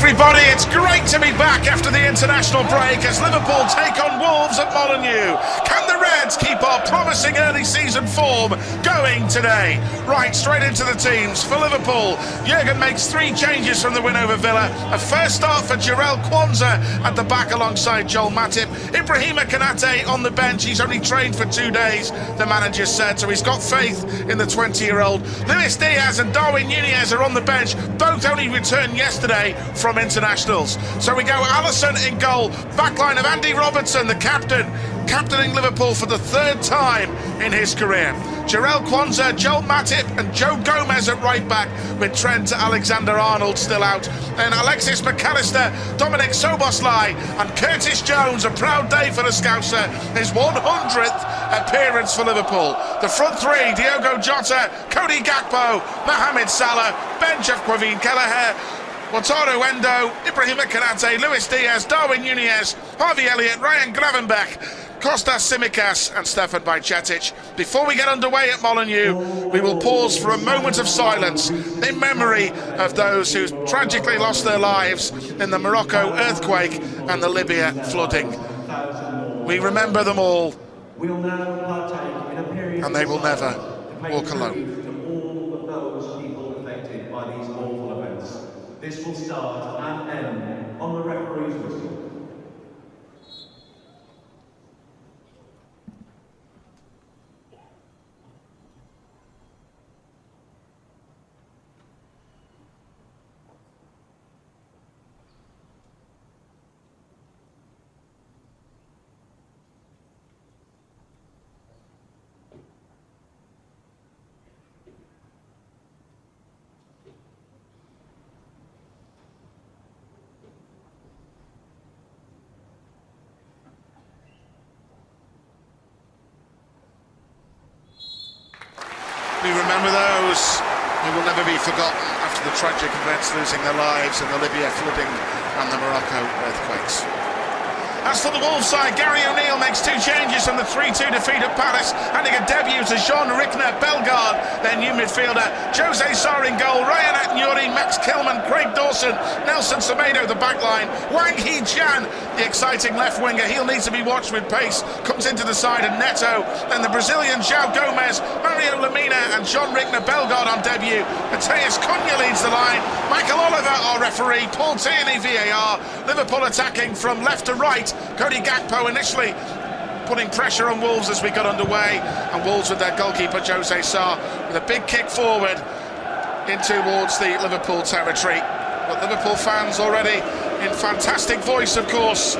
everybody, it's great to be back after the international break as Liverpool take on Wolves at Molineux. Can the Reds keep our promising early season form going today? Right, straight into the teams. For Liverpool, Jurgen makes 3 changes from the win over Villa. A first start for Jarell Quansah at the back alongside Joel Matip. Ibrahima Konate on the bench. He's only trained for 2 days, the manager said, so he's got faith in the 20-year-old. Luis Diaz and Darwin Nunez are on the bench. Both only returned yesterday from internationals. So we go Alisson in goal, backline of Andy Robertson, the captaining Liverpool for the 3rd time in his career. Jarell Quansah, Joel Matip and Joe Gomez at right back, with Trent Alexander-Arnold still out. Then Alexis McAllister, Dominic Szoboszlai and Curtis Jones. A proud day for the Scouser, his 100th appearance for Liverpool. The front 3, Diogo Jota, Cody Gakpo, Mohamed Salah, bench of Quavin Kelleher, Wataru Endo, Ibrahima Konate, Luis Diaz, Darwin Nunez, Harvey Elliott, Ryan Gravenberch, Kostas Tsimikas and Stefan Bajcetic. Before we get underway at Molineux, we will pause for a moment of silence in memory of those who tragically lost their lives in the Morocco earthquake and the Libya flooding. We remember them all, and they will never walk alone. This will start and end on the referee's whistle. We remember those who will never be forgotten after the tragic events losing their lives in the Libya flooding and the Morocco earthquakes. As for the Wolves side, Gary O'Neill makes 2 changes from the 3-2 defeat at Palace, handing a debut to Jean-Rickner Bellegarde, their new midfielder, Jose Sarr in goal, Ryan Atnuri, Max Kilman, Craig Dawson, Nelson Semedo the backline, Wang Hee-chan, the exciting left winger, he'll need to be watched with pace, comes into the side and Neto, then the Brazilian João Gomez, Mario Lemina and Jean-Rickner Bellegarde on debut, Mateus Cunha leads the line, Michael Oliver our referee, Paul Tierney VAR, Liverpool attacking from left to right, Cody Gakpo initially putting pressure on Wolves as we got underway, and Wolves with their goalkeeper Jose Sarr with a big kick forward in towards the Liverpool territory. But Liverpool fans already in fantastic voice, of course,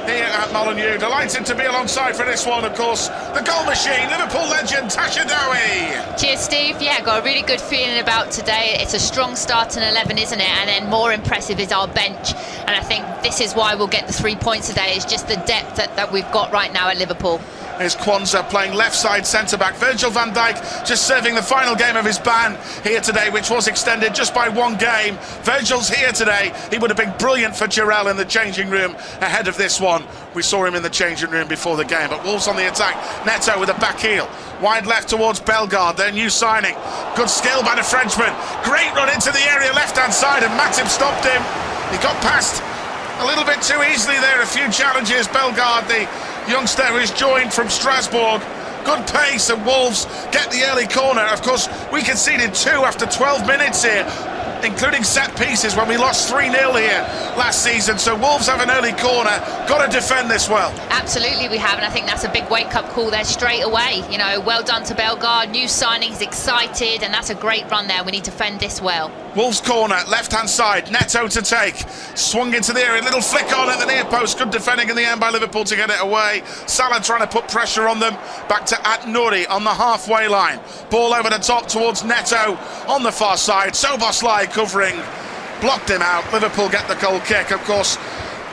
here at Molineux. Delighted to be alongside for this one, of course, the goal machine, Liverpool legend Tasha Dowie. Cheers, Steve. Yeah, got a really good feeling about today. It's a strong starting 11, isn't it? And then more impressive is our bench. And I think this is why we'll get the 3 points today. It's just the depth that we've got right now at Liverpool. Here's Quansah playing left side centre-back. Virgil van Dijk just serving the final game of his ban here today, which was extended just by 1 game. Virgil's here today. He would have been brilliant for Jarell in the changing room ahead of this one. We saw him in the changing room before the game. But Wolves on the attack. Neto with a back heel. Wide left towards Bellegarde, their new signing. Good skill by the Frenchman. Great run into the area left-hand side, and Matip stopped him. He got past a little bit too easily there. A few challenges. Bellegarde, the youngster who's joined from Strasbourg. Good pace, and Wolves get the early corner. Of course, we conceded 2 after 12 minutes here, including set pieces when we lost 3-0 here last season. So Wolves have an early corner, got to defend this well. Absolutely we have, and I think that's a big wake-up call there straight away. You know, well done to Bellegarde, new signing, he's excited, and that's a great run there. We need to defend this well. Wolves corner, left-hand side, Neto to take. Swung into the area, little flick on at the near post. Good defending in the end by Liverpool to get it away. Salah trying to put pressure on them. Back to Atnuri on the halfway line. Ball over the top towards Neto on the far side. Szoboszlai covering, blocked him out. Liverpool get the goal kick. Of course,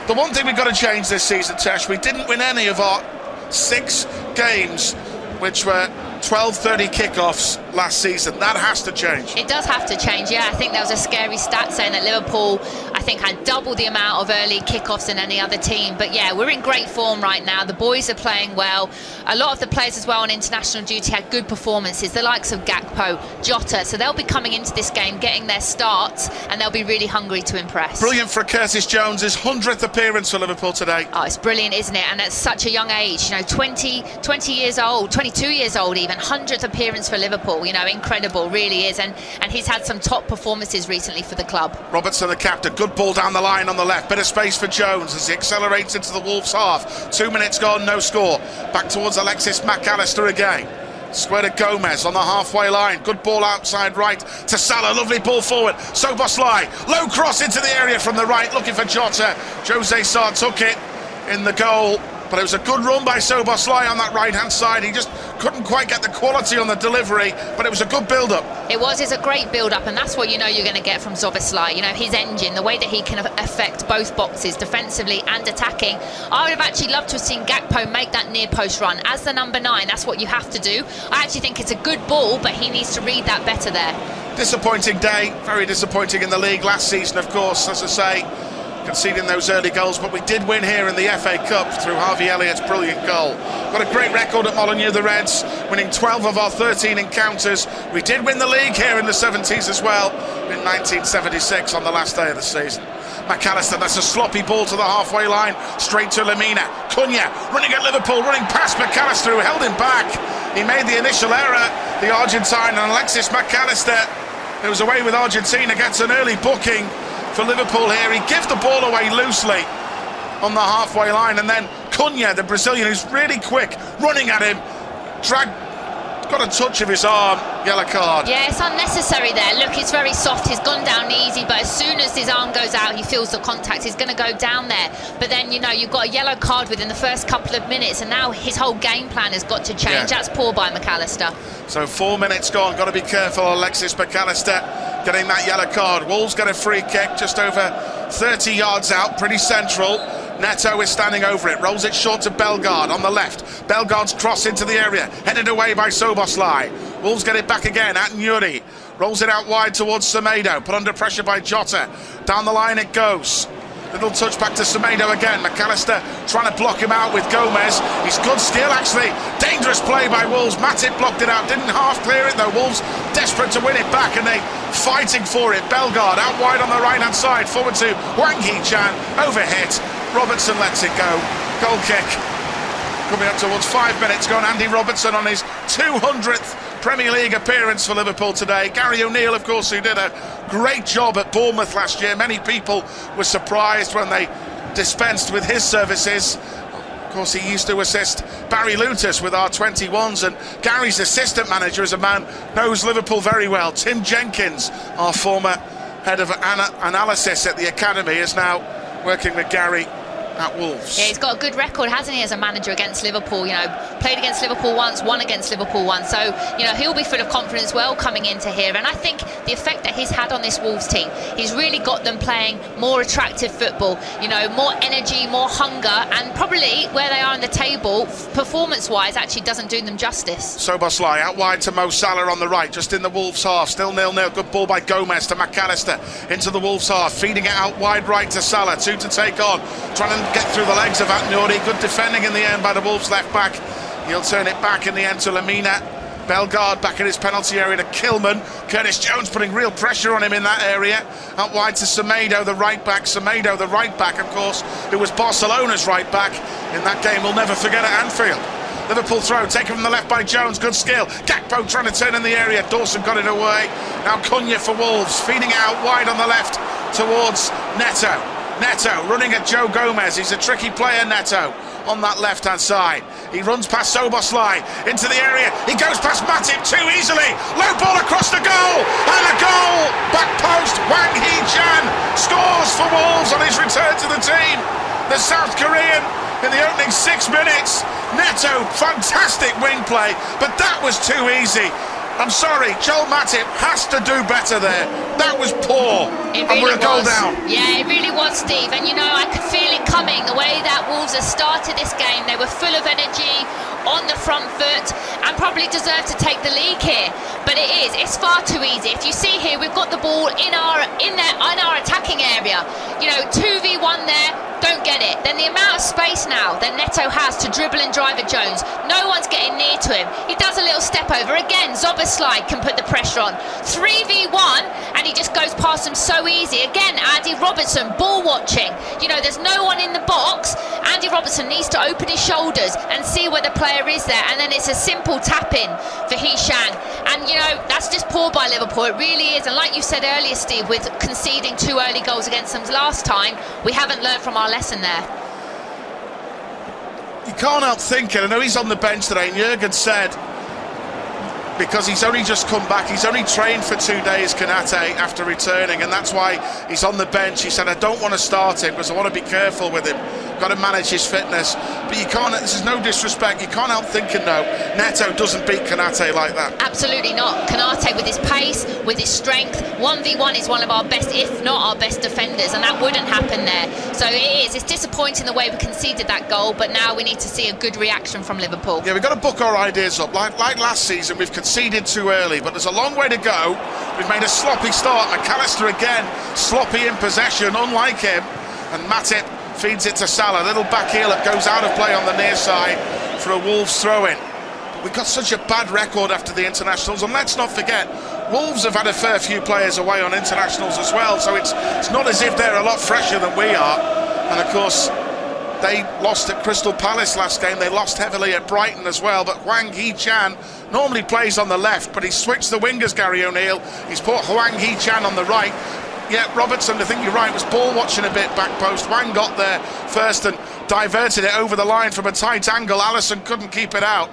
the one thing we've got to change this season, Tesh, we didn't win any of our 6 games, which were 12:30 kickoffs last season. That has to change. It does have to change, yeah. I think there was a scary stat saying that Liverpool, I think, had double the amount of early kickoffs than any other team. But yeah, we're in great form right now. The boys are playing well. A lot of the players as well on international duty had good performances, the likes of Gakpo, Jota. So they'll be coming into this game, getting their starts, and they'll be really hungry to impress. Brilliant for Curtis Jones' 100th appearance for Liverpool today. Oh, it's brilliant, isn't it? And at such a young age, 20 years old, 22 years old even, 100th appearance for Liverpool. Incredible, really is. And he's had some top performances recently for the club. Robertson, the captain, good ball down the line on the left. Bit of space for Jones as he accelerates into the Wolves half. 2 minutes gone, no score. Back towards Alexis McAllister again. Square to Gomez on the halfway line. Good ball outside right to Salah. Lovely ball forward. Soboslai. Low cross into the area from the right, looking for Jota. Jose Sarr took it in the goal. But it was a good run by Soboslai on that right-hand side. He just couldn't quite get the quality on the delivery, but it was a good build-up. It's a great build-up, and that's what you're going to get from Soboslai. His engine, the way that he can affect both boxes, defensively and attacking. I would have actually loved to have seen Gakpo make that near-post run. As the number 9, that's what you have to do. I actually think it's a good ball, but he needs to read that better there. Disappointing day, very disappointing in the league last season, of course, as I say. Conceding those early goals, but we did win here in the FA Cup through Harvey Elliott's brilliant goal. Got a great record at Molineux, the Reds, winning 12 of our 13 encounters. We did win the league here in the 70s as well, in 1976 on the last day of the season. McAllister, that's a sloppy ball to the halfway line, straight to Lemina. Cunha, running at Liverpool, running past McAllister, who held him back. He made the initial error, the Argentine, and Alexis McAllister, who was away with Argentina, gets an early booking for Liverpool here. He gives the ball away loosely on the halfway line, and then Cunha, the Brazilian, who's really quick, running at him, got a touch of his arm, yellow card. Yeah, it's unnecessary there. Look, it's very soft, he's gone down easy, but as soon as his arm goes out, he feels the contact, he's going to go down there. But then, you've got a yellow card within the first couple of minutes, and now his whole game plan has got to change. Yeah. That's poor by McAllister. So 4 minutes gone, got to be careful, Alexis McAllister getting that yellow card. Wolves get a free kick just over 30 yards out, pretty central. Neto is standing over it, rolls it short to Bellegarde on the left. Bellegarde's cross into the area, headed away by Soboslai. Wolves get it back again at Nuri. Rolls it out wide towards Semedo, put under pressure by Jota. Down the line it goes. Little touch back to Semedo again. McAllister trying to block him out with Gomez. He's good skill, actually. Dangerous play by Wolves. Matip blocked it out, didn't half clear it though. Wolves desperate to win it back, and they fighting for it. Bellegarde out wide on the right-hand side, forward to Wang Hee-chan. Overhit. Robertson lets it go. Goal kick. Coming up towards 5 minutes gone. Andy Robertson on his 200th Premier League appearance for Liverpool today. Gary O'Neill, of course, who did a great job at Bournemouth last year. Many people were surprised when they dispensed with his services. Of course, he used to assist Barry Lutus with our 21s, and Gary's assistant manager is a man knows Liverpool very well. Tim Jenkins, our former head of analysis at the academy, is now working with Gary at Wolves. Yeah, he's got a good record, hasn't he, as a manager against Liverpool? Played against Liverpool once, won against Liverpool once. So, he'll be full of confidence well coming into here. And I think the effect that he's had on this Wolves team, he's really got them playing more attractive football, more energy, more hunger, and probably where they are in the table, performance-wise, actually doesn't do them justice. Soboslai out wide to Mo Salah on the right, just in the Wolves half, still 0-0. Good ball by Gomez to McAllister into the Wolves half, feeding it out wide right to Salah, 2 to take on, trying to get through the legs of Nuri. Good defending in the end by the Wolves left back. He'll turn it back in the end to Lemina. Bellegarde back in his penalty area to Kilman. Curtis Jones putting real pressure on him in that area. Out wide to Semedo, the right back. Semedo, the right back, of course, who was Barcelona's right back in that game we'll never forget at Anfield. Liverpool throw, taken from the left by Jones, good skill. Gakpo trying to turn in the area, Dawson got it away. Now Cunha for Wolves, feeding it out wide on the left towards Neto. Neto running at Joe Gomez. He's a tricky player, Neto, on that left-hand side. He runs past Soboslai into the area. He goes past Matip too easily. Low ball across the goal, and a goal! Back post, Wang Hee-chan scores for Wolves on his return to the team. The South Korean in the opening 6 minutes. Neto, fantastic wing play, but that was too easy. I'm sorry, Joel Matip has to do better there. That was poor. It And really we're a goal was. down. Yeah, it really was, Steve. And you know, I could feel it coming. The way that Wolves have started this game, they were full of energy, on the front foot, and probably deserved to take the lead here. But it's far too easy. If you see here, we've got the ball in our attacking area. You know, 2v1 there. Don't get it. Then the amount of space now that Neto has to dribble and drive at Jones, no one's getting near to him. He does a little step over. Again, Zoboslai can put the pressure on. 3v1, and he just goes past him so easy. Again, Andy Robertson, ball watching. You know, there's no one in the box. Andy Robertson needs to open his shoulders and see where the player is there. And then it's a simple tap-in for Hishang. And, you know, that's just poor by Liverpool. It really is. And like you said earlier, Steve, with conceding 2 early goals against them last time, we haven't learned from our lesson there. You can't help thinking, I know he's on the bench today, and Jurgen said, because he's only just come back, he's only trained for 2 days, Konate, after returning, and that's why he's on the bench. He said, I don't want to start him because I want to be careful with him, got to manage his fitness. But you can't, this is no disrespect, you can't help thinking though, Neto doesn't beat Konate like that. Absolutely not. Konate with his pace, with his strength, 1v1 is one of our best, if not our best defenders, and that wouldn't happen there. So it's disappointing the way we conceded that goal, but now we need to see a good reaction from Liverpool. Yeah, we've got to book our ideas up. Like last season, we've conceded too early, but there's a long way to go. We've made a sloppy start. McAllister again, sloppy in possession, unlike him. And Matip feeds it to Salah. Little back heel that goes out of play on the near side for a Wolves throw-in. We've got such a bad record after the internationals, and let's not forget, Wolves have had a fair few players away on internationals as well, so it's not as if they're a lot fresher than we are. And of course, they lost at Crystal Palace last game. They lost heavily at Brighton as well. But Hwang Hee-chan normally plays on the left, but he's switched the wingers, Gary O'Neill. He's put Hwang Hee-chan on the right. Yeah, Robertson, I think you're right, was ball watching a bit back post. Hwang got there first and diverted it over the line from a tight angle. Alisson couldn't keep it out.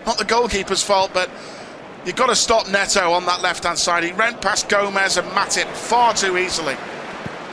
Not the goalkeeper's fault, but you've got to stop Neto on that left-hand side. He ran past Gomez and Matip far too easily.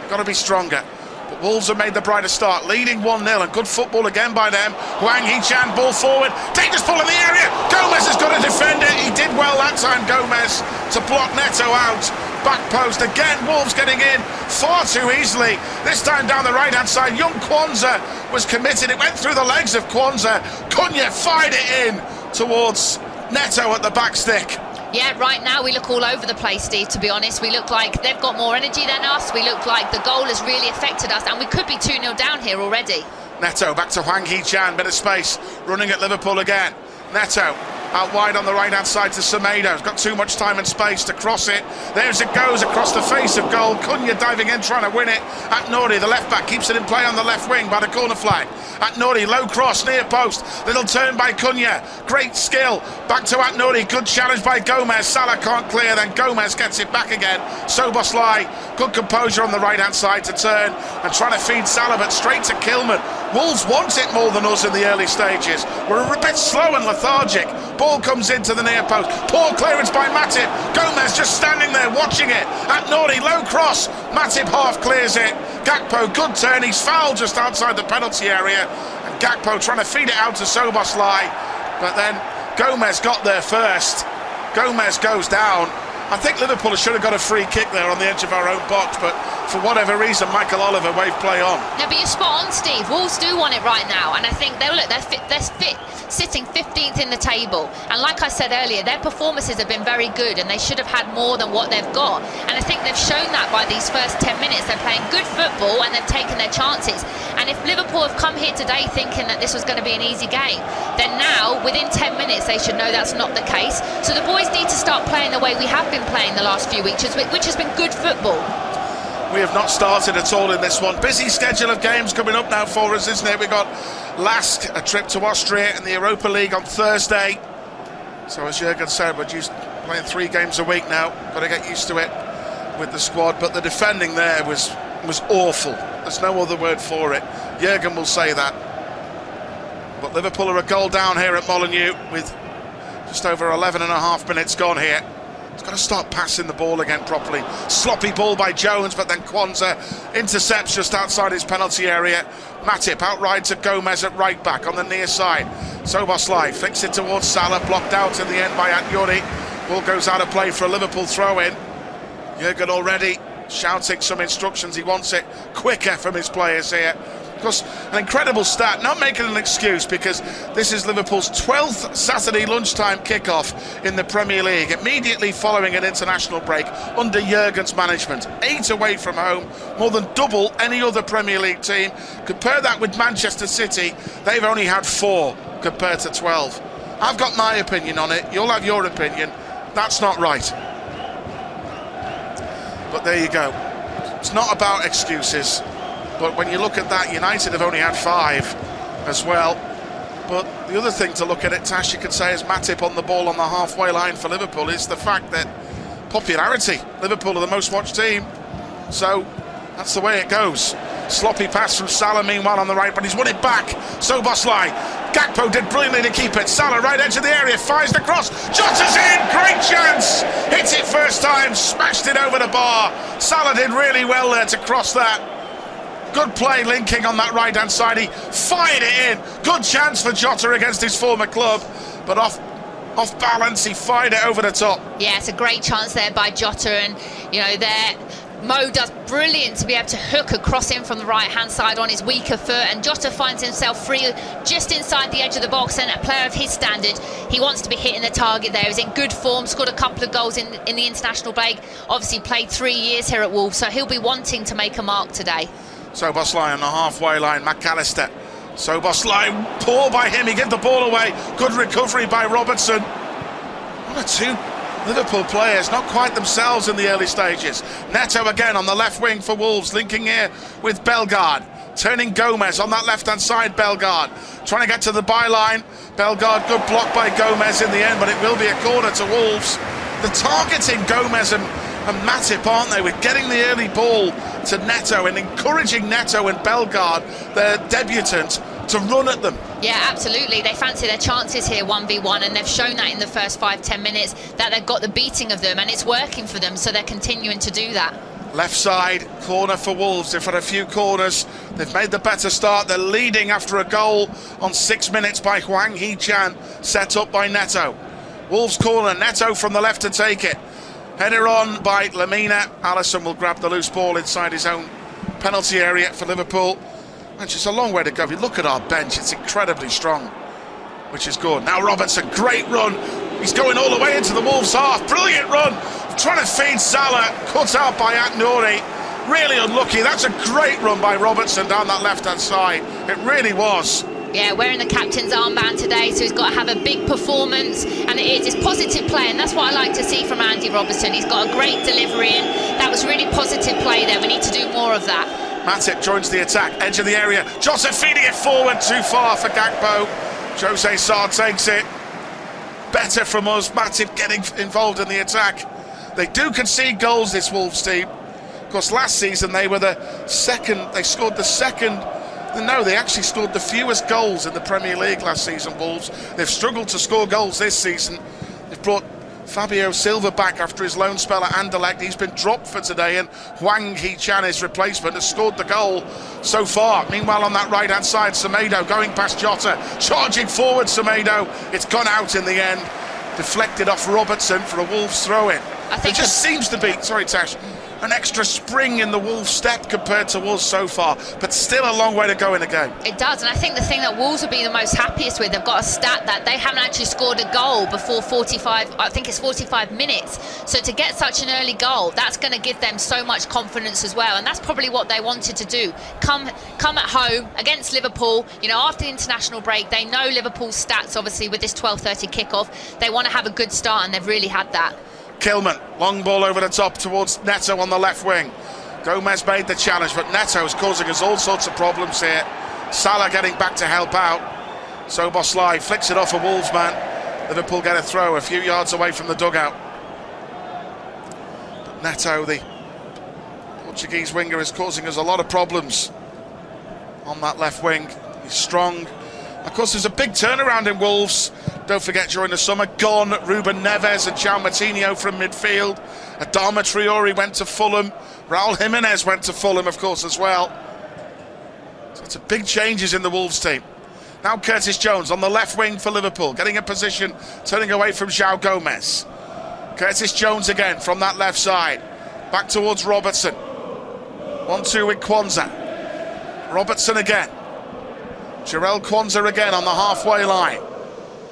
Got to be stronger. But Wolves have made the brighter start, leading 1-0, and good football again by them. Hwang Hee-chan, ball forward, dangerous ball in the area. Gomez has got to defend it. He did well that time, Gomez, to block Neto out. Back post again, Wolves getting in far too easily. This time down the right-hand side, young Kwanzaa was committed. It went through the legs of Kwanzaa. Cunha fired it in towards Neto at the back stick. Yeah, right now we look all over the place, Steve, to be honest. We look like they've got more energy than us. We look like the goal has really affected us, and we could be 2-0 down here already. Neto back to Hwang Hee-chan, bit of space, running at Liverpool again. Neto out wide on the right-hand side to Semedo. He's got too much time and space to cross it. There's it goes across the face of goal. Cunha diving in, trying to win it. At Nouri, the left-back, keeps it in play on the left wing by the corner flag. At Nouri, low cross, near post. Little turn by Cunha. Great skill. Back to At Nouri. Good challenge by Gomez. Salah can't clear, then Gomez gets it back again. Soboslai, good composure on the right-hand side to turn and trying to feed Salah, but straight to Kilman. Wolves want it more than us in the early stages. We're a bit slow and lethargic. Ball comes into the near post. Poor clearance by Matip. Gomez just standing there watching it. At Nouri, low cross. Matip half clears it. Gakpo, good turn. He's fouled just outside the penalty area. And Gakpo trying to feed it out to Soboslai. But then Gomez got there first. Gomez goes down. I think Liverpool should have got a free kick there on the edge of our own box, but for whatever reason, Michael Oliver waved play on. No, but you're spot on, Steve. Wolves do want it right now, and I think they're sitting 15th in the table. And like I said earlier, their performances have been very good, and they should have had more than what they've got. And I think they've shown that by these first 10 minutes. They're playing good football, and they've taken their chances. And if Liverpool have come here today thinking that this was going to be an easy game, then now, within 10 minutes, they should know that's not the case. So the boys need to start playing the way we have been playing the last few weeks, which has been good football. We have not started at all in this one. Busy schedule of games coming up now for us, isn't it? We've got Lask, a trip to Austria, and the Europa League on Thursday. So as Jurgen said, we're just playing 3 games a week now. Got to get used to it with the squad. But the defending there was awful. There's no other word for it. Jurgen will say that. But Liverpool are a goal down here at Molineux with just over 11 and a half minutes gone here. He's got to start passing the ball again properly. Sloppy ball by Jones, but then Kwanzaa intercepts just outside his penalty area. Matip outrides to Gomez at right back on the near side. Soboslai flicks it towards Salah, blocked out in the end by At Nouri. Ball goes out of play for a Liverpool throw-in. Jurgen already shouting some instructions. He wants it quicker from his players here. Of course, an incredible stat, not making an excuse, because this is Liverpool's 12th Saturday lunchtime kickoff in the Premier League, immediately following an international break under Jurgen's management. 8 away from home, more than double any other Premier League team. Compare that with Manchester City, they've only had 4 compared to 12. I've got my opinion on it, you'll have your opinion. That's not right. But there you go. It's not about excuses. But when you look at that, United have only had 5 as well. But the other thing to look at it, Tash, you could say, is Matip on the ball on the halfway line for Liverpool, is the fact that popularity. Liverpool are the most watched team. So that's the way it goes. Sloppy pass from Salah, meanwhile, on the right, but he's won it back. Szoboszlai. Gakpo did brilliantly to keep it. Salah, right edge of the area, fires the cross. Jota's in, great chance. Hit it first time, smashed it over the bar. Salah did really well there to cross that. Good play linking on that right-hand side. He fired it in. Good chance for Jota against his former club, but off balance, he fired it over the top. Yeah, it's a great chance there by Jota, and you know, there Mo does brilliant to be able to hook a cross in from the right-hand side on his weaker foot, and Jota finds himself free just inside the edge of the box, and a player of his standard, he wants to be hitting the target there. He's in good form, scored a couple of goals in the international break, obviously played 3 years here at Wolves, so he'll be wanting to make a mark today. Szoboszlai on the halfway line, McAllister. Szoboszlai, poor by him, he gave the ball away. Good recovery by Robertson. One or two Liverpool players, not quite themselves in the early stages. Neto again on the left wing for Wolves, linking here with Bellegarde. Turning Gomez on that left-hand side, Bellegarde. Trying to get to the byline. Bellegarde, good block by Gomez in the end, but it will be a corner to Wolves. The targeting Gomez and Matip, aren't they, with getting the early ball to Neto and encouraging Neto and Bellegarde, their debutant, to run at them. Yeah, absolutely. They fancy their chances here 1v1, and they've shown that in the first 5-10 minutes that they've got the beating of them, and it's working for them, so they're continuing to do that. Left side, corner for Wolves. They've had a few corners. They've made the better start. They're leading after a goal on 6 minutes by Hwang Hee-chan, set up by Neto. Wolves corner, Neto from the left to take it. Header on by Lamina. Alisson will grab the loose ball inside his own penalty area for Liverpool. And just a long way to go. If you look at our bench, it's incredibly strong, which is good. Now Robertson, great run. He's going all the way into the Wolves half. Brilliant run. Trying to feed Salah. Cut out by Aknouri. Really unlucky. That's a great run by Robertson down that left-hand side. It really was. Yeah, wearing the captain's armband today, so he's got to have a big performance, and it is. It's positive play, and that's what I like to see from Andy Robertson. He's got a great delivery, and that was really positive play there. We need to do more of that. Matip joins the attack, edge of the area. Jota feeding it forward, too far for Gakpo. Jose Sarr takes it. Better from us, Matip getting involved in the attack. They do concede goals, this Wolves team. Of course, last season they were the second, they scored the second. No, they actually scored the fewest goals in the Premier League last season, Wolves. They've struggled to score goals this season. They've brought Fabio Silva back after his loan spell at Anderlecht. He's been dropped for today, and Hwang Hee-chan, his replacement, has scored the goal so far. Meanwhile, on that right-hand side, Semedo going past Jota, charging forward Semedo. It's gone out in the end, deflected off Robertson for a Wolves throw-in. There just seems to be, sorry Tash, an extra spring in the Wolves step compared to Wolves so far, but still a long way to go in the game. It does, and I think the thing that Wolves will be the most happiest with, they've got a stat that they haven't actually scored a goal before 45, I think it's 45 minutes. So to get such an early goal, that's going to give them so much confidence as well, and that's probably what they wanted to do. Come at home against Liverpool, you know, after the international break, they know Liverpool's stats, obviously, with this 12:30 kickoff. They want to have a good start, and they've really had that. Kilman, long ball over the top towards Neto on the left wing. Gomez made the challenge, but Neto is causing us all sorts of problems here. Salah getting back to help out. Szoboszlai flicks it off a Wolves man. Liverpool get a throw a few yards away from the dugout. But Neto, the Portuguese winger, is causing us a lot of problems on that left wing. He's strong. Of course, there's a big turnaround in Wolves. Don't forget, during the summer, gone Ruben Neves and João Moutinho from midfield. Adama Traore went to Fulham. Raul Jimenez went to Fulham, of course, as well. So it's a big changes in the Wolves team. Now Curtis Jones on the left wing for Liverpool, getting a position, turning away from João Gomez. Curtis Jones again from that left side. Back towards Robertson. 1-2 with Kwanzaa. Robertson again. Jarell Kwanzaa again on the halfway line.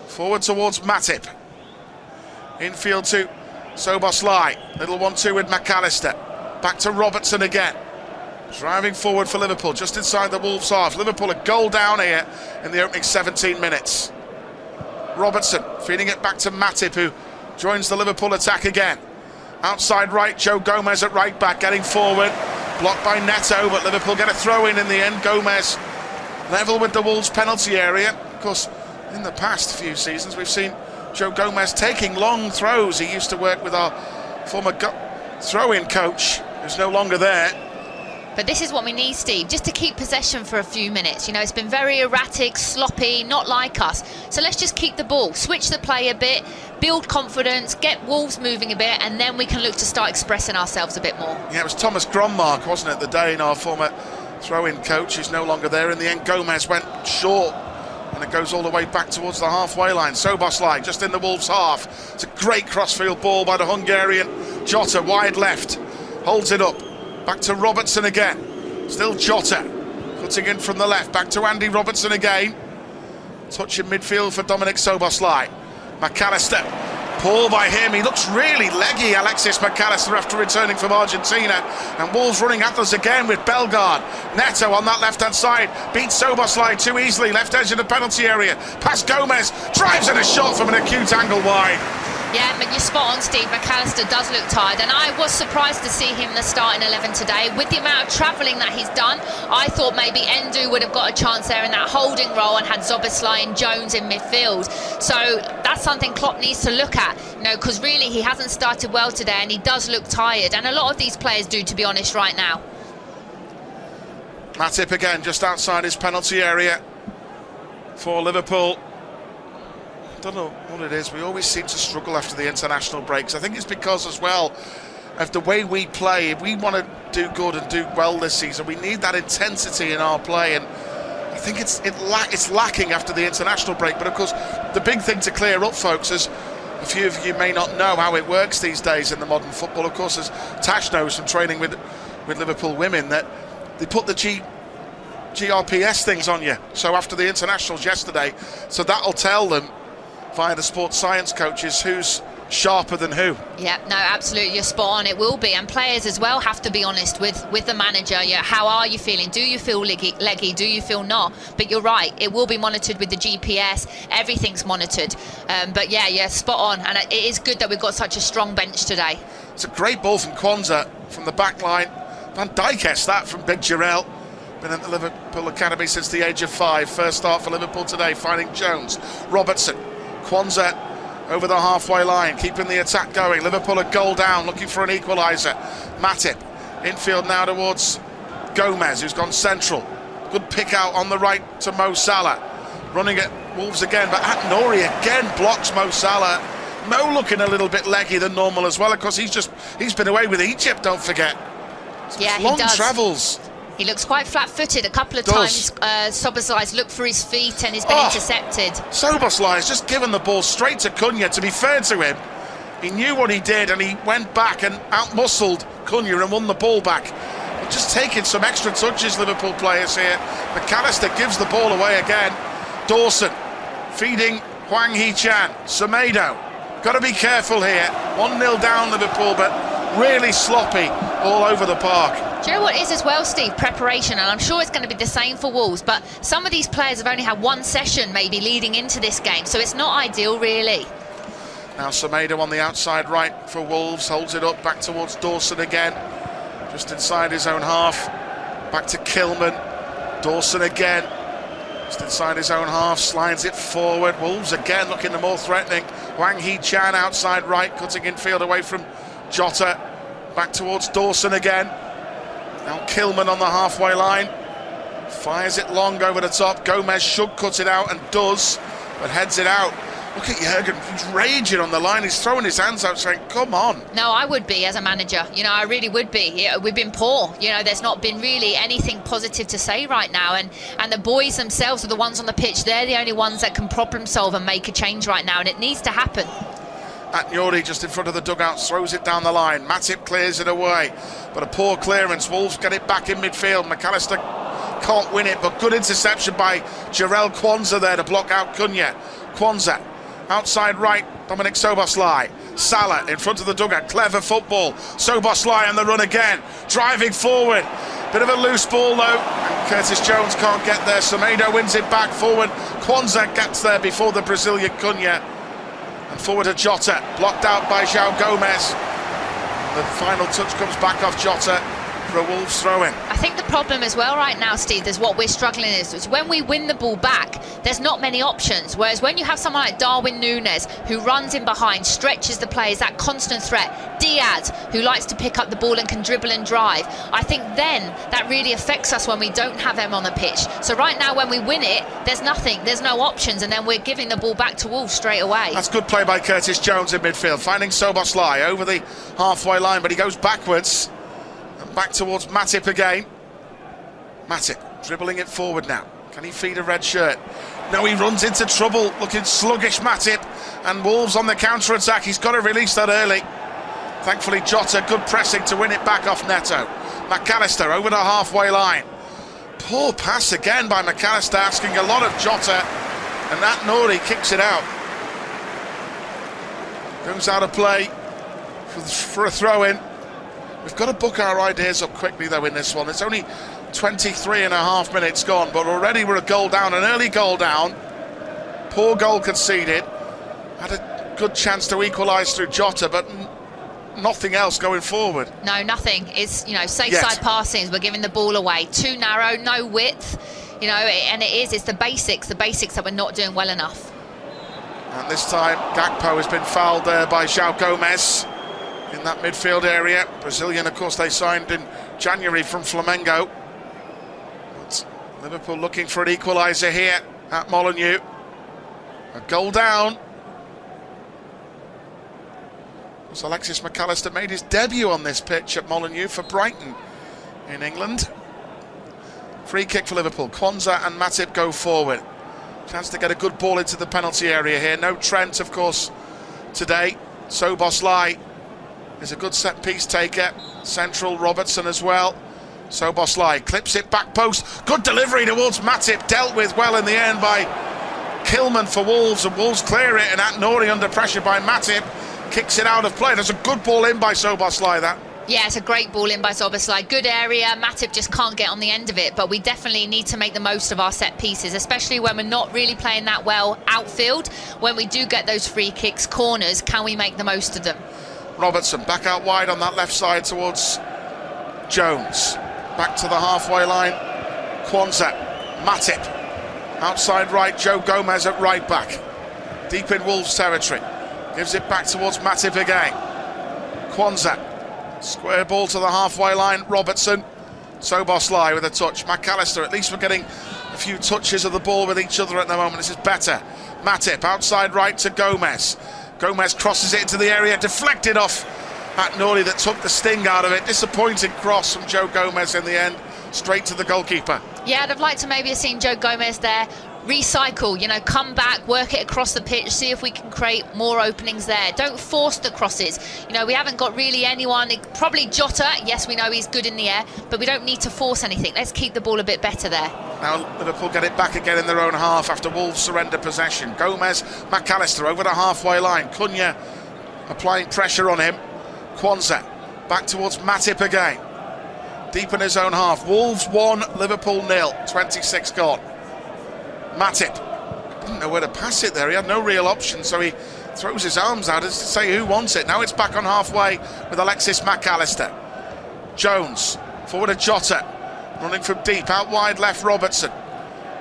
Forward towards Matip. Infield to Soboslai. Little 1-2 with McAllister. Back to Robertson again. Driving forward for Liverpool, just inside the Wolves half. Liverpool a goal down here in the opening 17 minutes. Robertson feeding it back to Matip, who joins the Liverpool attack again. Outside right, Joe Gomez at right back, getting forward. Blocked by Neto, but Liverpool get a throw in the end. Gomez level with the Wolves penalty area. Of course, in the past few seasons, we've seen Joe Gomez taking long throws. He used to work with our former throw-in coach, who's no longer there. But this is what we need, Steve, just to keep possession for a few minutes. You know, it's been very erratic, sloppy, not like us. So let's just keep the ball, switch the play a bit, build confidence, get Wolves moving a bit, and then we can look to start expressing ourselves a bit more. Yeah, it was Thomas Grommark, wasn't it, the day in our former throw-in coach, who's no longer there. In the end, Gomez went short, and it goes all the way back towards the halfway line. Soboslai just in the Wolves half. It's a great crossfield ball by the Hungarian. Jota wide left, holds it up. Back to Robertson again. Still Jota. Cutting in from the left. Back to Andy Robertson again. Touch in midfield for Dominic Soboslai. McAllister. Pull by him. He looks really leggy, Alexis McAllister, after returning from Argentina. And Wolves running at us again with Bellegarde. Neto on that left-hand side. Beats Soboslai too easily. Left edge of the penalty area. Past Gomez. Drives in a shot from an acute angle wide. Yeah, but you're spot on, Steve. McAllister does look tired, and I was surprised to see him in the starting 11 today. With the amount of travelling that he's done, I thought maybe Endu would have got a chance there in that holding role and had Soboslai and Jones in midfield. So that's something Klopp needs to look at, you know, because really he hasn't started well today, and he does look tired. And a lot of these players do, to be honest, right now. Matip again, just outside his penalty area for Liverpool. Don't know what it is, we always seem to struggle after the international breaks. I think it's because as well of the way we play. If we want to do good and do well this season, we need that intensity in our play, and I think it's lacking after the international break. But of course, the big thing to clear up, folks, is a few of you may not know how it works these days in the modern football. Of course, as Tash knows from training with Liverpool women, that they put the GRPS things on you. So after the internationals yesterday, so that'll tell them via the sports science coaches who's sharper than who. Yeah, no, absolutely, you're spot on. It will be, and players as well have to be honest with the manager. Yeah, how are you feeling? Do you feel leggy? Do you feel not? But you're right, it will be monitored with the GPS. Everything's monitored. But yeah, spot on, and it is good that we've got such a strong bench today. It's a great ball from Kwanzaa from the back line. Van Dijk that from Big Jarell. Been at the Liverpool Academy since the age of 5. First start for Liverpool today, finding Jones. Robertson. Kwanzaa over the halfway line, keeping the attack going. Liverpool a goal down, looking for an equaliser. Matip, infield now towards Gomez, who's gone central. Good pick out on the right to Mo Salah. Running at Wolves again, but Nouri again blocks Mo Salah. Mo looking a little bit leggy than normal as well. Of course, he's been away with Egypt, don't forget. Yeah, long he does. Travels. He looks quite flat-footed. A couple of times Soboslai's looked for his feet and he's been intercepted. Soboslai has just given the ball straight to Cunha. To be fair to him, he knew what he did and he went back and out-muscled Cunha and won the ball back. But just taking some extra touches, Liverpool players here. McAllister gives the ball away again. Dawson feeding Hwang Hee-chan. Semedo, got to be careful here. 1-0 down Liverpool, but really sloppy all over the park. Do you know what is as well, Steve? Preparation, and I'm sure it's going to be the same for Wolves, but some of these players have only had one session maybe leading into this game, so it's not ideal really. Now Semedo on the outside right for Wolves, holds it up back towards Dawson again, just inside his own half. Back to Kilman. Dawson again, just inside his own half, slides it forward. Wolves again looking the more threatening. Hwang Hee-chan outside right, cutting infield away from Jota. Back towards Dawson again. Now Kilman on the halfway line. Fires it long over the top. Gomez should cut it out and does, but heads it out. Look at Jurgen, he's raging on the line. He's throwing his hands out saying, come on. No, I would be as a manager. You know, I really would be. Yeah, we've been poor. You know, there's not been really anything positive to say right now. And the boys themselves are the ones on the pitch. They're the only ones that can problem solve and make a change right now. And it needs to happen. Atnuri just in front of the dugout, throws it down the line. Matip clears it away, but a poor clearance. Wolves get it back in midfield. McAllister can't win it, but good interception by Jarell Quansah there to block out Cunha. Quansah, outside right, Dominic Szoboszlai. Salah in front of the dugout, clever football. Szoboszlai on the run again, driving forward. Bit of a loose ball though, and Curtis Jones can't get there. Semedo wins it back forward. Quansah gets there before the Brazilian Cunha. And forward to Jota, blocked out by João Gomes. The final touch comes back off Jota for a Wolves throw-in. I think the problem as well right now, Steve, is what we're struggling is when we win the ball back, there's not many options. Whereas when you have someone like Darwin Núñez, who runs in behind, stretches the plays, that constant threat, Diaz, who likes to pick up the ball and can dribble and drive, I think then that really affects us when we don't have them on the pitch. So right now when we win it, there's nothing, there's no options, and then we're giving the ball back to Wolves straight away. That's good play by Curtis Jones in midfield, finding Szoboszlai over the halfway line, but he goes backwards. Back towards Matip again. Matip dribbling it forward now. Can he feed a red shirt? No, he runs into trouble. Looking sluggish, Matip. And Wolves on the counter-attack. He's got to release that early. Thankfully, Jota, good pressing to win it back off Neto. McAllister over the halfway line. Poor pass again by McAllister, asking a lot of Jota. And that Nori kicks it out. Goes out of play for a throw-in. We've got to book our ideas up quickly, though, in this one. It's only 23 and a half minutes gone, but already we're a goal down, an early goal down. Poor goal conceded. Had a good chance to equalise through Jota, but nothing else going forward. No, nothing. It's, safe side passings. We're giving the ball away. Too narrow, no width. And it's the basics that we're not doing well enough. And this time, Gakpo has been fouled there by João Gomes. In that midfield area. Brazilian, of course, they signed in January from Flamengo. But Liverpool looking for an equaliser here at Molineux. A goal down. So Alexis McAllister made his debut on this pitch at Molineux for Brighton in England. Free kick for Liverpool. Quansah and Matip go forward. Chance to get a good ball into the penalty area here. No Trent, of course, today. Szoboszlai is a good set-piece taker. Central Robertson as well. Szoboszlai clips it back post. Good delivery towards Matip. Dealt with well in the end by Kilman for Wolves. And Wolves clear it. And Atnuri under pressure by Matip. Kicks it out of play. There's a good ball in by Szoboszlai, that. Yeah, it's a great ball in by Szoboszlai. Good area. Matip just can't get on the end of it. But we definitely need to make the most of our set pieces, especially when we're not really playing that well outfield. When we do get those free kicks, corners, can we make the most of them? Robertson back out wide on that left side towards Jones. Back to the halfway line. Quansah. Matip. Outside right, Joe Gomez at right back. Deep in Wolves territory. Gives it back towards Matip again. Quansah. Square ball to the halfway line. Robertson. Szoboszlai with a touch. McAllister, at least we're getting a few touches of the ball with each other at the moment. This is better. Matip outside right to Gomez. Gomez crosses it into the area, deflected off Atnuri that took the sting out of it. Disappointing cross from Joe Gomez in the end, straight to the goalkeeper. Yeah, I'd have liked to maybe have seen Joe Gomez there. Recycle, come back, work it across the pitch, see if we can create more openings there. Don't force the crosses. We haven't got really anyone, probably Jota, yes, we know he's good in the air, but we don't need to force anything. Let's keep the ball a bit better there. Now Liverpool get it back again in their own half after Wolves surrender possession. Gomez, McAllister over the halfway line. Cunha applying pressure on him. Quansah back towards Matip again. Deep in his own half. Wolves 1, Liverpool 0. 26 gone. Matip didn't know where to pass it there. He had no real option, so he throws his arms out as to say who wants it. Now it's back on halfway with Alexis McAllister. Jones forward to Jota, running from deep, out wide left Robertson.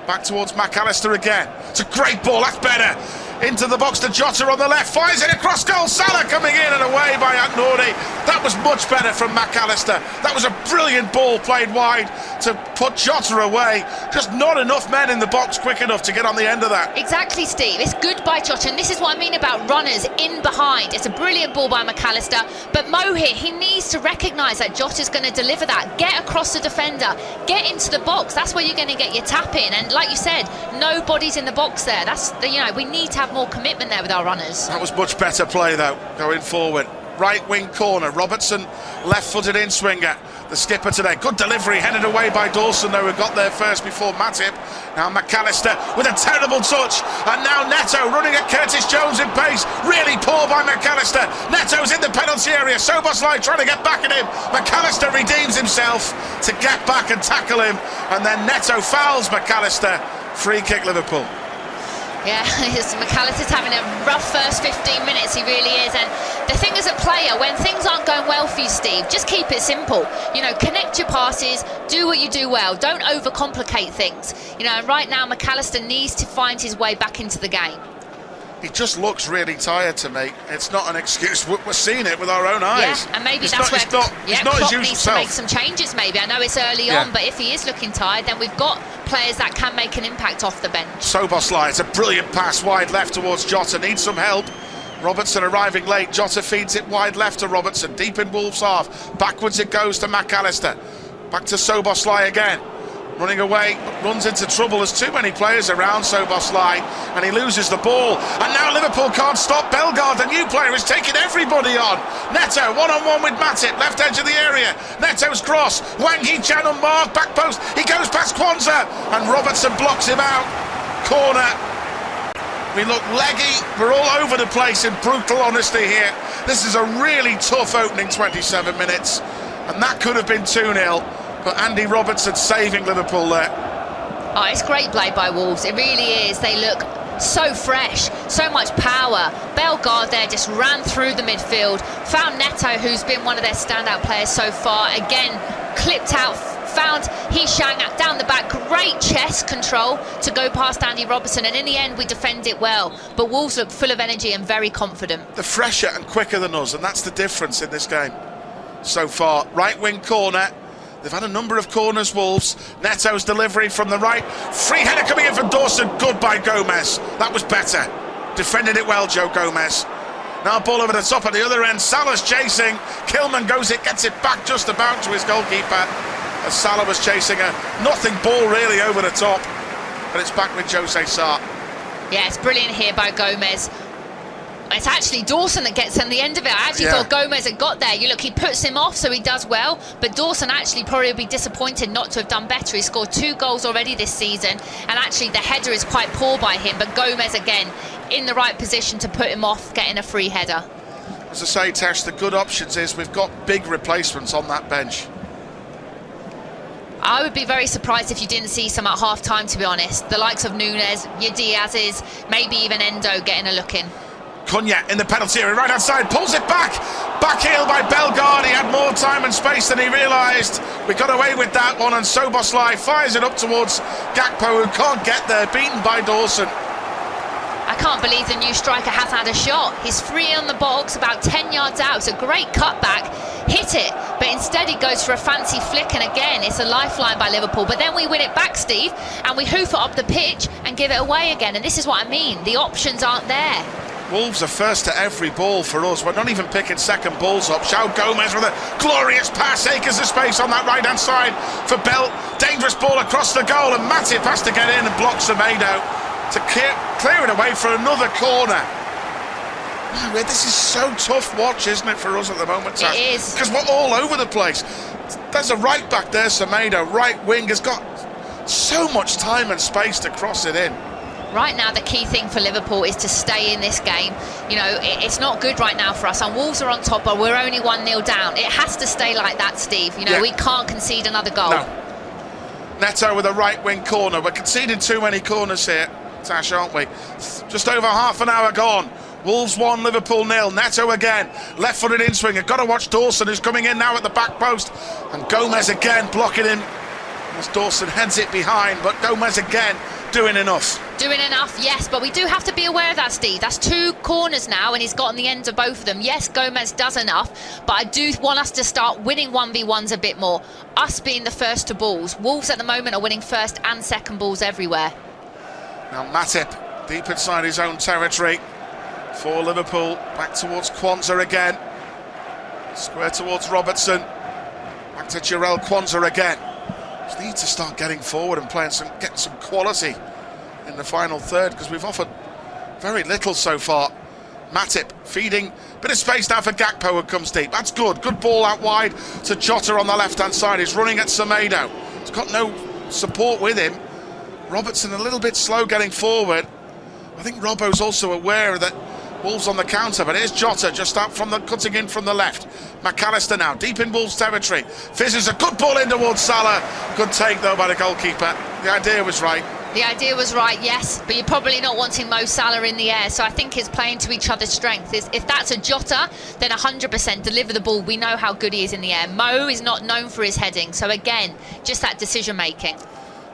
Back towards McAllister again. It's a great ball, that's better. Into the box to Jota on the left, fires it across goal. Salah coming in and away by Atnuri. That was much better from McAllister. That was a brilliant ball played wide to put Jota away. Just not enough men in the box quick enough to get on the end of that. Exactly, Steve. It's good by Jota, and this is what I mean about runners in behind. It's a brilliant ball by McAllister, but Mo here, he needs to recognise that Jota's going to deliver that. Get across the defender, get into the box. That's where you're going to get your tap in. And like you said, nobody's in the box there. That's we need to have more commitment there with our runners. That was much better play, though, going forward. Right wing corner, Robertson, left-footed in-swinger. The skipper today, good delivery, headed away by Dawson, though, who got there first before Matip. Now McAllister with a terrible touch, and now Neto running at Curtis Jones in pace. Really poor by McAllister. Neto's in the penalty area, Soboslai trying to get back at him. McAllister redeems himself to get back and tackle him, and then Neto fouls McAllister. Free kick, Liverpool. Yeah, McAllister's having a rough first 15 minutes, he really is. And the thing as a player, when things aren't going well for you, Steve, just keep it simple. You know, connect your passes, do what you do well, don't overcomplicate things. You know, and right now McAllister needs to find his way back into the game. He just looks really tired to me. It's not an excuse. We're seeing it with our own eyes. Yeah, and maybe it's that's not, where Klopp needs to make some changes maybe. I know it's early on, but if he is looking tired, then we've got players that can make an impact off the bench. Soboslai, it's a brilliant pass wide left towards Jota, needs some help. Robertson arriving late, Jota feeds it wide left to Robertson, deep in Wolves' half. Backwards it goes to McAllister. Back to Soboslai again. Running away, runs into trouble. There's too many players around Soboslai, and he loses the ball. And now Liverpool can't stop Bellegarde. The new player is taking everybody on. Neto, one-on-one with Matip, left edge of the area. Neto's cross, Wang Hee-chan on mark, back post. He goes past Kwanzaa, and Robertson blocks him out. Corner. We look leggy. We're all over the place in brutal honesty here. This is a really tough opening 27 minutes, and that could have been 2-0. But Andy Robertson saving Liverpool there. Oh, it's great play by Wolves. It really is. They look so fresh, so much power. Bellegarde there just ran through the midfield, found Neto, who's been one of their standout players so far. Again, clipped out, found Hee-chan down the back. Great chest control to go past Andy Robertson, and in the end we defend it well. But Wolves look full of energy and very confident. They're fresher and quicker than us, and that's the difference in this game so far. Right wing corner. They've had a number of corners, Wolves. Neto's delivery from the right. Free header coming in from Dawson. Good by Gomez. That was better. Defended it well, Joe Gomez. Now ball over the top at the other end. Salah's chasing. Kilman goes it, gets it back just about to his goalkeeper. As Salah was chasing a nothing ball really over the top. But it's back with Jose Sarr. Yeah, it's brilliant here by Gomez. It's actually Dawson that gets on the end of it. I actually thought Gomez had got there. You look, he puts him off, so he does well. But Dawson actually probably would be disappointed not to have done better. He scored 2 goals already this season, and actually the header is quite poor by him. But Gomez, again, in the right position to put him off, getting a free header. As I say, Tash, the good options is we've got big replacements on that bench. I would be very surprised if you didn't see some at half-time, to be honest. The likes of Nunes, your Diaz's, maybe even Endo getting a look in. Cunha in the penalty area, right hand side, pulls it back. Backheel by Bellegarde. He had more time and space than he realised. We got away with that one, and Soboslai fires it up towards Gakpo, who can't get there, beaten by Dawson. I can't believe the new striker has had a shot. He's free on the box, about 10 yards out. It's a great cutback, hit it, but instead he goes for a fancy flick, and again, it's a lifeline by Liverpool. But then we win it back, Steve, and we hoof it up the pitch and give it away again. And this is what I mean. The options aren't there. Wolves are first to every ball for us. We're not even picking second balls up. João Gomez with a glorious pass, acres of space on that right-hand side for Bell. Dangerous ball across the goal, and Matip has to get in and block Semedo to clear it away for another corner. This is so tough watch, isn't it, for us at the moment, Tash? It is. Because we're all over the place. There's a right back there, Semedo, right wing, has got so much time and space to cross it in. Right now, the key thing for Liverpool is to stay in this game. You know, it's not good right now for us, and Wolves are on top, but we're only 1-0 down. It has to stay like that, Steve. You know, we can't concede another goal. No. Neto with a right wing corner. We're conceding too many corners here, Tash, aren't we? Just over half an hour gone. Wolves 1, Liverpool 0. Neto again, left-footed in-swinger. Got to watch Dawson, who's coming in now at the back post. And Gomez again blocking him as Dawson heads it behind, but Gomez again doing enough. Doing enough, yes, but we do have to be aware of that, Steve. That's 2 corners now, and he's got on the ends of both of them. Yes, Gomez does enough, but I do want us to start winning 1v1s a bit more. Us being the first to balls. Wolves at the moment are winning first and second balls everywhere. Now Matip, deep inside his own territory for Liverpool. Back towards Kwanzaa again. Square towards Robertson. Back to Jarell Kwanzaa again. Just need to start getting forward and getting some quality in the final third, because we've offered Very little so far. Matip feeding, bit of space now for Gakpo, who comes deep. That's good. Good ball out wide to Jota on the left-hand side. He's running at Semedo. He's got no support with him. Robertson a little bit slow getting forward. I think Robbo's also aware that Wolves on the counter, but here's Jota just out from the cutting in from the left. McAllister now deep in Wolves territory. Fizzes a good ball in towards Salah. Good take though by the goalkeeper. The idea was right. The idea was right, yes, but you're probably not wanting Mo Salah in the air, so I think it's playing to each other's strengths. If that's a Jota, then 100% deliver the ball. We know how good he is in the air. Mo is not known for his heading, so again, just that decision making.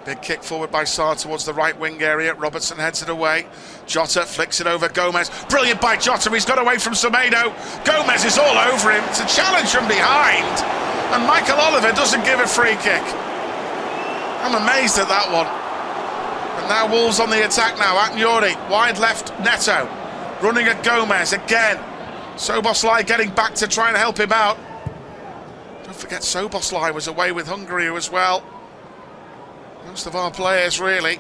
Big kick forward by Salah towards the right wing area. Robertson heads it away. Jota flicks it over Gomez. Brilliant by Jota. He's got away from Semedo. Gomez is all over him. It's a challenge from behind. And Michael Oliver doesn't give a free kick. I'm amazed at that one. And now Wolves on the attack now. Atnyori, wide left, Neto. Running at Gomez again. Soboslai getting back to try and help him out. Don't forget Soboslai was away with Hungary as well. Most of our players really,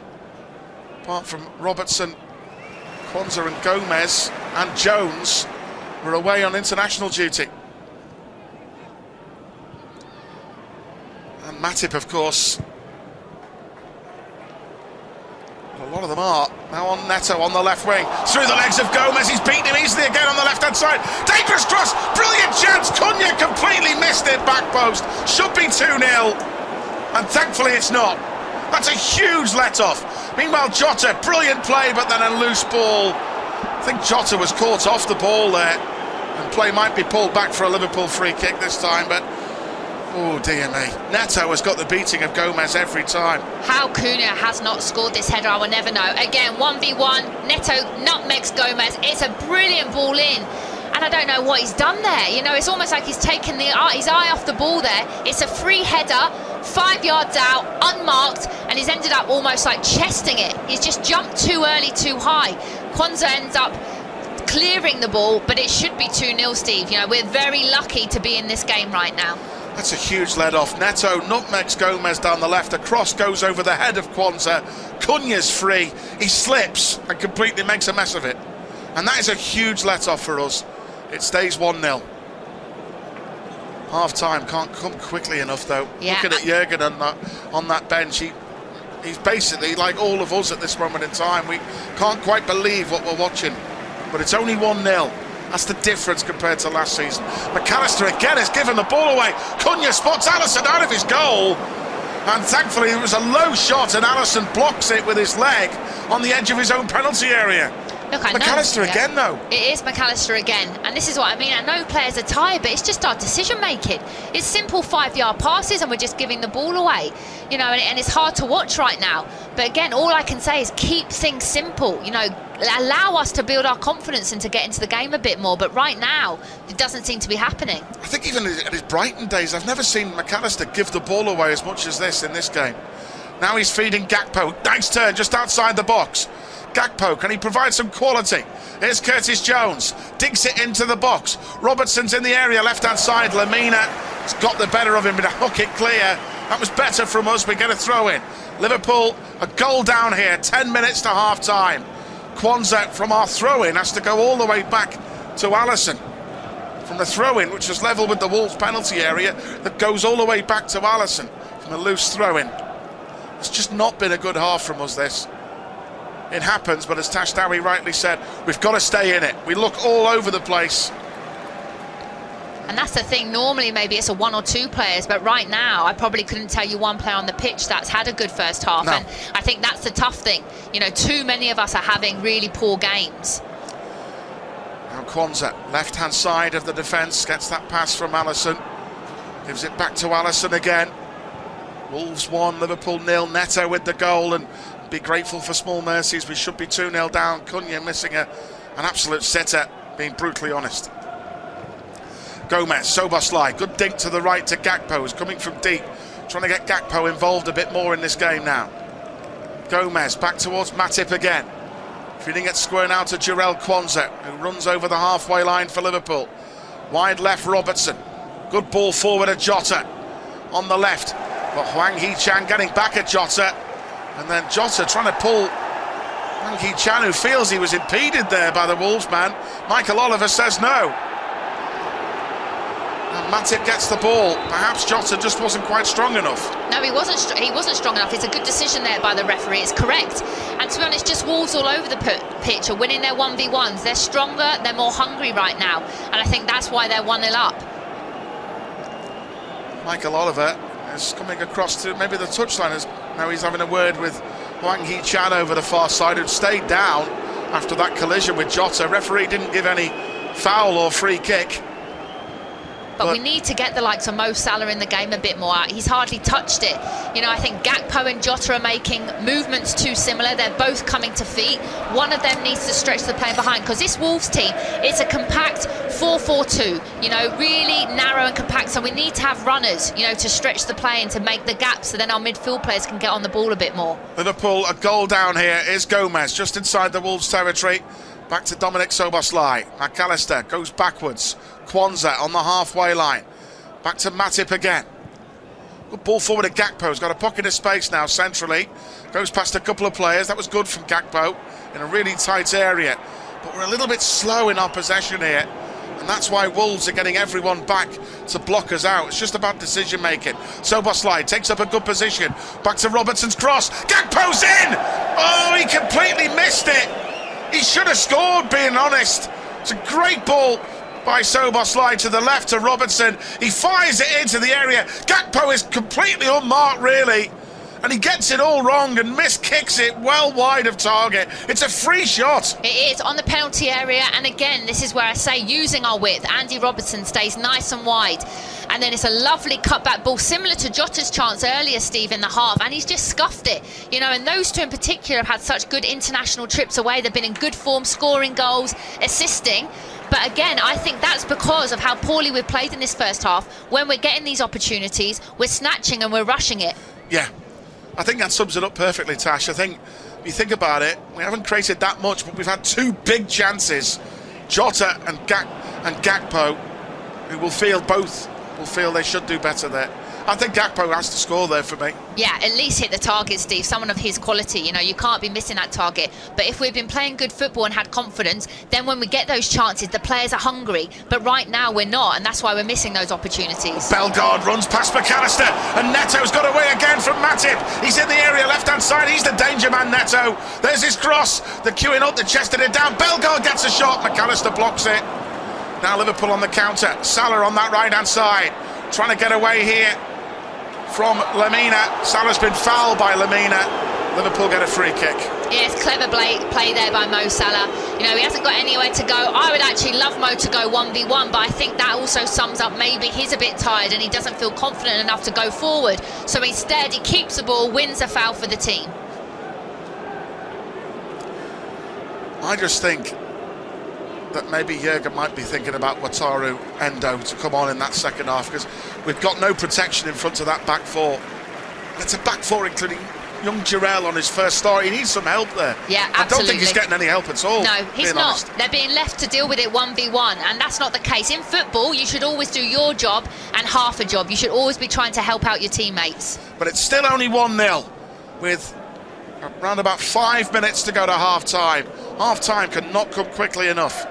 apart from Robertson, Kwanzaa and Gomez and Jones, were away on international duty. And Matip, of course. A lot of them are. Now on Neto on the left wing. Through the legs of Gomez. He's beaten him easily again on the left-hand side. Dangerous cross. Brilliant chance. Cunha completely missed it. Back post. Should be 2-0. And thankfully it's not. That's a huge let-off. Meanwhile, Jota, brilliant play, but then a loose ball. I think Jota was caught off the ball there. And play might be pulled back for a Liverpool free kick this time, but... oh, dear me. Neto has got the beating of Gomez every time. How Cunha has not scored this header, I will never know. Again, 1v1, Neto nutmegs Gomez. It's a brilliant ball in. And I don't know what he's done there. You know, it's almost like he's taken his eye off the ball there. It's a free header, 5 yards out, unmarked, and he's ended up almost like chesting it. He's just jumped too early, too high. Kwanzaa ends up clearing the ball, but it should be 2-0, Steve. You know, we're very lucky to be in this game right now. That's a huge let-off. Neto nutmegs Gomez down the left. A cross goes over the head of Kwanzaa. Cunha's free. He slips and completely makes a mess of it. And that is a huge let-off for us. It stays 1-0. Half-time can't come quickly enough, though. Yeah. Looking at Jurgen on that bench, he's basically like all of us at this moment in time. We can't quite believe what we're watching. But it's only 1-0. That's the difference compared to last season. McAllister again has given the ball away. Cunha spots Alisson out of his goal. And thankfully it was a low shot and Alisson blocks it with his leg on the edge of his own penalty area. Look, I know, McAllister again, though. It is McAllister again, and this is what I mean. I know players are tired, but it's just our decision making. It's simple 5-yard passes, and we're just giving the ball away. You know, and it's hard to watch right now. But again, all I can say is keep things simple. You know, allow us to build our confidence and to get into the game a bit more. But right now, it doesn't seem to be happening. I think even at his Brighton days, I've never seen McAllister give the ball away as much as this in this game. Now he's feeding Gakpo. Nice turn just outside the box. Gakpo, can he provide some quality? Here's Curtis Jones, digs it into the box. Robertson's in the area, left-hand side. Lamina has got the better of him, but to hook it clear. That was better from us. We get a throw in. Liverpool, a goal down here, 10 minutes to half-time. Kwanzaa from our throw-in has to go all the way back to Alisson. From the throw-in, which was level with the Wolves penalty area, that goes all the way back to Alisson from a loose throw-in. It's just not been a good half from us, this. It happens, but as Tashtawi rightly said, we've got to stay in it. We look all over the place. And that's the thing, normally maybe it's a 1 or 2 players, but right now I probably couldn't tell you one player on the pitch that's had a good first half. No. And I think that's the tough thing. You know, too many of us are having really poor games. Now Kwanzaa, left-hand side of the defence, gets that pass from Alisson. Gives it back to Alisson again. Wolves 1, Liverpool 0. Neto with the goal, and be grateful for small mercies. We should be 2-0 down. Cunha missing an absolute sitter, being brutally honest. Gomez, Soboslai, good dink to the right to Gakpo, who's coming from deep, trying to get Gakpo involved a bit more in this game now. Gomez back towards Matip again, feeding it square now to Jarell Kwanzaa, who runs over the halfway line for Liverpool. Wide left, Robertson, good ball forward at Jota on the left, but Hwang Hee-chan getting back at Jota. And then Jota trying to pull Wang Hee-chan, who feels he was impeded there by the Wolves man. Michael Oliver says no. And Matip gets the ball. Perhaps Jota just wasn't quite strong enough. No, he wasn't strong enough. It's a good decision there by the referee. It's correct. And to be honest, just Wolves all over the pitch are winning their 1v1s. They're stronger, they're more hungry right now. And I think that's why they're 1-0 up. Michael Oliver is coming across to maybe the touchline. Now he's having a word with Wang Hee-chan over the far side, who stayed down after that collision with Jota. Referee didn't give any foul or free kick. But we need to get the likes of Mo Salah in the game a bit more. He's hardly touched it. You know, I think Gakpo and Jota are making movements too similar. They're both coming to feet. One of them needs to stretch the player behind, because this Wolves team, it's a compact 4-4-2, you know, really narrow and compact. So we need to have runners, you know, to stretch the play and to make the gaps, so then our midfield players can get on the ball a bit more. Liverpool, a goal down here is Gomez, just inside the Wolves territory. Back to Dominic Szoboszlai. McAllister goes backwards. Kwanzaa on the halfway line. Back to Matip again. Good ball forward to Gakpo. He's got a pocket of space now centrally. Goes past a couple of players. That was good from Gakpo in a really tight area. But we're a little bit slow in our possession here. And that's why Wolves are getting everyone back to block us out. It's just about decision making. Szoboszlai takes up a good position. Back to Robertson's cross. Gakpo's in! Oh, he completely missed it. He should have scored, being honest. It's a great ball by Szoboszlai to the left to Robertson. He fires it into the area. Gakpo is completely unmarked, really. And he gets it all wrong and miskicks it well wide of target. It's a free shot. It is on the penalty area, and again, this is where I say using our width. Andy Robertson stays nice and wide, and then it's a lovely cutback ball, similar to Jota's chance earlier, Steve, in the half, and he's just scuffed it. You know, and those two in particular have had such good international trips away. They've been in good form, scoring goals, assisting. But again, I think that's because of how poorly we've played in this first half. When we're getting these opportunities, we're snatching and we're rushing it. Yeah. I think that sums it up perfectly, Tash. I think, if you think about it, we haven't created that much, but we've had two big chances. Jota and Gakpo, who will feel they should do better there. I think Gakpo has to score there for me. Yeah, at least hit the target, Steve. Someone of his quality, you know, you can't be missing that target. But if we've been playing good football and had confidence, then when we get those chances, the players are hungry. But right now we're not, and that's why we're missing those opportunities. Bellegarde runs past McAllister, and Neto's got away again from Matip. He's in the area, left-hand side. He's the danger man, Neto. There's his cross. They're queuing up, they chested it down. Bellegarde gets a shot. McAllister blocks it. Now Liverpool on the counter. Salah on that right-hand side, trying to get away here from Lamina. Salah's been fouled by Lamina. Liverpool get a free kick. Yes, clever play there by Mo Salah. You know, he hasn't got anywhere to go. I would actually love Mo to go 1v1, but I think that also sums up maybe he's a bit tired and he doesn't feel confident enough to go forward. So instead, he keeps the ball, wins a foul for the team. I just think that maybe Jurgen might be thinking about Wataru Endo to come on in that second half, because we've got no protection in front of that back four. And it's a back four including young Jarrell on his first start. He needs some help there. Yeah, absolutely. I don't think he's getting any help at all. No, he's not. Honest. They're being left to deal with it 1v1, and that's not the case. In football, you should always do your job and half a job. You should always be trying to help out your teammates. But it's still only 1-0 with around about 5 minutes to go to half-time. Half-time cannot come quickly enough.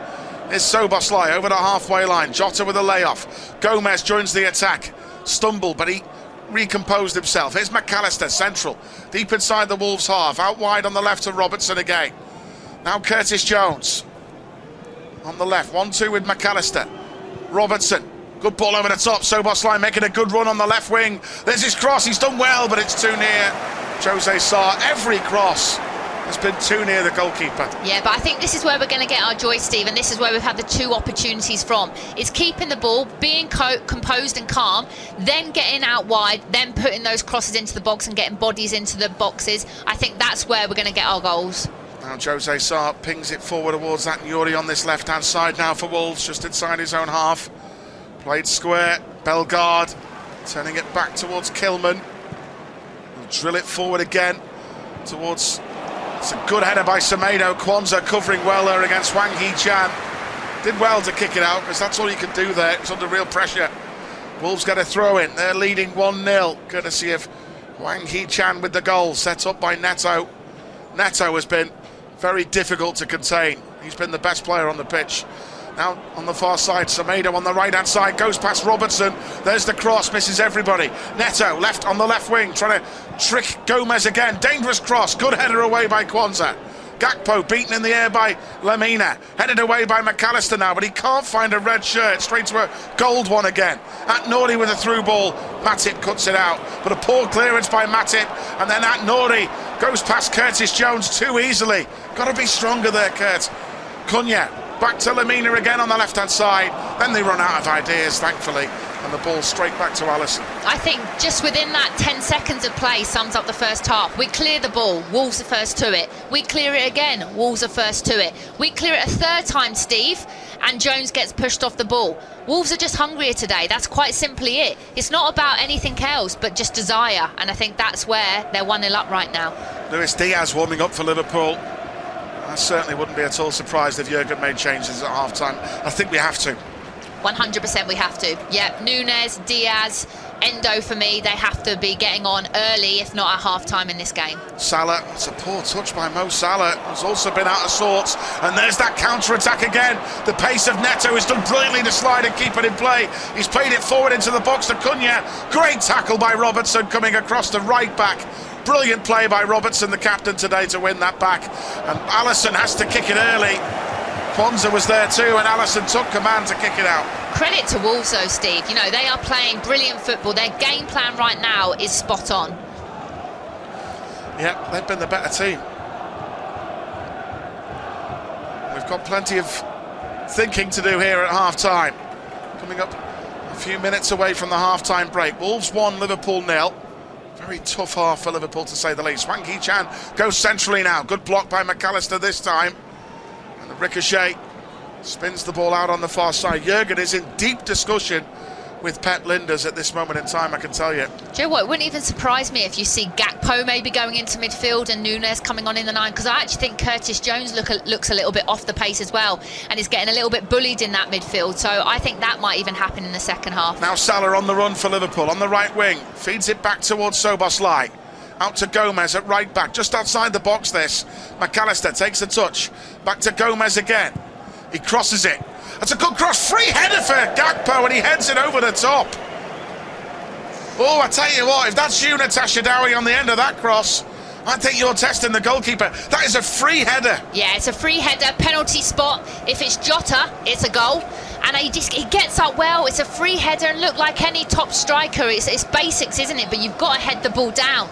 Here's Szoboszlai over the halfway line. Jota with a layoff. Gomez joins the attack. Stumbled, but he recomposed himself. Here's McAllister, central. Deep inside the Wolves half. Out wide on the left to Robertson again. Now Curtis Jones. On the left. 1-2 with McAllister. Robertson. Good ball over the top. Szoboszlai making a good run on the left wing. There's his cross. He's done well, but it's too near. Jose Sarr, every cross has been too near the goalkeeper. Yeah, but I think this is where we're going to get our joy, Steve, and this is where we've had the two opportunities from. It's keeping the ball, being composed and calm, then getting out wide, then putting those crosses into the box and getting bodies into the boxes. I think that's where we're going to get our goals. Now Jose Sarr pings it forward towards that Yuri on this left-hand side now for Wolves, just inside his own half. Played square, Bellegarde turning it back towards Kilman. He'll drill it forward again towards... It's a good header by Semedo. Kwanzaa covering well there against Wang Hee-chan. Did well to kick it out, because that's all you can do there. It's under real pressure. Wolves get a throw in. They're leading 1-0, courtesy of Wang Hee-chan with the goal set up by Neto. Neto has been very difficult to contain. He's been the best player on the pitch. Now on the far side, Semedo on the right-hand side, goes past Robertson. There's the cross, misses everybody. Neto, left on the left wing, trying to trick Gomez again. Dangerous cross, good header away by Kwanzaa. Gakpo beaten in the air by Lamina. Headed away by McAllister now, but he can't find a red shirt. Straight to a gold one again. At-Nouri with a through ball. Matip cuts it out, but a poor clearance by Matip. And then At-Nouri goes past Curtis Jones too easily. Got to be stronger there, Kurt. Cunha. Back to Lamina again on the left-hand side. Then they run out of ideas, thankfully. And the ball straight back to Alisson. I think just within that 10 seconds of play sums up the first half. We clear the ball, Wolves are first to it. We clear it again, Wolves are first to it. We clear it a third time, Steve, and Jones gets pushed off the ball. Wolves are just hungrier today. That's quite simply it. It's not about anything else, but just desire. And I think that's where they're 1-0 up right now. Luis Diaz warming up for Liverpool. I certainly wouldn't be at all surprised if Jurgen made changes at half-time. I think we have to. 100% we have to. Yep, Núñez, Diaz, Endo for me, they have to be getting on early, if not at half-time in this game. Salah, it's a poor touch by Mo Salah, who's also been out of sorts. And there's that counter-attack again. The pace of Neto has done brilliantly to slide and keep it in play. He's played it forward into the box to Cunha. Great tackle by Robertson coming across the right back. Brilliant play by Robertson, the captain today, to win that back. And Alisson has to kick it early. Kwanzaa was there too, and Alisson took command to kick it out. Credit to Wolves though, Steve. You know, they are playing brilliant football. Their game plan right now is spot on. Yeah, they've been the better team. We've got plenty of thinking to do here at half-time. Coming up a few minutes away from the half-time break. Wolves 1, Liverpool 0. Very tough half for Liverpool, to say the least. Wang Hee-chan goes centrally now. Good block by McAllister this time. And the ricochet spins the ball out on the far side. Jurgen is in deep discussion with Pep Lijnders at this moment in time, I can tell you. Do you know what? It wouldn't even surprise me if you see Gakpo maybe going into midfield and Núñez coming on in the 9, because I actually think Curtis Jones looks a little bit off the pace as well, and is getting a little bit bullied in that midfield. So I think that might even happen in the second half. Now Salah on the run for Liverpool, on the right wing. Feeds it back towards Szoboszlai. Out to Gomez at right back, just outside the box this. McAllister takes a touch. Back to Gomez again. He crosses it. That's a good cross, free header for Gakpo, and he heads it over the top. Oh, I tell you what, if that's you, Natasha Dowie, on the end of that cross, I think you're testing the goalkeeper. That is a free header. Yeah, it's a free header, penalty spot. If it's Jota, it's a goal. And he gets up well. It's a free header, and look, like any top striker, it's basics, isn't it? But you've got to head the ball down,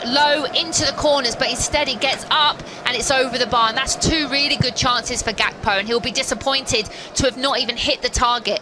low, into the corners. But instead, he gets up and it's over the bar. And that's two really good chances for Gakpo, and he'll be disappointed to have not even hit the target.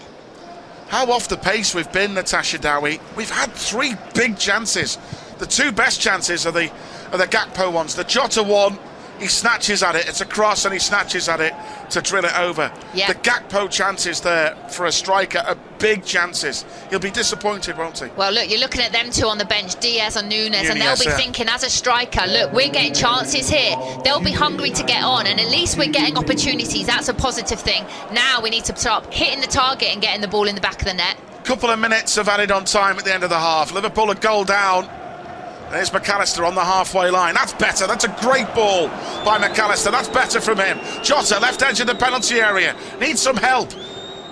How off the pace we've been, Natasha Dowie. We've had 3 big chances. The 2 best chances are the Gakpo ones. The Jota one, he snatches at it. It's a cross and he snatches at it to drill it over. Yeah. The Gakpo chances there for a striker are big chances. He'll be disappointed, won't he? Well, look, you're looking at them two on the bench, Diaz and Núñez, and they'll be yeah. thinking, as a striker, look, we're getting chances here. They'll be hungry to get on, and at least we're getting opportunities. That's a positive thing. Now we need to start hitting the target and getting the ball in the back of the net. Couple of minutes of added on time at the end of the half. Liverpool a goal down. There's McAllister on the halfway line. That's better. That's a great ball by McAllister. That's better from him. Jota, left edge of the penalty area. Needs some help.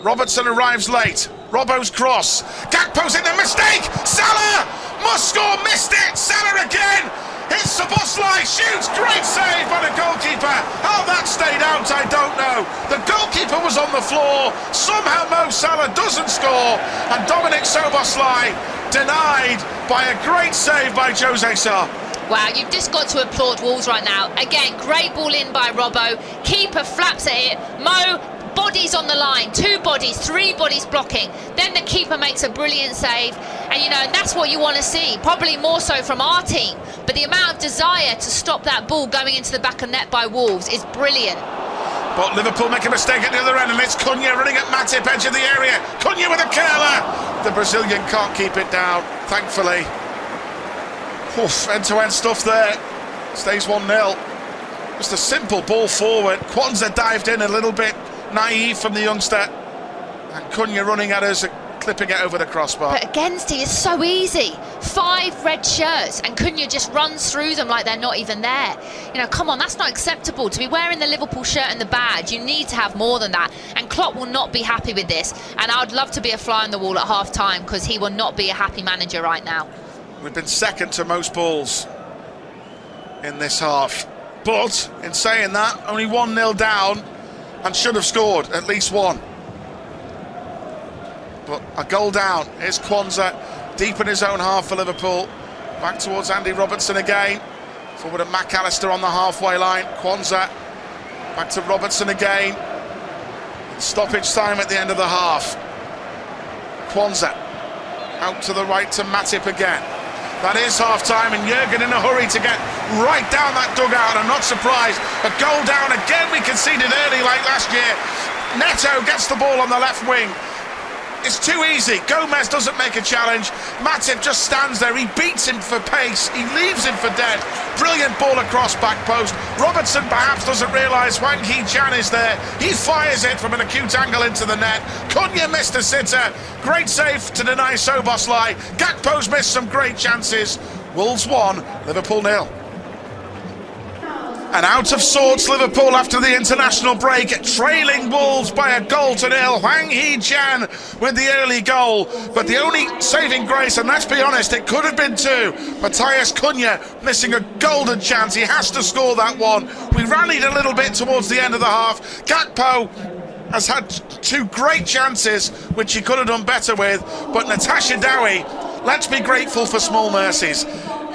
Robertson arrives late. Robbo's cross. Gakpo's in the mistake. Salah must score. Missed it. Salah again. Hits Szoboszlai. Shoots. Great save by the goalkeeper. How that stayed out, I don't know. The goalkeeper was on the floor. Somehow Mo Salah doesn't score. And Dominic Szoboszlai denied by a great save by Jose Sarr. Wow, you've just got to applaud Wolves right now. Again, great ball in by Robbo. Keeper flaps at it. Mo, bodies on the line. 2 bodies, 3 bodies blocking. Then the keeper makes a brilliant save. And, you know, that's what you want to see. Probably more so from our team. But the amount of desire to stop that ball going into the back of net by Wolves is brilliant. But Liverpool make a mistake at the other end, and it's Cunha running at Matip, edge of the area. Cunha with a curler. The Brazilian can't keep it down, thankfully. Oof, end-to-end stuff there. Stays 1-0. Just a simple ball forward. Kwanzaa dived in a little bit naive from the youngster. And Cunha running at us, clipping it over the crossbar. But again, Steve, it's so easy 5 red shirts, and Cunha just runs through them like they're not even there. You know, come on, that's not acceptable. To be wearing the Liverpool shirt and the badge, you need to have more than that. And Klopp will not be happy with this. And I'd love to be a fly on the wall at half-time, because he will not be a happy manager right now. We've been second to most balls in this half. But, in saying that, only 1-0 down and should have scored at least one. But a goal down. Here's Kwanzaa, deep in his own half for Liverpool. Back towards Andy Robertson again. Forward to McAllister on the halfway line. Kwanzaa, back to Robertson again. Stoppage time at the end of the half. Kwanzaa, out to the right to Matip again. That is half-time, and Jurgen in a hurry to get right down that dugout. I'm not surprised. A goal down again. We conceded early like last year. Neto gets the ball on the left wing. It's too easy. Gomez doesn't make a challenge. Matip just stands there. He beats him for pace. He leaves him for dead. Brilliant ball across back post. Robertson perhaps doesn't realise Hwang Hee-chan is there. He fires it from an acute angle into the net. Cunha missed a sitter. Great save to deny Szoboszlai. Gakpo's missed some great chances. Wolves 1, Liverpool 0. And out of sorts, Liverpool after the international break, trailing Wolves by 1-0. Hwang Hee-chan with the early goal, but the only saving grace, and let's be honest, it could have been 2. Matthias Cunha missing a golden chance. He has to score that one. We rallied a little bit towards the end of the half. Gakpo has had 2 great chances, which he could have done better with, but Natasha Dowie, let's be grateful for small mercies.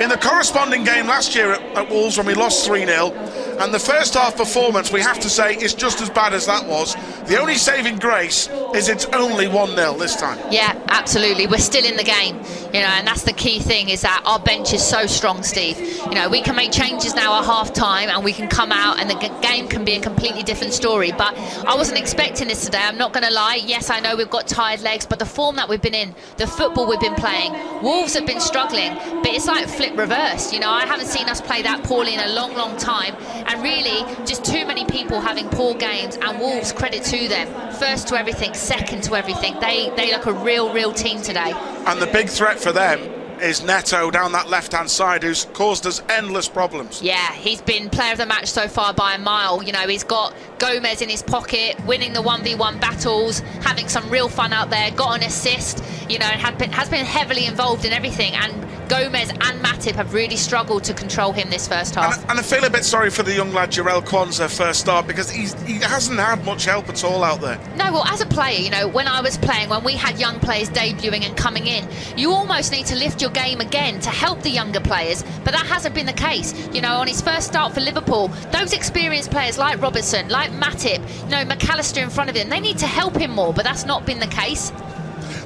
In the corresponding game last year at Wolves when we lost 3-0, and the first half performance, we have to say, is just as bad as that was. The only saving grace is it's only 1-0 this time. Yeah, absolutely. We're still in the game, you know, and that's the key thing, is that our bench is so strong, Steve. You know, we can make changes now at half-time, and we can come out, and the game can be a completely different story. But I wasn't expecting this today, I'm not going to lie. Yes, I know we've got tired legs, but the form that we've been in, the football we've been playing, Wolves have been struggling, but it's like flip reverse. You know, I haven't seen us play that poorly in a long, long time, and really just too many people having poor games, and Wolves, credit to them, first to everything, second to everything. They look a real team today. And the big threat for them is Neto down that left-hand side, who's caused us endless problems. Yeah, he's been player of the match so far by a mile. You know, he's got Gomez in his pocket, winning the 1v1 battles, having some real fun out there, got an assist, you know, and has been heavily involved in everything. And Gomez and Matip have really struggled to control him this first half. And I feel a bit sorry for the young lad Jarell Kwanzaa first start, because he hasn't had much help at all out there. No, well, as a player, you know, when I was playing, when we had young players debuting and coming in, you almost need to lift your game again to help the younger players, but that hasn't been the case. You know, on his first start for Liverpool, those experienced players like Robertson, like Matip, you know, McAllister in front of him, they need to help him more, but that's not been the case.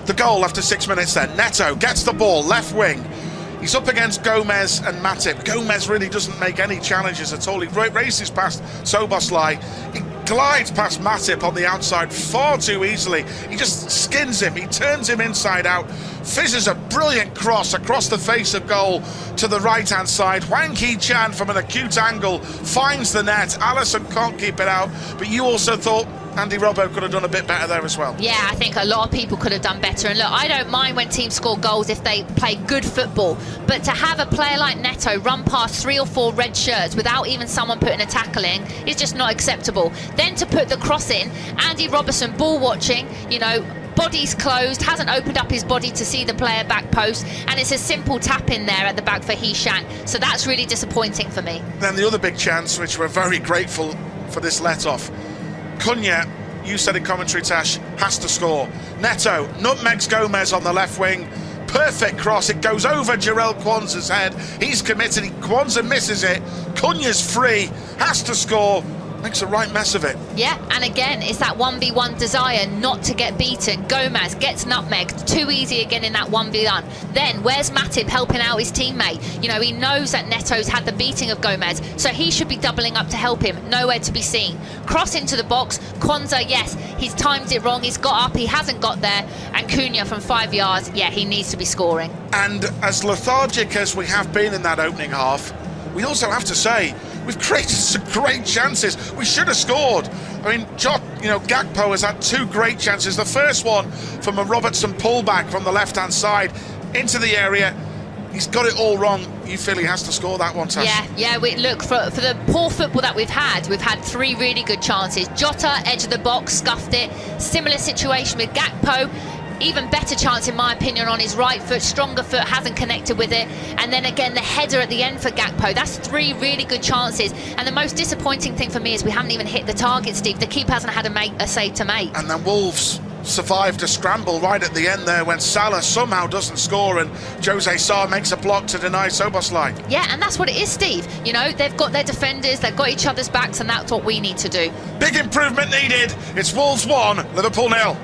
The goal after 6 minutes then. Neto gets the ball, left wing. He's up against Gomez and Matip. Gomez really doesn't make any challenges at all. He races past Szoboszlai. He glides past Matip on the outside far too easily. He just skins him. He turns him inside out. Fizzes a brilliant cross across the face of goal to the right-hand side. Hwang Hee-chan from an acute angle finds the net. Alisson can't keep it out. But you also thought Andy Robbo could have done a bit better there as well. Yeah, I think a lot of people could have done better. And look, I don't mind when teams score goals if they play good football, but to have a player like Neto run past 3 or 4 red shirts without even someone putting a tackle in is just not acceptable. Then to put the cross in, Andy Robertson ball watching, you know, body's closed, hasn't opened up his body to see the player back post, and it's a simple tap in there at the back for Hee-chan. So that's really disappointing for me. Then the other big chance, which we're very grateful for this let-off, Cunha, you said in commentary, Tash, has to score. Neto nutmegs Gomez on the left wing. Perfect cross. It goes over Jarell Kwanzaa's head. He's committed. Kwanzaa misses it. Cunha's free. Has to score. Makes a right mess of it. Yeah, and again, it's that 1v1 desire not to get beaten. Gomez gets nutmegged. Too easy again in that 1v1. Then, where's Matip helping out his teammate? You know, he knows that Neto's had the beating of Gomez, so he should be doubling up to help him. Nowhere to be seen. Cross into the box. Kwanzaa, yes, he's timed it wrong. He's got up, he hasn't got there. And Cunha from 5 yards, yeah, he needs to be scoring. And as lethargic as we have been in that opening half, we also have to say, we've created some great chances. We should have scored. I mean, Gakpo has had 2 great chances. The first one from a Robertson pullback from the left-hand side into the area. he's got it all wrong. You feel he has to score that one, Tash? Yeah. Look, for the poor football that we've had 3 really good chances. Jota, edge of the box, scuffed it. Similar situation with Gakpo. Even better chance, in my opinion, on his right foot. Stronger foot, hasn't connected with it. And then again, the header at the end for Gakpo. That's 3 really good chances. And the most disappointing thing for me is we haven't even hit the target, Steve. The keeper hasn't had a save to make. And then Wolves survived a scramble right at the end there when Salah somehow doesn't score and Jose Sarr makes a block to deny Szoboszlai. Yeah, and that's what it is, Steve. You know, they've got their defenders, they've got each other's backs, and that's what we need to do. Big improvement needed. It's Wolves 1, Liverpool 0.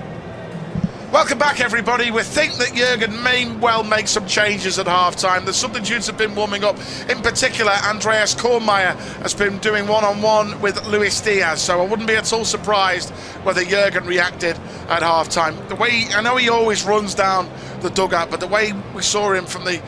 Welcome back, everybody. We think that Jurgen may well make some changes at half-time. The substitutes have been warming up. In particular, Andreas Kornmeier has been doing one-on-one with Luis Diaz, so I wouldn't be at all surprised whether Jurgen reacted at half-time. The way, I know he always runs down the dugout, but the way we saw him from the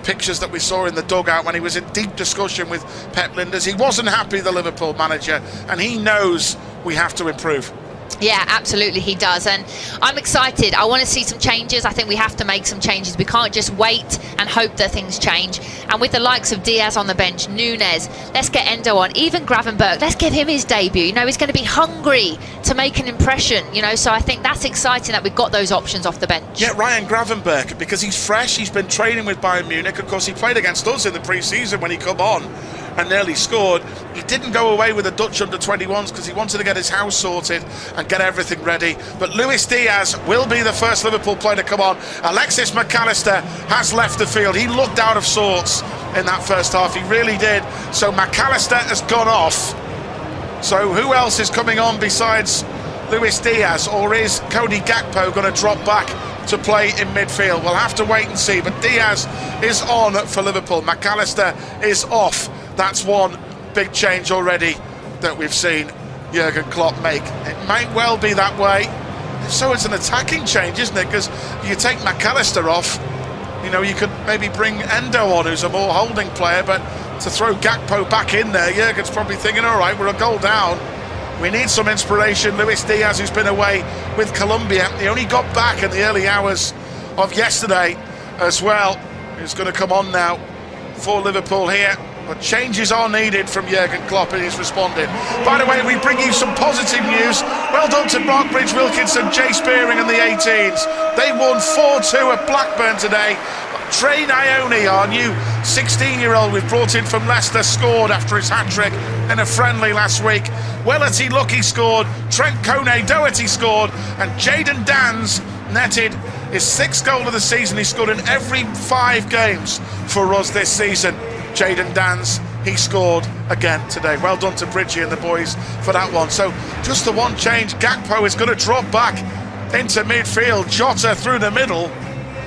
pictures that we saw in the dugout when he was in deep discussion with Pep Lijnders, he wasn't happy, the Liverpool manager, and he knows we have to improve. Yeah, absolutely, he does, and I'm excited. I want to see some changes. I think we have to make some changes. We can't just wait and hope that things change. And with the likes of Diaz on the bench, Núñez, let's get Endo on, even Gravenberch, let's give him his debut. You know, he's going to be hungry to make an impression, you know, so I think that's exciting that we've got those options off the bench. Yeah, Ryan Gravenberch, because he's fresh, he's been training with Bayern Munich. Of course, he played against us in the pre-season when he come on and nearly scored. He didn't go away with the Dutch under-21s because he wanted to get his house sorted and get everything ready. But Luis Diaz will be the first Liverpool player to come on. Alexis McAllister has left the field. He looked out of sorts in that first half, he really did. So McAllister has gone off. So who else is coming on besides Luis Diaz, or is Cody Gakpo going to drop back to play in midfield? We'll have to wait and see, but Diaz is on for Liverpool. McAllister is off. That's one big change already that we've seen Jurgen Klopp make. It might well be that way. So it's an attacking change, isn't it? Because you take McAllister off, you know, you could maybe bring Endo on, who's a more holding player, but to throw Gakpo back in there, Jurgen's probably thinking, all right, we're a goal down. We need some inspiration. Luis Diaz, who's been away with Colombia, he only got back in the early hours of yesterday as well. He's going to come on now for Liverpool here. But changes are needed from Jurgen Klopp, and he's responded. By the way, we bring you some positive news. Well done to Markbridge Wilkinson, Jay Spearing and the 18s. They won 4-2 at Blackburn today. Trey Ione, our new 16-year-old we've brought in from Leicester, scored after his hat-trick in a friendly last week. Wellerty Lucky scored, Trent Kone-Doherty scored, and Jayden Danns netted his 6th goal of the season. He scored in every 5 games for us this season. Jayden Danns, he scored again today. Well done to Bridgie and the boys for that one. So just the one change. Gakpo is going to drop back into midfield. Jota through the middle.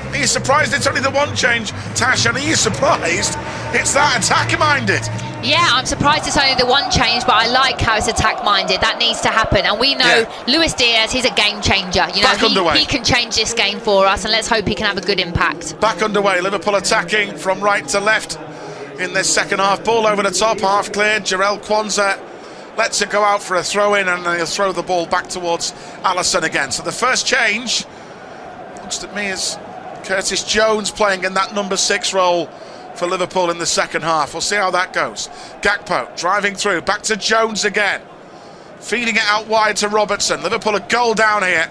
Are you surprised it's only the one change, Tash? And are you surprised it's that attack-minded? Yeah, I'm surprised it's only the one change, but I like how it's attack-minded. That needs to happen. And we know Luis Diaz, he's a game changer. You know, he can change this game for us, and let's hope he can have a good impact. Back underway. Liverpool attacking from right to left in this second half. Ball over the top, half cleared. Jarell Quansah lets it go out for a throw-in, and then he'll throw the ball back towards Alisson again. So the first change looks to me as Curtis Jones playing in that number 6 role for Liverpool in the second half. We'll see how that goes. Gakpo driving through, back to Jones again, feeding it out wide to Robertson. Liverpool a goal down here.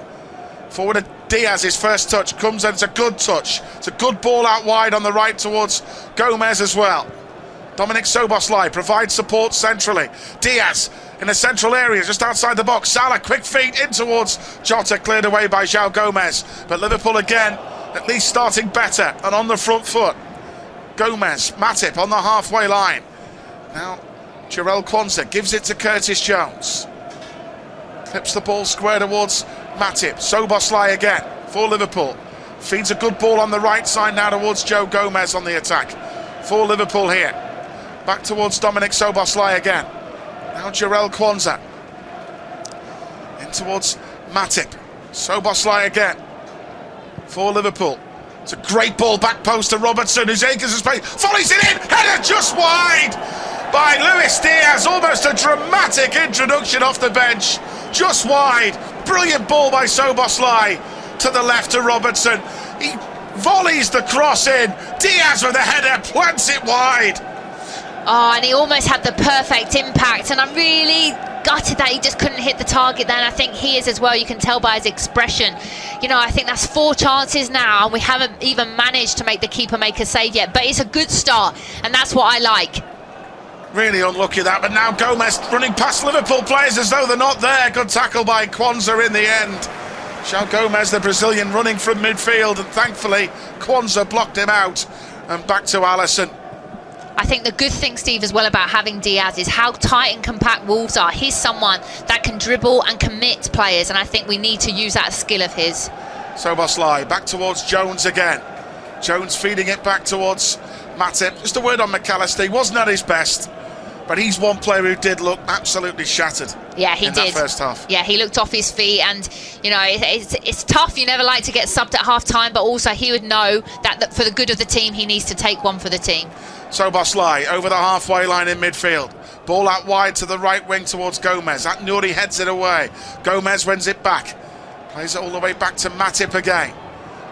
Forward to Diaz, his first touch comes, and it's a good touch. It's a good ball out wide on the right towards Gomez as well. Dominic Szoboszlai provides support centrally. Diaz in the central area, just outside the box. Salah, quick feet in towards Jota, cleared away by João Gomez. But Liverpool again, at least starting better and on the front foot. Gomez, Matip on the halfway line. Now, Jarell Quansah gives it to Curtis Jones. Clips the ball square towards Matip. Szoboszlai again for Liverpool. Feeds a good ball on the right side now towards João Gomez on the attack for Liverpool here. Back towards Dominic Szoboszlai again. Now Jarell Quansah. In towards Matip. Szoboszlai again for Liverpool. It's a great ball back post to Robertson, who's acres of space. Volleys it in! Header just wide by Luis Diaz. Almost a dramatic introduction off the bench. Just wide. Brilliant ball by Szoboszlai to the left to Robertson. He volleys the cross in. Diaz with a header, plants it wide. Oh, and he almost had the perfect impact, and I'm really gutted that he just couldn't hit the target then. I think he is as well, you can tell by his expression. You know, I think that's 4 chances now, and we haven't even managed to make the keeper make a save yet, but it's a good start, and that's what I like. Really unlucky that, but now Gomez running past Liverpool players as though they're not there. Good tackle by Kwanzaa in the end. João Gomez, the Brazilian, running from midfield, and thankfully Kwanzaa blocked him out, and back to Alisson. I think the good thing, Steve, as well about having Diaz is how tight and compact Wolves are. He's someone that can dribble and commit players, and I think we need to use that skill of his. Szoboszlai back towards Jones again. Jones feeding it back towards Matip. Just a word on McAllister, he wasn't at his best, but he's one player who did look absolutely shattered. Yeah, he did. That first half. Yeah, he looked off his feet, and you know it's tough. You never like to get subbed at half time, but also he would know that for the good of the team, he needs to take one for the team. Szoboszlai over the halfway line in midfield. Ball out wide to the right wing towards Gomez. Nuri heads it away. Gomez wins it back. Plays it all the way back to Matip again.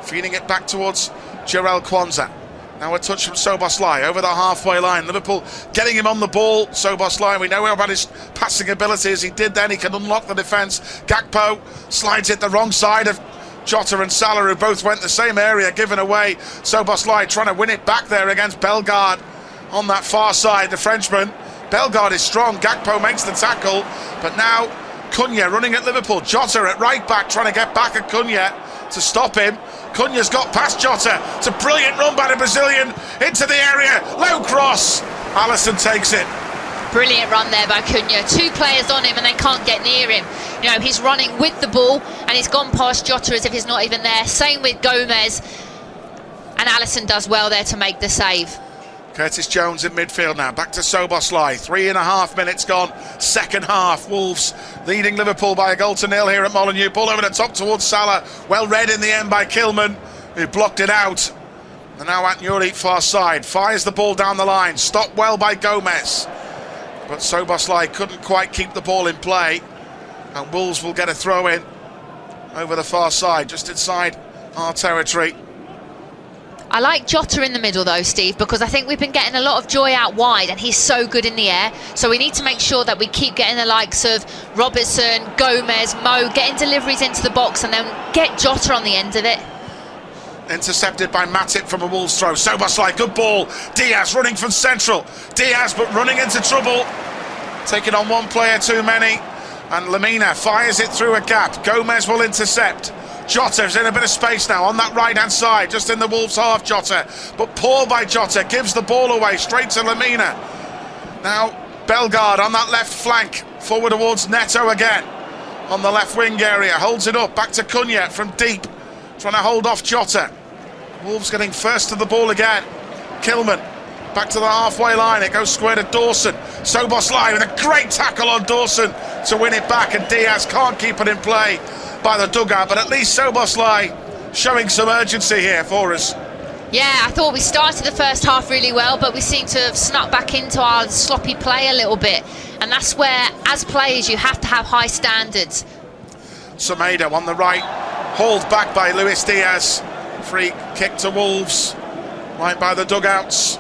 Feeding it back towards Jarell Kwanzaa. Now a touch from Szoboszlai over the halfway line. Liverpool getting him on the ball. Szoboszlai, we know about his passing abilities. He did then, he can unlock the defence. Gakpo slides it the wrong side of Jota and Salah, who both went the same area, given away. Szoboszlai trying to win it back there against Bellegarde on that far side, the Frenchman. Bellegarde is strong, Gakpo makes the tackle, but now Cunha running at Liverpool. Jota at right back trying to get back at Cunha to stop him. Cunha's got past Jota. It's a brilliant run by the Brazilian into the area. Low cross. Alisson takes it. Brilliant run there by Cunha. 2 players on him and they can't get near him. You know, he's running with the ball and he's gone past Jota as if he's not even there. Same with Gomez. And Alisson does well there to make the save. Curtis Jones in midfield now. Back to Szoboszlai. 3.5 minutes gone. Second half. Wolves leading Liverpool by 1-0 here at Molineux. Ball over the top towards Salah. Well read in the end by Kilman, who blocked it out. And now Nuri far side. Fires the ball down the line. Stopped well by Gomez. But Szoboszlai couldn't quite keep the ball in play. And Wolves will get a throw in over the far side, just inside our territory. I like Jota in the middle though, Steve, because I think we've been getting a lot of joy out wide and he's so good in the air. So we need to make sure that we keep getting the likes of Robertson, Gomez, Mo, getting deliveries into the box and then get Jota on the end of it. Intercepted by Matip from a Wolves throw. Szoboszlai, good ball. Diaz running from central. Diaz but running into trouble. Taking on one player too many. And Lamina fires it through a gap. Gomez will intercept. Jota's in a bit of space now on that right hand side, just in the Wolves half. Jota, but poor by Jota, gives the ball away straight to Lamina. Now Bellegarde on that left flank, forward towards Neto again on the left wing area, holds it up, back to Cunha from deep, trying to hold off Jota. Wolves getting first to the ball again. Kilman back to the halfway line, it goes square to Dawson. Szoboszlai with a great tackle on Dawson to win it back, and Diaz can't keep it in play by the dugout, but at least Szoboszlai showing some urgency here for us. Yeah, I thought we started the first half really well, but we seem to have snuck back into our sloppy play a little bit, and that's where, as players, you have to have high standards. Semedo on the right, hauled back by Luis Diaz. Free kick to Wolves, right by the dugouts.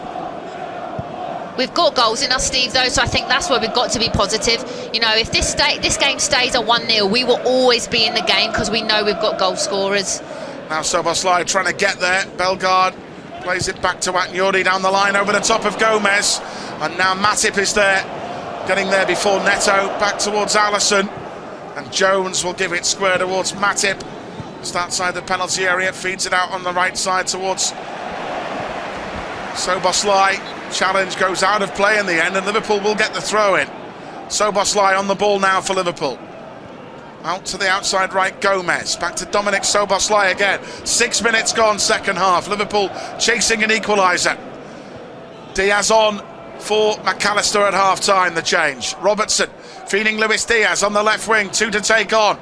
We've got goals in us, Steve, though, so I think that's where we've got to be positive. You know, if this game stays at 1-0, we will always be in the game because we know we've got goal scorers. Now Szoboszlai trying to get there. Bellegarde plays it back to Nuri down the line over the top of Gomez. And now Matip is there, getting there before Neto, back towards Alisson. And Jones will give it square towards Matip. Just outside the penalty area, feeds it out on the right side towards Szoboszlai. Challenge goes out of play in the end, and Liverpool will get the throw in. Szoboszlai on the ball now for Liverpool. Out to the outside right, Gomez. Back to Dominic Szoboszlai again. 6 minutes gone, second half. Liverpool chasing an equaliser. Diaz on for McAllister at half-time, the change. Robertson feeding Luis Diaz on the left wing, 2 to take on.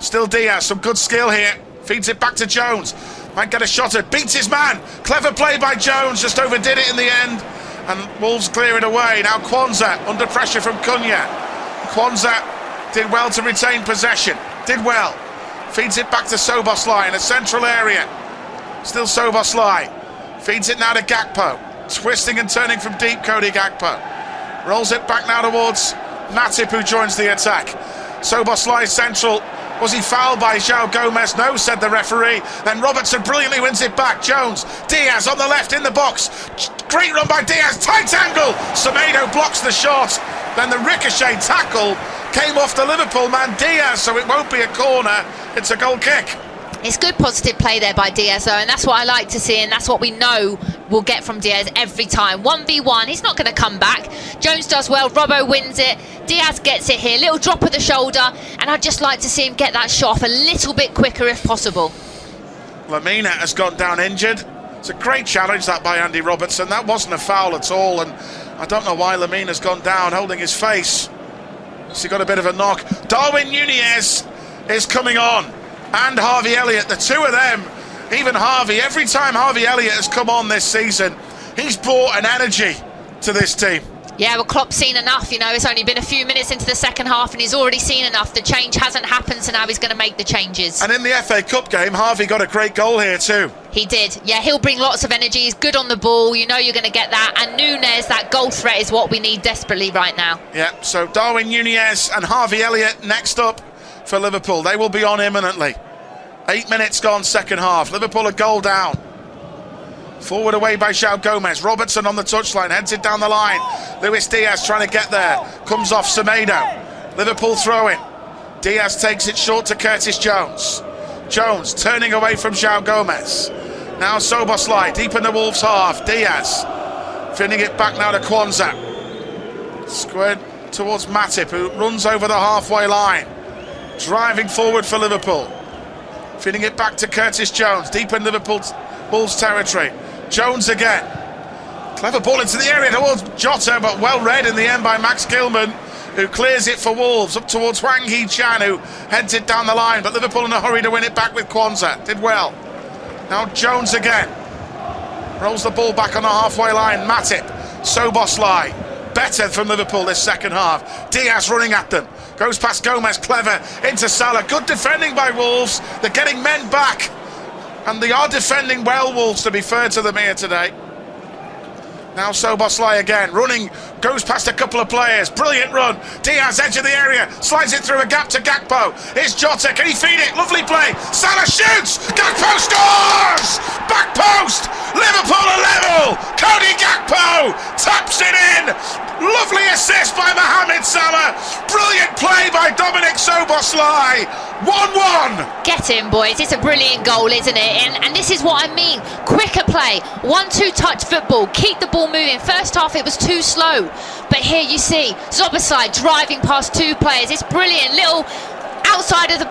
Still Diaz, some good skill here. Feeds it back to Jones. Might get a shot at, beats his man. Clever play by Jones, just overdid it in the end. And Wolves clear it away. Now Kwanzaa under pressure from Cunha. Kwanzaa did well to retain possession. Did well. Feeds it back to Szoboszlai in a central area. Still Szoboszlai. Feeds it now to Gakpo. Twisting and turning from deep, Cody Gakpo. Rolls it back now towards Matip, who joins the attack. Szoboszlai central. Was he fouled by João Gomez? No, said the referee. Then Robertson brilliantly wins it back. Jones, Diaz on the left in the box. Great run by Diaz, tight angle. Semedo blocks the shot. Then the ricochet tackle came off the Liverpool man Diaz, so it won't be a corner. It's a goal kick. It's good positive play there by Diaz though, and that's what I like to see, and that's what we know we'll get from Diaz every time. 1v1, he's not going to come back. Jones does well, Robbo wins it, Diaz gets it here, little drop of the shoulder, and I'd just like to see him get that shot off a little bit quicker if possible. Lamina has gone down injured. It's a great challenge that by Andy Robertson. That wasn't a foul at all, and I don't know why Lamina's gone down holding his face. So he got a bit of a knock. Darwin Núñez is coming on. And Harvey Elliott, the two of them, even Harvey, every time Harvey Elliott has come on this season, he's brought an energy to this team. Yeah, well, Klopp's seen enough, you know, it's only been a few minutes into the second half and he's already seen enough. The change hasn't happened, so now he's going to make the changes. And in the FA Cup game, Harvey got a great goal here too. He did. Yeah, he'll bring lots of energy, he's good on the ball, you know you're going to get that. And Núñez, that goal threat is what we need desperately right now. Yeah, so Darwin Núñez and Harvey Elliott next up for Liverpool. They will be on imminently. 8 minutes gone, second half. Liverpool a goal down. Forward away by João Gomez. Robertson on the touchline, heads it down the line. Luis Diaz trying to get there. Comes off Semedo. Liverpool throwing. Diaz takes it short to Curtis Jones. Jones turning away from João Gomez. Now Szoboszlai deep in the Wolves half. Diaz finning it back now to Kwanzaa. Squared towards Matip, who runs over the halfway line. Driving forward for Liverpool. Feeding it back to Curtis Jones, deep in Liverpool's Wolves territory. Jones again. Clever ball into the area towards Jota, but well read in the end by Max Gilman, who clears it for Wolves, up towards Hwang Hee-chan, who heads it down the line, but Liverpool in a hurry to win it back with Kwanzaa. Did well. Now Jones again. Rolls the ball back on the halfway line. Matip, Szoboszlai. Better from Liverpool this second half. Diaz running at them. Goes past Gomez, clever, into Salah. Good defending by Wolves. They're getting men back. And they are defending well, Wolves, to be fair to them here today. Now Szoboszlai again, running, goes past a couple of players. Brilliant run. Diaz, edge of the area, slides it through a gap to Gakpo. Here's Jota, can he feed it? Lovely play. Salah shoots! Gakpo scores! Back post! Liverpool are level! Cody Gakpo taps it in! Lovely assist by Mohamed Salah. Brilliant play by Dominic Szoboszlai. 1-1. Get in, boys. It's a brilliant goal, isn't it? And this is what I mean. Quicker play. 1-2 touch football. Keep the ball moving. First half, it was too slow. But here you see Szoboszlai driving past two players. It's brilliant. Little outside of the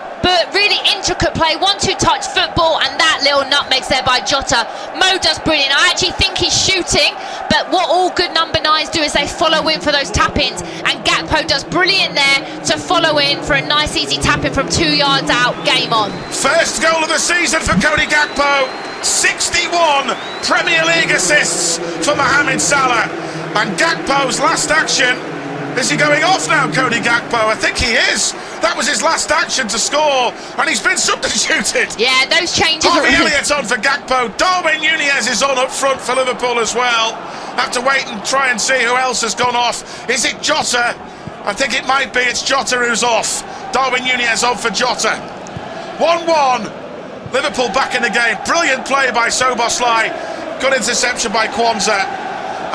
really intricate play. 1-2 touch football. And that little nutmegs there by Jota. Mo does brilliant. I actually think he's shooting. But what all good number 9s do is they follow in for those tap-ins. And Gakpo does brilliant there to follow in for a nice easy tap-in from 2 yards out. Game on. First goal of the season for Cody Gakpo. 61 Premier League assists for Mohamed Salah. And Gakpo's last action. Is he going off now, Cody Gakpo? I think he is. That was his last action to score, and he's been substituted. Yeah, those changes Harvey are... Elliott's on for Gakpo. Darwin Núñez is on up front for Liverpool as well. Have to wait and try and see who else has gone off. Is it Jota? I think it might be. It's Jota who's off. Darwin Núñez on for Jota. 1-1. Liverpool back in the game. Brilliant play by Szoboszlai. Good interception by Kwanzaa.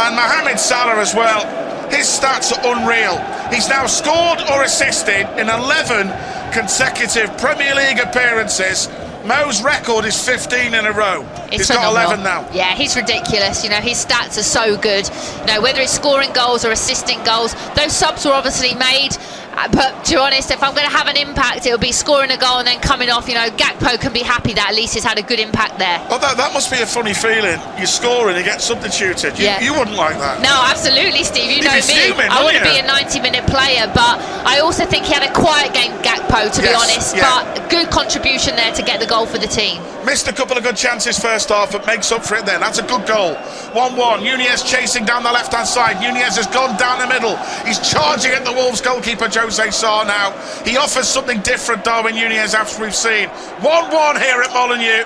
And Mohamed Salah as well. His stats are unreal. He's now scored or assisted in 11 consecutive Premier League appearances. Mo's record is 15 in a row. He's got 11 now. Yeah, he's ridiculous. You know, his stats are so good. You know, whether it's scoring goals or assisting goals, those subs were obviously made. But to be honest, if I'm going to have an impact, it'll be scoring a goal and then coming off. You know, Gakpo can be happy that at least he's had a good impact there. Well, that must be a funny feeling. You score and you get substituted. You wouldn't like that. No, absolutely, Steve. You know me. Fuming, I want to be a 90-minute player, but I also think he had a quiet game, Gakpo, to be honest. Yeah. But a good contribution there to get the goal for the team. Missed a couple of good chances first half, but makes up for it then. That's a good goal. 1-1. Núñez chasing down the left-hand side. Núñez has gone down the middle. He's charging at the Wolves goalkeeper, Jose Sarr now. He offers something different, Darwin Núñez, after we've seen. 1-1 here at Molineux.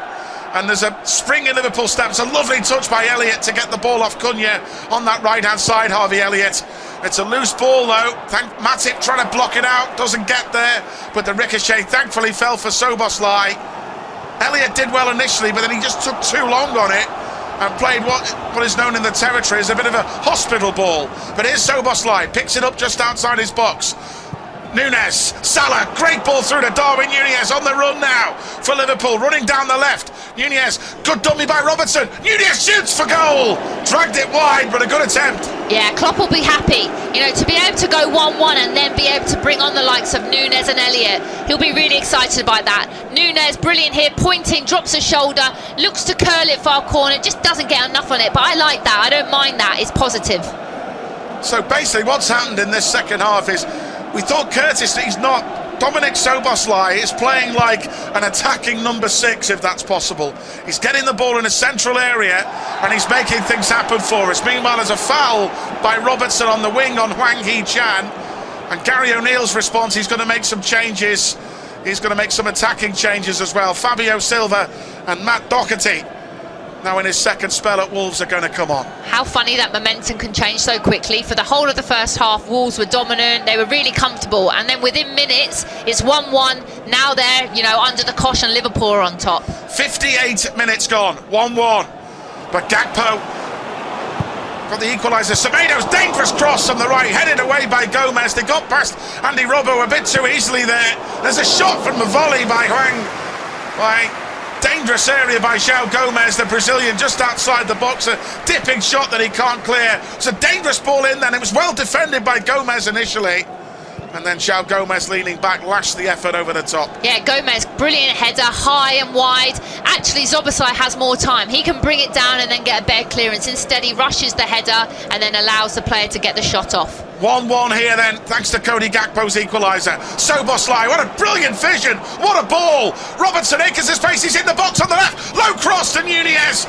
And there's a spring in Liverpool steps. A lovely touch by Elliott to get the ball off Cunha on that right-hand side, Harvey Elliott. It's a loose ball, though. Matip trying to block it out. Doesn't get there. But the ricochet thankfully fell for Szoboszlai. Elliott did well initially, but then he just took too long on it and played what is known in the territory as a bit of a hospital ball. But here's Szoboszlai. Picks it up just outside his box. Núñez, Salah, great ball through to Darwin Núñez on the run now for Liverpool, running down the left. Núñez, good dummy by Robertson. Núñez shoots for goal. Dragged it wide, but a good attempt. Yeah, Klopp will be happy. You know, to be able to go 1-1 and then be able to bring on the likes of Núñez and Elliott, he'll be really excited by that. Núñez, brilliant here, pointing, drops a shoulder, looks to curl it far corner, just doesn't get enough on it. But I like that. I don't mind that. It's positive. So basically what's happened in this second half is we thought Curtis, he's not. Dominic Szoboszlai is playing like an attacking number 6, if that's possible. He's getting the ball in a central area and he's making things happen for us. Meanwhile, there's a foul by Robertson on the wing on Hwang Hee-chan. And Gary O'Neill's response, he's going to make some changes. He's going to make some attacking changes as well. Fabio Silva and Matt Doherty, now in his second spell at Wolves, are going to come on. How funny that momentum can change so quickly. For the whole of the first half, Wolves were dominant, they were really comfortable, and then within minutes it's 1-1. Now they're, you know, under the cosh and Liverpool are on top. 58 minutes gone, 1-1. But Gakpo got the equaliser. Semedo's dangerous cross on the right, headed away by Gomez. They got past Andy Robbo a bit too easily there. There's a shot from the volley by dangerous area by João Gomez, the Brazilian, just outside the box. A dipping shot that he can't clear. It's a dangerous ball in then. It was well defended by Gomez initially. And then João Gomez leaning back, lashed the effort over the top. Yeah, Gomez, brilliant header, high and wide. Actually, Szoboszlai has more time. He can bring it down and then get a bare clearance. Instead, he rushes the header and then allows the player to get the shot off. 1-1 here then, thanks to Cody Gakpo's equaliser. Szoboszlai, what a brilliant vision, what a ball. Robertson acres his pace, he's in the box on the left, low cross to Núñez.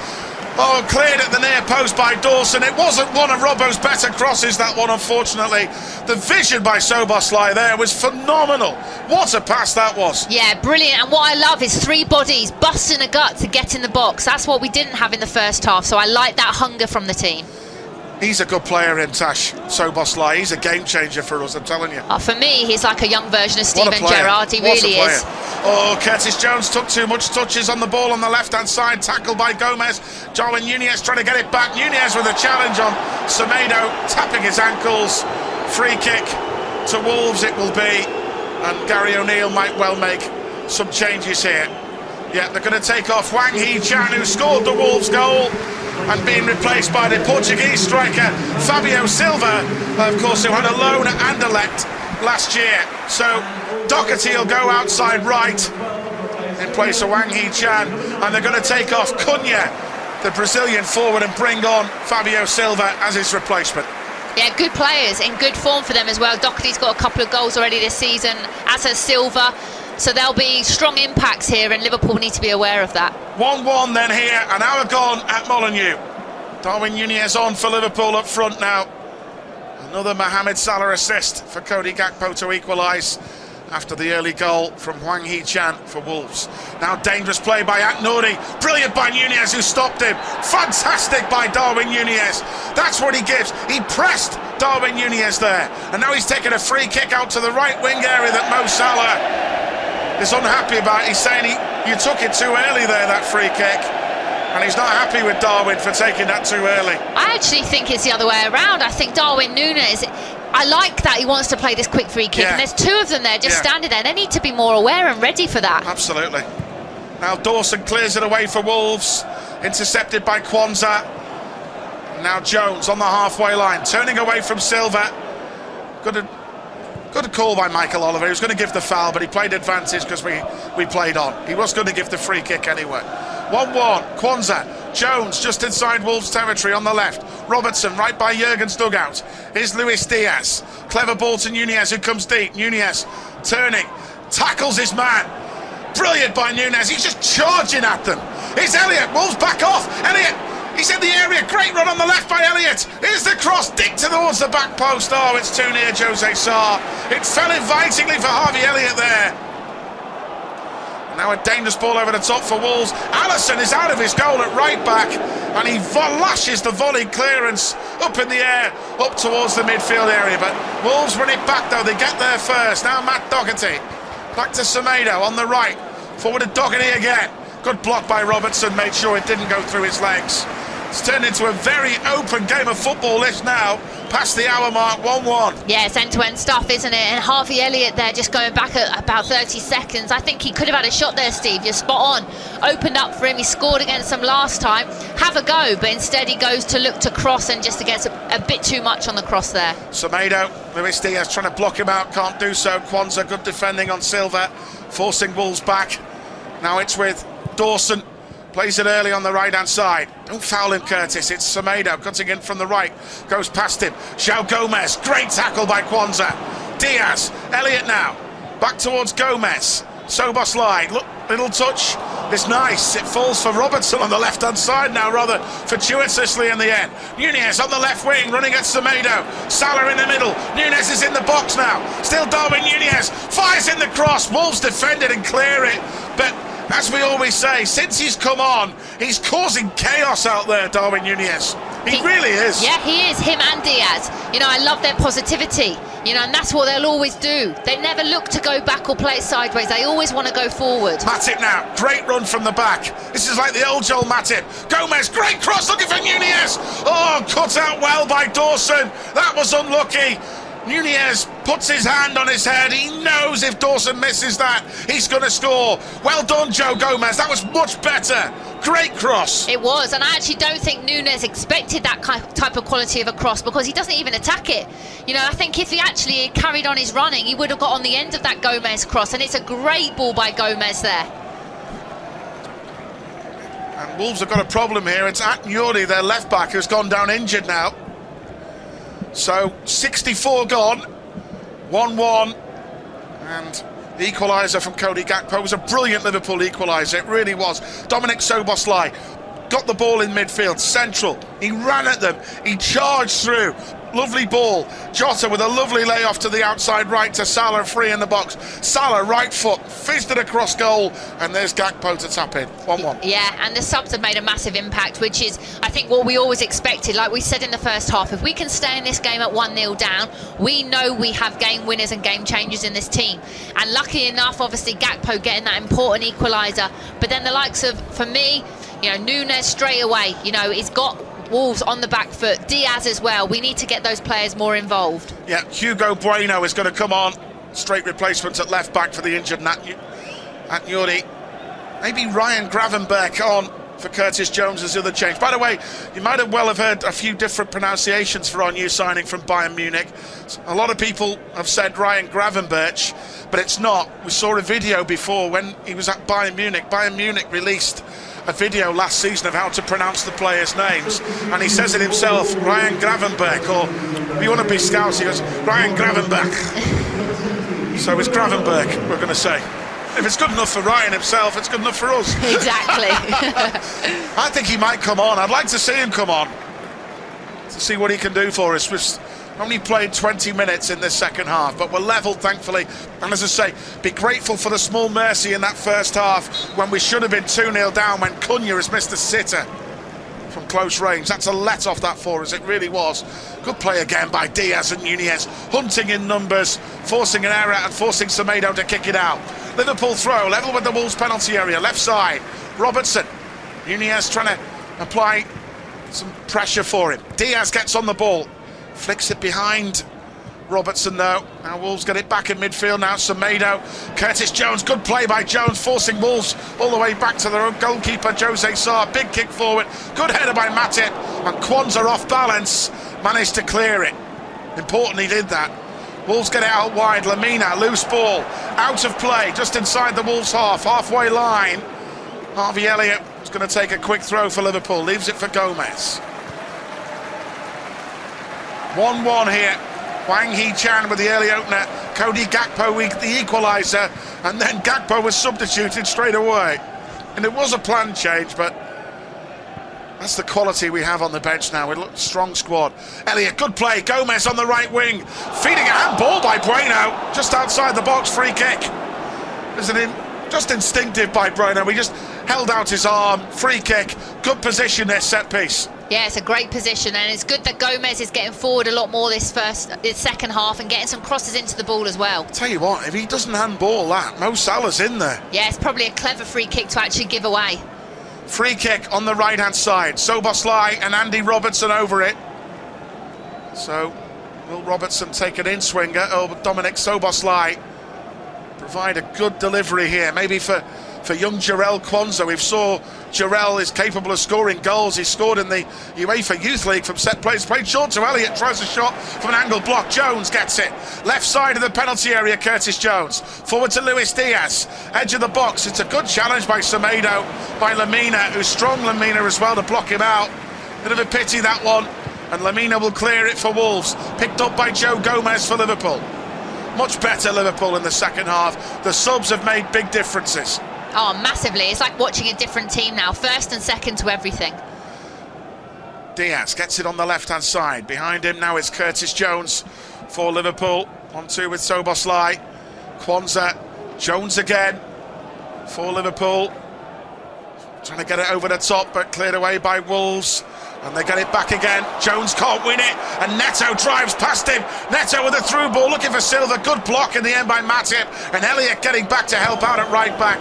Oh, cleared at the near post by Dawson. It wasn't one of Robbo's better crosses, that one, unfortunately. The vision by Szoboszlai there was phenomenal. What a pass that was. Yeah, brilliant. And what I love is 3 bodies busting a gut to get in the box. That's what we didn't have in the first half, so I like that hunger from the team. He's a good player in Tash Szoboszlai. He's a game changer for us, I'm telling you. Oh, for me, he's like a young version of Steven Gerrard. He really is. Oh, Curtis Jones took too much touches on the ball on the left-hand side. Tackled by Gomez. Darwin Núñez trying to get it back. Núñez with a challenge on Semedo, tapping his ankles. Free kick to Wolves it will be. And Gary O'Neill might well make some changes here. Yeah, they're going to take off Hwang Hee-chan, who scored the Wolves goal, and being replaced by the Portuguese striker Fabio Silva, of course, who had a loan and elect last year. So Doherty will go outside right in place of Hwang Hee-chan, and they're going to take off Cunha, the Brazilian forward, and bring on Fabio Silva as his replacement. Yeah, good players, in good form for them as well. Doherty's got a couple of goals already this season, as has Silva. So there'll be strong impacts here, and Liverpool need to be aware of that. 1-1 then here, an hour gone at Molineux. Darwin Núñez on for Liverpool up front now. Another Mohamed Salah assist for Cody Gakpo to equalise after the early goal from Hwang Hee-chan for Wolves. Now dangerous play by Nouri. Brilliant by Núñez, who stopped him. Fantastic by Darwin Núñez. That's what he gives. He pressed Darwin Núñez there. And now he's taken a free kick out to the right wing area that Mo Salah is unhappy about. He's saying you took it too early there, that free kick, and he's not happy with Darwin for taking that too early. I actually think it's the other way around. I think Darwin Núñez, I like that he wants to play this quick free kick, and there's 2 of them there just standing there. They need to be more aware and ready for that. Absolutely. Now Dawson clears it away for Wolves, intercepted by Kwanzaa. Now Jones on the halfway line, turning away from Silva. Good call by Michael Oliver. He was going to give the foul, but he played advantage because we played on. He was going to give the free kick anyway. 1-1, Kwanzaa. Jones just inside Wolves territory on the left. Robertson right by Jurgen's dugout. Here's Luis Diaz. Clever ball to Núñez, who comes deep. Núñez turning, tackles his man. Brilliant by Núñez. He's just charging at them. Here's Elliott. Wolves back off. Elliott. He's in the area, great run on the left by Elliott. Here's the cross, dick towards the back post. Oh, it's too near Jose Sarr. It fell invitingly for Harvey Elliott there. Now a dangerous ball over the top for Wolves. Allison is out of his goal at right back, and he lashes the volley clearance up in the air, up towards the midfield area. But Wolves run it back though, they get there first. Now Matt Doherty, back to Semedo on the right. Forward to Doherty again. Good block by Robertson, made sure it didn't go through his legs. It's turned into a very open game of football this now, past the hour mark, 1-1. Yeah, it's end-to-end stuff, isn't it? And Harvey Elliott there just going back at about 30 seconds. I think he could have had a shot there, Steve. You're spot on. Opened up for him. He scored against them last time. Have a go, but instead he goes to look to cross and just gets a bit too much on the cross there. Semedo, Luis Diaz trying to block him out, can't do so. Kwanzaa, good defending on Silva, forcing Wolves back. Now it's with Dawson. Plays it early on the right-hand side. Don't foul him, Curtis. It's Semedo cutting in from the right. Goes past him. João Gomez. Great tackle by Kwanzaa. Diaz. Elliott now. Back towards Gomez. Soboslai. Look, little touch. It's nice. It falls for Robertson on the left-hand side now, rather fortuitously in the end. Nunez on the left wing, running at Semedo. Salah in the middle. Nunez is in the box now. Still Darwin Nunez. Fires in the cross. Wolves defend it and clear it. But as we always say, since he's come on, he's causing chaos out there, Darwin Nunez. He really is. Yeah, he is, him and Diaz. You know, I love their positivity, you know, and that's what they'll always do. They never look to go back or play it sideways. They always want to go forward. Matip now, great run from the back. This is like the old Joel Matip. Gomez, great cross, looking for Nunez. Oh, cut out well by Dawson. That was unlucky. Nunez puts his hand on his head. He knows if Dawson misses that, he's going to score. Well done, João Gomez. That was much better. Great cross. It was, and I actually don't think Nunez expected that type of quality of a cross, because he doesn't even attack it. You know, I think if he actually carried on his running, he would have got on the end of that Gomez cross, and it's a great ball by Gomez there. And Wolves have got a problem here. It's Atnyori, their left back, who's gone down injured now. So 64 gone, 1-1, and the equaliser from Cody Gakpo was a brilliant Liverpool equaliser, it really was. Dominic Soboslai got the ball in midfield, central, he ran at them, he charged through, lovely ball. Jota with a lovely layoff to the outside right to Salah, free in the box. Salah, right foot, fizzed it across goal, and there's Gakpo to tap in. 1-1. Yeah, and the subs have made a massive impact, which is, I think, what we always expected. Like we said in the first half, if we can stay in this game at 1-0 down, we know we have game winners and game changers in this team. And lucky enough, obviously, Gakpo getting that important equaliser. But then the likes of, for me, you know, Nunez straight away, you know, he's got Wolves on the back foot. Diaz as well. We need to get those players more involved. Yeah, Hugo Bueno is going to come on. Straight replacement at left back for the injured Atnyori. Maybe Ryan Gravenberch on for Curtis Jones as the other change. By the way, you might have well have heard a few different pronunciations for our new signing from Bayern Munich. A lot of people have said Ryan Gravenberch, but it's not. We saw a video before when he was at Bayern Munich. Bayern Munich released a video last season of how to pronounce the players' names, and he says it himself, Ryan Gravenberch, or if you want to be Scouse, he goes, Ryan Gravenberch. So it's Gravenberch, we're going to say. If it's good enough for Ryan himself, it's good enough for us. Exactly. I think he might come on. I'd like to see him come on to see what he can do for us. We've only played 20 minutes in this second half, but we're levelled, thankfully. And as I say, be grateful for the small mercy in that first half when we should have been 2-0 down, when Cunha has missed a sitter from close range. That's a let-off that for us, it really was. Good play again by Diaz and Nunez, hunting in numbers, forcing an error and forcing Semedo to kick it out. Liverpool throw, level with the Wolves penalty area, left side. Robertson, Nunez trying to apply some pressure for him. Diaz gets on the ball, flicks it behind Robertson though. Now Wolves get it back in midfield now. Semedo, Curtis Jones, good play by Jones, forcing Wolves all the way back to their own goalkeeper Jose Sarr. Big kick forward, good header by Matip, and Kwanzaa off balance managed to clear it. Important he did that. Wolves get it out wide. Lamina, loose ball, out of play, just inside the Wolves halfway line. Harvey Elliott is going to take a quick throw for Liverpool, leaves it for Gomez. 1-1 here. Wang Hee-chan with the early opener, Cody Gakpo with the equaliser, and then Gakpo was substituted straight away. And it was a planned change, but that's the quality we have on the bench now. We look strong squad. Elliott, good play. Gomez on the right wing, feeding a handball by Bueno, just outside the box, free kick. There's an Just instinctive by Bruno. He just held out his arm. Free kick. Good position there, set piece. Yeah, it's a great position, and it's good that Gomez is getting forward a lot more this second half and getting some crosses into the ball as well. Tell you what, if he doesn't handball that, Mo Salah's in there. Yeah, it's probably a clever free kick to actually give away. Free kick on the right-hand side. Szoboszlai and Andy Robertson over it. So, will Robertson take an in-swinger? Oh, Dominic Szoboszlai provide a good delivery here, maybe for young Jarell Quansah. We've saw Jarell is capable of scoring goals. He scored in the UEFA Youth League from set plays. Played short to Elliott, tries a shot from an angle block. Jones gets it. Left side of the penalty area, Curtis Jones. Forward to Luis Diaz. Edge of the box. It's a good challenge by Semedo, by Lamina, who's strong Lamina as well to block him out. Bit of a pity that one. And Lamina will clear it for Wolves. Picked up by Joe Gomez for Liverpool. Much better Liverpool in the second half. The subs have made big differences. Oh, massively. It's like watching a different team now. First and second to everything. Diaz gets it on the left-hand side. Behind him now it's Curtis Jones for Liverpool. 1-2 with Szoboszlai. Quansah. Jones again for Liverpool. Trying to get it over the top, but cleared away by Wolves. And they get it back again. Jones can't win it, and Neto drives past him. Neto with a through ball, looking for Silva. Good block in the end by Matip. And Elliott getting back to help out at right back.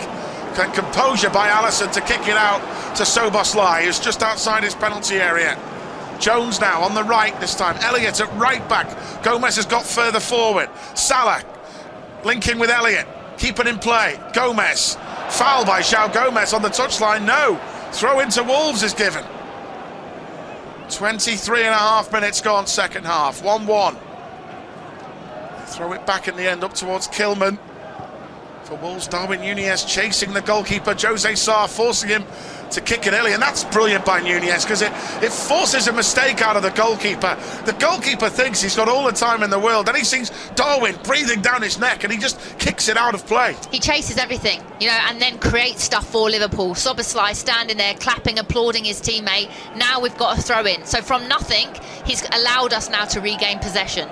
And composure by Alisson to kick it out to Szoboszlai, who's just outside his penalty area. Jones now on the right this time. Elliott at right back. Gomez has got further forward. Salah linking with Elliott. Keep it in play. Gomez. Foul by João Gomez on the touchline. No. Throw into Wolves is given. 23.5 minutes gone, second half. 1-1. Throw it back in the end up towards Kilman. For Wolves, Darwin Núñez chasing the goalkeeper, Jose Sarr forcing him to kick it early, and that's brilliant by Núñez because it forces a mistake out of the goalkeeper. The goalkeeper thinks he's got all the time in the world, and he sees Darwin breathing down his neck, and he just kicks it out of play. He chases everything, you know, and then creates stuff for Liverpool. Szoboszlai standing there, clapping, applauding his teammate. Now we've got a throw in. So from nothing, he's allowed us now to regain possession.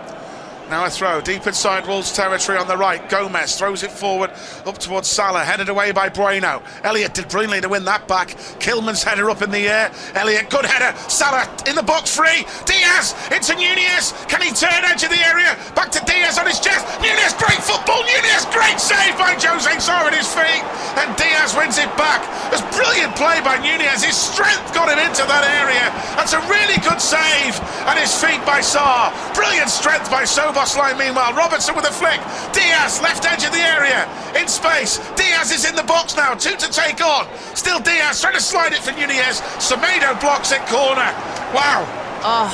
Now a throw deep inside Wolves territory on the right. Gomez throws it forward up towards Salah, headed away by Bueno. Elliott did brilliantly to win that back. Kilman's header up in the air. Elliott, good header. Salah in the box, free. Diaz into Núñez. Can he turn edge of the area? Back to Diaz on his chest. Núñez, great football. Núñez, great save by Jose Sarr at his feet. And Diaz wins it back. It's brilliant play by Núñez. His strength got him into that area. That's a really good save. And his feet by Sarr. Brilliant strength by Szoboszlai. Meanwhile, Robertson with a flick. Diaz, left edge of the area, in space. Diaz is in the box now, 2 to take on. Still Diaz trying to slide it for Núñez. Semedo blocks it, corner. Wow. Oh,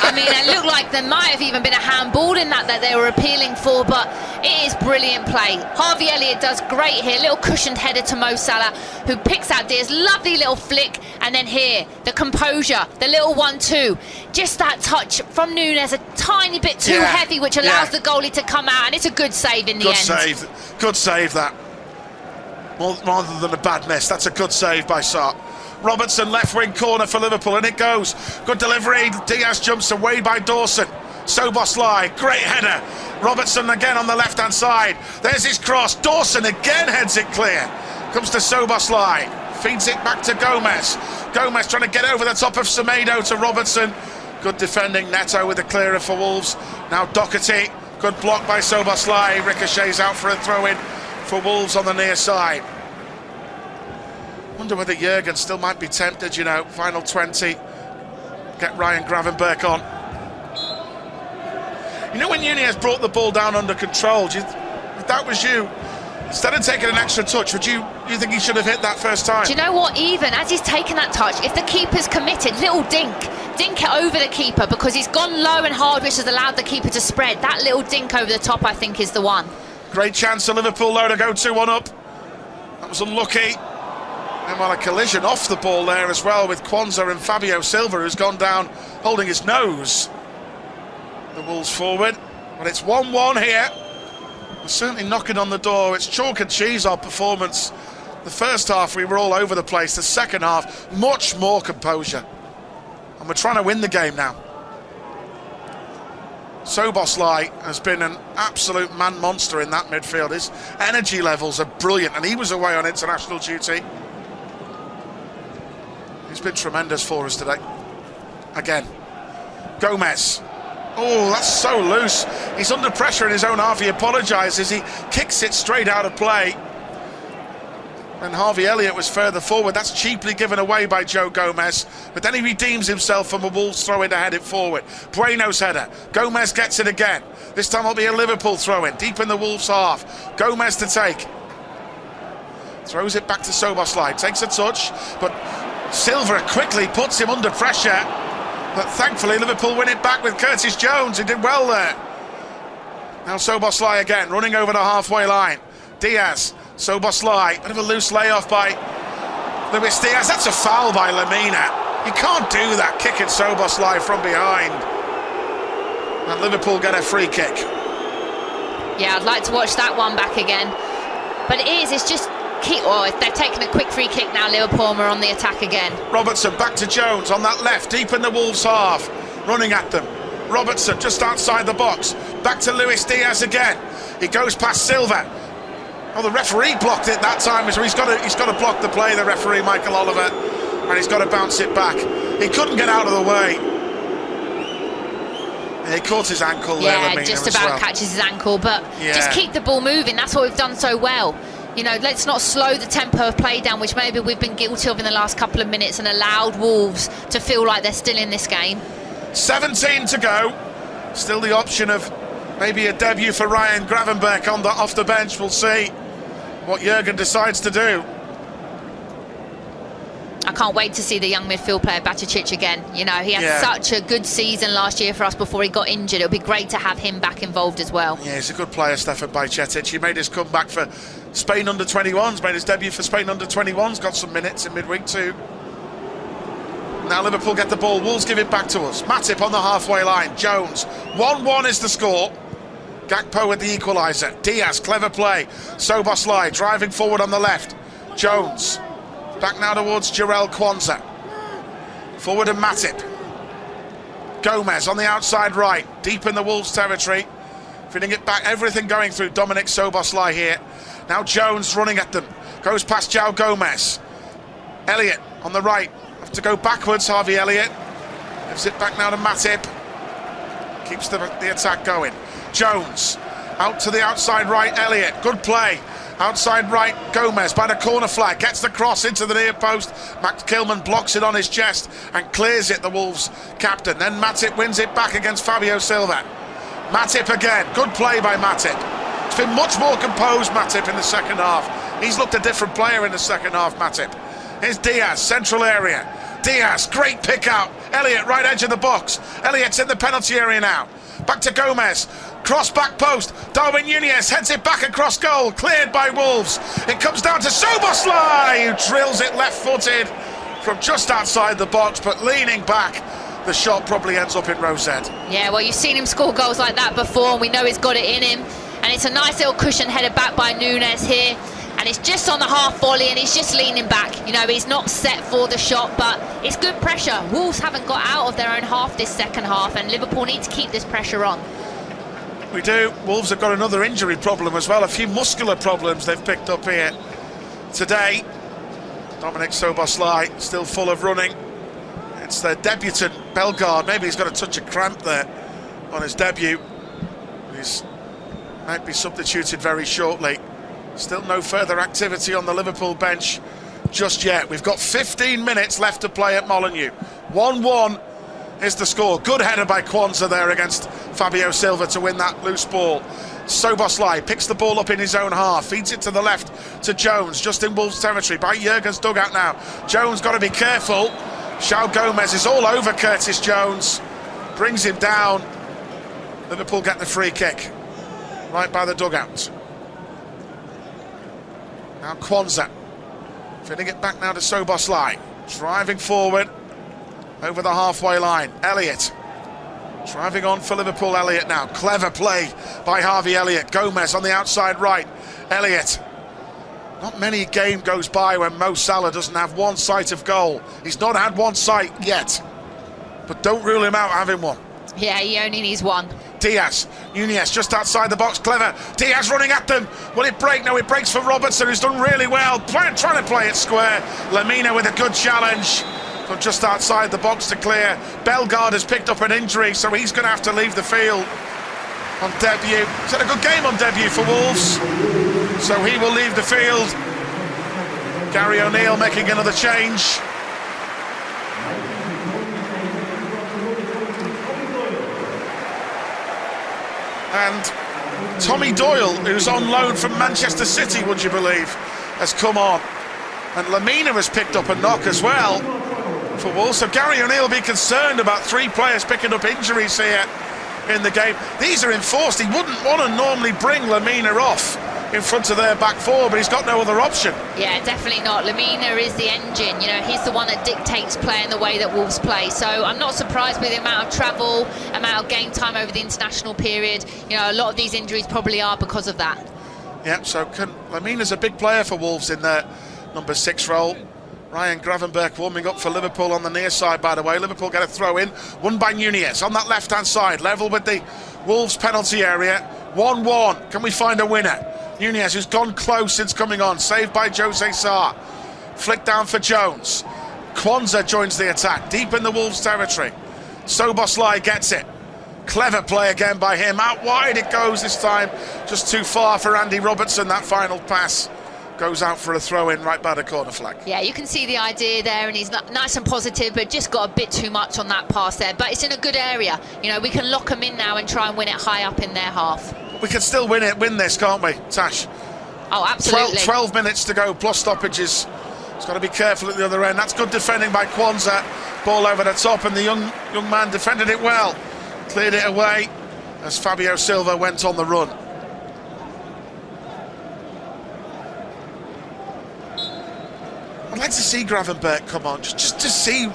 I mean, it looked like there might have even been a handball in that they were appealing for, but it is brilliant play. Harvey Elliott does great here. Little cushioned header to Mo Salah, who picks out Diaz. Lovely little flick. And then here, the composure, the little 1-2. Just that touch from Núñez, a tiny bit too heavy, which allows the goalie to come out. And it's a good save in the end. Good save, that. Rather than a bad miss, that's a good save by Sarr. Robertson, left wing corner for Liverpool, and it goes. Good delivery. Diaz jumps away by Dawson. Szoboszlai, great header. Robertson again on the left-hand side. There's his cross. Dawson again heads it clear. Comes to Szoboszlai. Feeds it back to Gomez. Gomez trying to get over the top of Semedo to Robertson. Good defending. Neto with the clearer for Wolves. Now Doherty. Good block by Szoboszlai. Ricochets out for a throw-in for Wolves on the near side. Wonder whether Jurgen still might be tempted, you know. Final 20. Get Ryan Gravenberch on. You know, when Núñez brought the ball down under control, if that was you, instead of taking an extra touch, would you think he should have hit that first time? Do you know what? Even as he's taken that touch, if the keeper's committed, little dink it over the keeper, because he's gone low and hard, which has allowed the keeper to spread. That little dink over the top, I think, is the one. Great chance for Liverpool, though, to go 2-1 up. That was unlucky. And while a collision off the ball there as well with Quansah and Fabio Silva, who's gone down holding his nose. The Wolves forward, but it's 1-1 here. We're certainly knocking on the door. It's chalk and cheese, our performance. The first half we were all over the place. The second half, much more composure. And we're trying to win the game now. Szoboszlai has been an absolute man monster in that midfield. His energy levels are brilliant, and he was away on international duty. He's been tremendous for us today. Again, Gomez. Oh, that's so loose. He's under pressure in his own half. He apologises. He kicks it straight out of play. And Harvey Elliott was further forward. That's cheaply given away by Joe Gomez. But then he redeems himself from a Wolves throw-in to head it forward. Bueno's header. Gomez gets it again. This time it'll be a Liverpool throw-in, deep in the Wolves half. Gomez to take. Throws it back to Szoboszlai. Takes a touch, but Silva quickly puts him under pressure. But thankfully Liverpool win it back with Curtis Jones, who did well there. Now Szoboszlai again, running over the halfway line. Diaz. Szoboszlai, bit of a loose layoff by Luis Diaz. That's a foul by Lemina. You can't do that, kicking Szoboszlai from behind. And Liverpool get a free kick. Yeah, I'd like to watch that one back again. But it's just they're taking a quick free kick now. Liverpool are on the attack again. Robertson back to Jones on that left, deep in the Wolves half, running at them. Robertson just outside the box, back to Luis Diaz again. He goes past Silva. Oh, the referee blocked it that time, so he's got to block the play, the referee, Michael Oliver, and he's got to bounce it back. He couldn't get out of the way. He caught his ankle there, Lemina, just about catches his ankle, but just keep the ball moving. That's what we've done so well. You know, let's not slow the tempo of play down, which maybe we've been guilty of in the last couple of minutes, and allowed Wolves to feel like they're still in this game. 17 to go. Still the option of maybe a debut for Ryan Gravenberch off the bench. We'll see what Jurgen decides to do. I can't wait to see the young midfield player Bajcetic again. You know, he had such a good season last year for us before he got injured. It'll be great to have him back involved as well. Yeah, he's a good player, Stefan Bajcetic. He made his comeback for Spain under-21s, made his debut for Spain under-21s, got some minutes in midweek too. Now Liverpool get the ball, Wolves give it back to us. Matip on the halfway line, Jones. 1-1 is the score. Gakpo with the equaliser. Diaz, clever play. Szoboszlai driving forward on the left. Jones. Back now towards Jarell Quansah. Forward to Matip. Gomez on the outside right. Deep in the Wolves territory. Feeding it back. Everything going through Dominic Szoboszlai here. Now Jones running at them. Goes past Joe Gomez. Elliott on the right. Have to go backwards, Harvey Elliott. Gives it back now to Matip. Keeps the attack going. Jones out to the outside right, Elliott, good play. Outside right, Gomez by the corner flag, gets the cross into the near post. Max Kilman blocks it on his chest and clears it, the Wolves captain. Then Matip wins it back against Fabio Silva. Matip again, good play by Matip. It's been much more composed, Matip, in the second half. He's looked a different player in the second half, Matip. Here's Diaz, central area. Diaz, great pick out. Elliott, right edge of the box. Elliott's in the penalty area now. Back to Gomez. Cross back post. Darwin Núñez heads it back across goal. Cleared by Wolves. It comes down to Szoboszlai, who drills it left-footed from just outside the box, but leaning back. The shot probably ends up in Rosette. Yeah, well, you've seen him score goals like that before, and we know he's got it in him. And it's a nice little cushion headed back by Núñez here. And it's just on the half volley, and he's just leaning back. You know, he's not set for the shot, but it's good pressure. Wolves haven't got out of their own half this second half, and Liverpool need to keep this pressure on. We do. Wolves have got another injury problem as well. A few muscular problems they've picked up here today. Dominic Szoboszlai still full of running. It's their debutant, Bellegarde. Maybe he's got a touch of cramp there on his debut. He might be substituted very shortly. Still no further activity on the Liverpool bench just yet. We've got 15 minutes left to play at Molineux. 1-1 is the score. Good header by Quansah there against Fabio Silva to win that loose ball. Szoboszlai picks the ball up in his own half, feeds it to the left to Jones, just in Wolves territory, by Jurgen's dugout now. Jones got to be careful. João Gomez is all over Curtis Jones, brings him down. Liverpool get the free kick right by the dugout. Now Quansah, feeding it back now to Szoboszlai, driving forward over the halfway line. Elliott, driving on for Liverpool. Elliott now, clever play by Harvey Elliott. Gomez on the outside right. Elliott, not many game goes by when Mo Salah doesn't have one sight of goal. He's not had one sight yet, but don't rule him out having one. Yeah, he only needs one. Diaz. Nunez just outside the box, clever. Diaz running at them. Will it break? No, it breaks for Robertson, who's done really well. Trying to play it square. Lamina with a good challenge, but just outside the box to clear. Bellegarde has picked up an injury, so he's going to have to leave the field on debut. He's had a good game on debut for Wolves, so he will leave the field. Gary O'Neill making another change. And Tommy Doyle, who's on loan from Manchester City, would you believe, has come on. And Lamina has picked up a knock as well for Wolves. So Gary O'Neill will be concerned about 3 players picking up injuries here in the game. These are enforced. He wouldn't want to normally bring Lamina off in front of their back four, but he's got no other option. Yeah, definitely not. Lamina is the engine, you know, he's the one that dictates play in the way that Wolves play. So I'm not surprised with the amount of travel, amount of game time over the international period. You know, a lot of these injuries probably are because of that. Yeah, so Lamina's a big player for Wolves in their number 6 role. Ryan Gravenberch warming up for Liverpool on the near side, by the way. Liverpool get a throw in, won by Nunez on that left-hand side, level with the Wolves penalty area. 1-1, can we find a winner? Nunez, who's gone close since coming on, saved by Jose Sarr. Flick down for Jones. Kwanzaa joins the attack, deep in the Wolves territory. Soboslai gets it. Clever play again by him. Out wide it goes this time, just too far for Andy Robertson. That final pass goes out for a throw-in right by the corner flag. Yeah, you can see the idea there, and he's nice and positive, but just got a bit too much on that pass there. But it's in a good area. You know, we can lock them in now and try and win it high up in their half. We can still win this, can't we, Tash? Oh, absolutely. 12 minutes to go, plus stoppages. He's got to be careful at the other end. That's good defending by Kwanzaa. Ball over the top, and the young man defended it well. Cleared it away as Fabio Silva went on the run. I'd like to see Gravenberch come on, just to see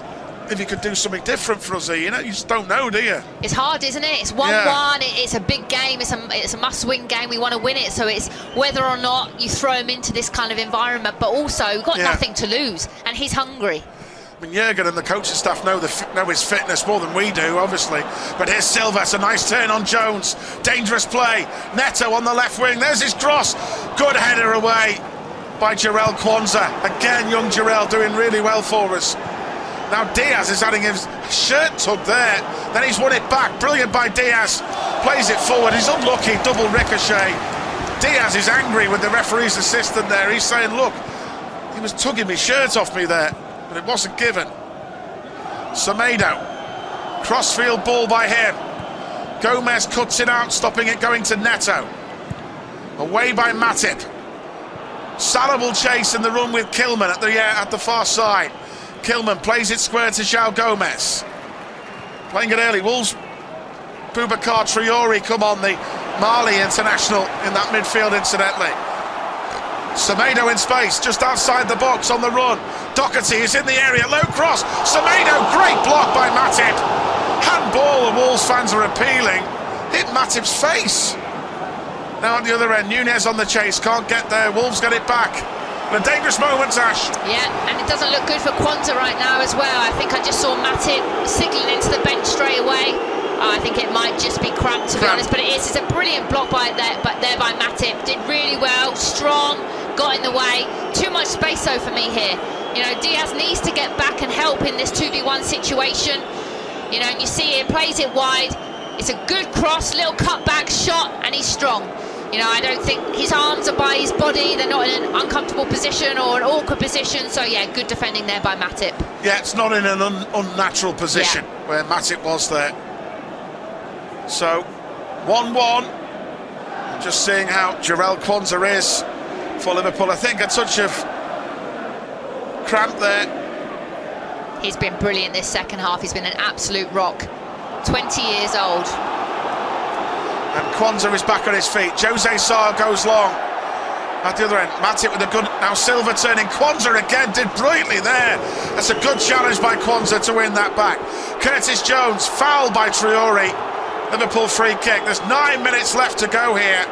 if he could do something different for us here. You know, you just don't know, do you? It's hard, isn't it? It's 1-1. It's a big game. It's a must-win game. We want to win it. So it's whether or not you throw him into this kind of environment, but also we've got nothing to lose, and he's hungry. I mean, Jurgen and the coaching staff know his fitness more than we do, obviously. But here's Silva. It's a nice turn on Jones. Dangerous play. Neto on the left wing. There's his cross. Good header away by Jarell Kwanzaa. Again, young Jarell doing really well for us. Now Diaz is having his shirt tugged there. Then he's won it back. Brilliant by Diaz. Plays it forward. He's unlucky. Double ricochet. Diaz is angry with the referee's assistant there. He's saying, look, he was tugging my shirt off me there, but it wasn't given. Semedo. Crossfield ball by him. Gomez cuts it out, stopping it going to Neto. Away by Matip. Salah will chase in the run with Kilman at the far side. Kilman plays it square to João Gomez. Playing it early. Wolves, Boubacar Traoré come on, the Mali international in that midfield, incidentally. Semedo in space, just outside the box on the run. Doherty is in the area, low cross. Semedo, great block by Matip. Handball, the Wolves fans are appealing. Hit Matip's face. Now at the other end, Nunez on the chase, can't get there. Wolves get it back. A dangerous moment, Ash. Yeah, and it doesn't look good for Kwanzaa right now as well. I think I just saw Matip signalling into the bench straight away. I think it might just be cramped, to be honest, but it's a brilliant block by Matip. Did really well, strong, got in the way. Too much space though for me here. You know, Diaz needs to get back and help in this 2v1 situation. You know, and you see it, plays it wide. It's a good cross, little cutback shot, and he's strong. You know, I don't think his arms are by his body. They're not in an uncomfortable position or an awkward position. So, yeah, good defending there by Matip. Yeah, it's not in an unnatural position where Matip was there. So, 1-1. Just seeing how Jarell Kwanzaa is for Liverpool. I think a touch of cramp there. He's been brilliant this second half. He's been an absolute rock. 20 years old. And Kwanzaa is back on his feet. Jose Sarr goes long. At the other end, Matip with a good... Now Silva turning. Kwanzaa again did brilliantly there. That's a good challenge by Kwanzaa to win that back. Curtis Jones, fouled by Traoré. Liverpool free kick. There's 9 minutes left to go here.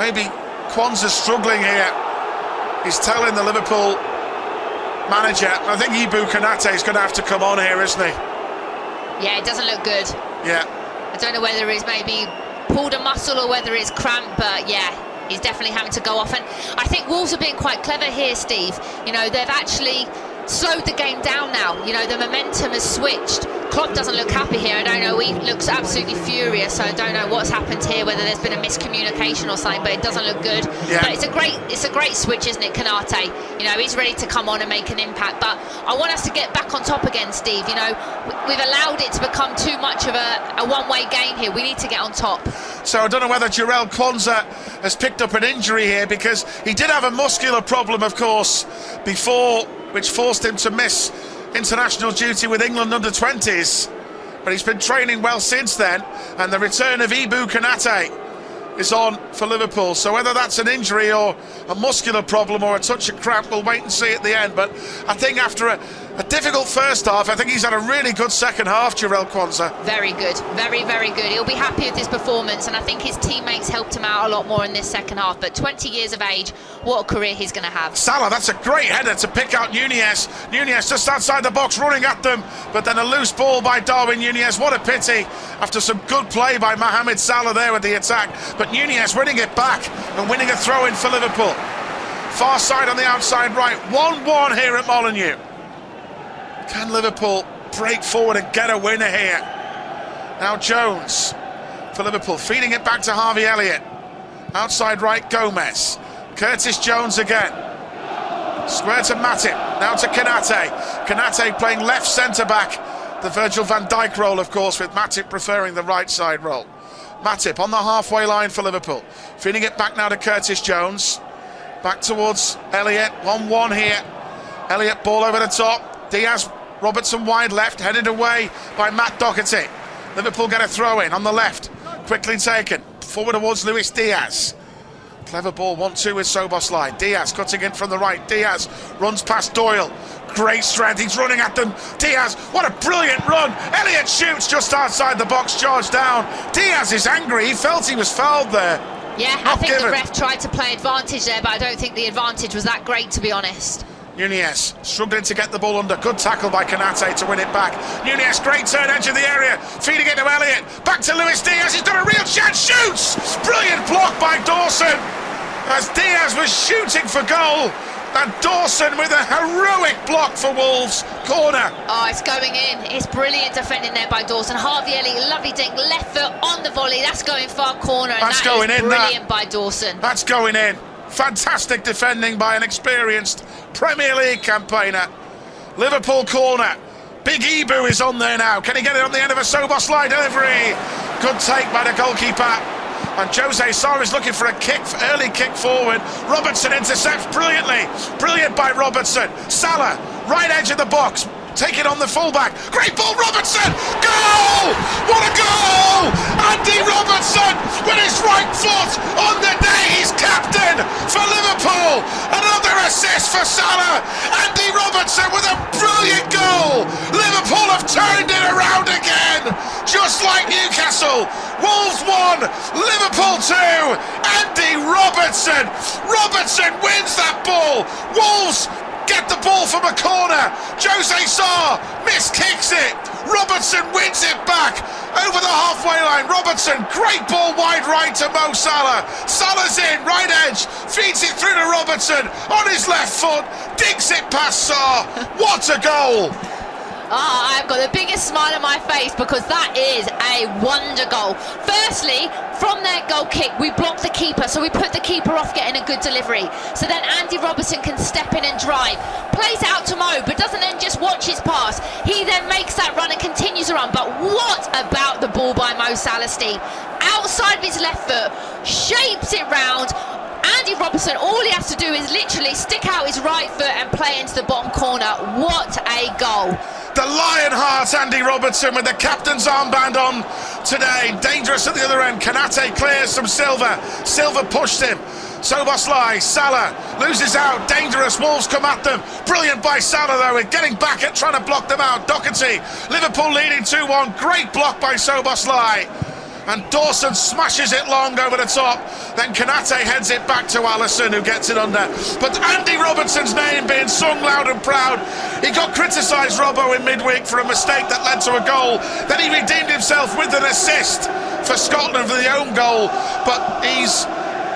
Maybe Kwanzaa's struggling here. He's telling the Liverpool manager. I think Ibu Konate is going to have to come on here, isn't he? Yeah, it doesn't look good. Yeah. I don't know whether he's maybe pulled a muscle or whether it's cramp, but yeah, he's definitely having to go off. And I think Wolves are being quite clever here, Steve. You know, they've actually slowed the game down now. You know, the momentum has switched. Klopp doesn't look happy here. I don't know, he looks absolutely furious, so I don't know what's happened here, whether there's been a miscommunication or something, but it doesn't look good. Yeah. But it's a great switch, isn't it, Konate? You know, he's ready to come on and make an impact, but I want us to get back on top again, Steve. You know, we've allowed it to become too much of a one-way game here. We need to get on top. So I don't know whether Jarell Kwanzaa has picked up an injury here, because he did have a muscular problem, of course, before, which forced him to miss international duty with England under-20s, but he's been training well since then, and the return of Ibu Konate is on for Liverpool. So whether that's an injury or a muscular problem or a touch of cramp, we'll wait and see at the end. But I think after a difficult first half, I think he's had a really good second half, Jarell Kwanzaa. Very good, very, very good. He'll be happy with his performance, and I think his teammates helped him out a lot more in this second half. But 20 years of age, what a career he's going to have. Salah, that's a great header to pick out Nunez. Nunez just outside the box, running at them, but then a loose ball by Darwin Nunez. What a pity, after some good play by Mohamed Salah there with the attack. But Nunez winning it back and winning a throw-in for Liverpool. Far side on the outside right, 1-1 here at Molineux. Can Liverpool break forward and get a winner here? Now Jones for Liverpool, feeding it back to Harvey Elliott. Outside right, Gomez. Curtis Jones again. Square to Matip, now to Konate. Konate playing left centre-back. The Virgil van Dijk role, of course, with Matip preferring the right side role. Matip on the halfway line for Liverpool. Feeding it back now to Curtis Jones. Back towards Elliott, 1-1 here. Elliott ball over the top. Diaz, Robertson wide left, headed away by Matt Doherty. Liverpool get a throw in on the left. Quickly taken. Forward towards Luis Diaz. Clever ball, 1-2 with Szoboszlai. Diaz cutting in from the right. Diaz runs past Doyle. Great strength, he's running at them. Diaz, what a brilliant run. Elliott shoots just outside the box, charged down. Diaz is angry, he felt he was fouled there. Yeah, I think the ref tried to play advantage there, but I don't think the advantage was that great, to be honest. Nunez struggling to get the ball under. Good tackle by Konate to win it back. Nunez, great turn, edge of the area, feeding it to Elliott. Back to Luis Diaz, he's got a real chance, shoots! Brilliant block by Dawson as Diaz was shooting for goal. And Dawson with a heroic block for Wolves. Corner. Oh, it's going in. It's brilliant defending there by Dawson. Harvey Elliott, lovely dink, left foot on the volley. That's going far corner, and that's going in. Brilliant by Dawson. That's going in. Fantastic defending by an experienced Premier League campaigner. Liverpool corner. Big Ibu is on there now. Can he get it on the end of a Szoboszlai delivery? Good take by the goalkeeper. And Jose Sarr is looking for a kick, early kick forward. Robertson intercepts brilliantly. Brilliant by Robertson. Salah, right edge of the box. Take it on the fullback. Great ball, Robertson! Goal! What a goal! Andy Robertson with his right foot on the day. He's captain for Liverpool. Another assist for Salah. Andy Robertson with a brilliant goal. Liverpool have turned it around again. Just like Newcastle. Wolves 1, Liverpool 2. Andy Robertson. Robertson wins that ball. Wolves get the ball from a corner. Jose Sarr miskicks it. Robertson wins it back over the halfway line. Robertson, great ball wide right to Mo Salah. Salah's in, right edge, feeds it through to Robertson on his left foot, digs it past Sarr. What a goal! I've got the biggest smile on my face because that is a wonder goal. Firstly, from their goal kick, we blocked the keeper, so we put the keeper off getting a good delivery. So then Andy Robertson can step in and drive. Plays out to Mo, but doesn't then just watch his pass. He then makes that run and continues to run. But what about the ball by Mo Salah, Steve? Outside of his left foot, shapes it round. Andy Robertson, all he has to do is literally stick out his right foot and play into the bottom corner. What a goal. The Lionheart Andy Robertson with the captain's armband on today. Dangerous at the other end. Konate clears from Silva. Silva pushed him. Szoboszlai, Salah loses out. Dangerous. Wolves come at them. Brilliant by Salah though, with getting back at trying to block them out. Doherty. Liverpool leading 2-1. Great block by Szoboszlai. and Dawson smashes it long over the top. Then Konate heads it back to Alisson, who gets it under. But Andy Robertson's name being sung loud and proud. He got criticised, Robbo, in midweek for a mistake that led to a goal. Then he redeemed himself with an assist for Scotland for the own goal. But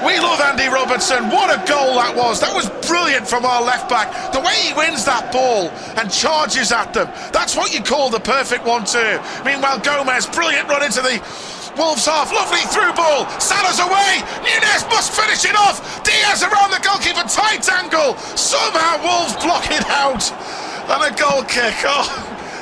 we love Andy Robertson. What a goal that was. That was brilliant from our left back. The way he wins that ball and charges at them, that's what you call the perfect 1-2. Meanwhile, Gomez, brilliant run into the Wolves half, lovely through ball. Salah's away. Núñez must finish it off. Diaz around the goalkeeper, tight angle. Somehow Wolves block it out. And a goal kick. Oh,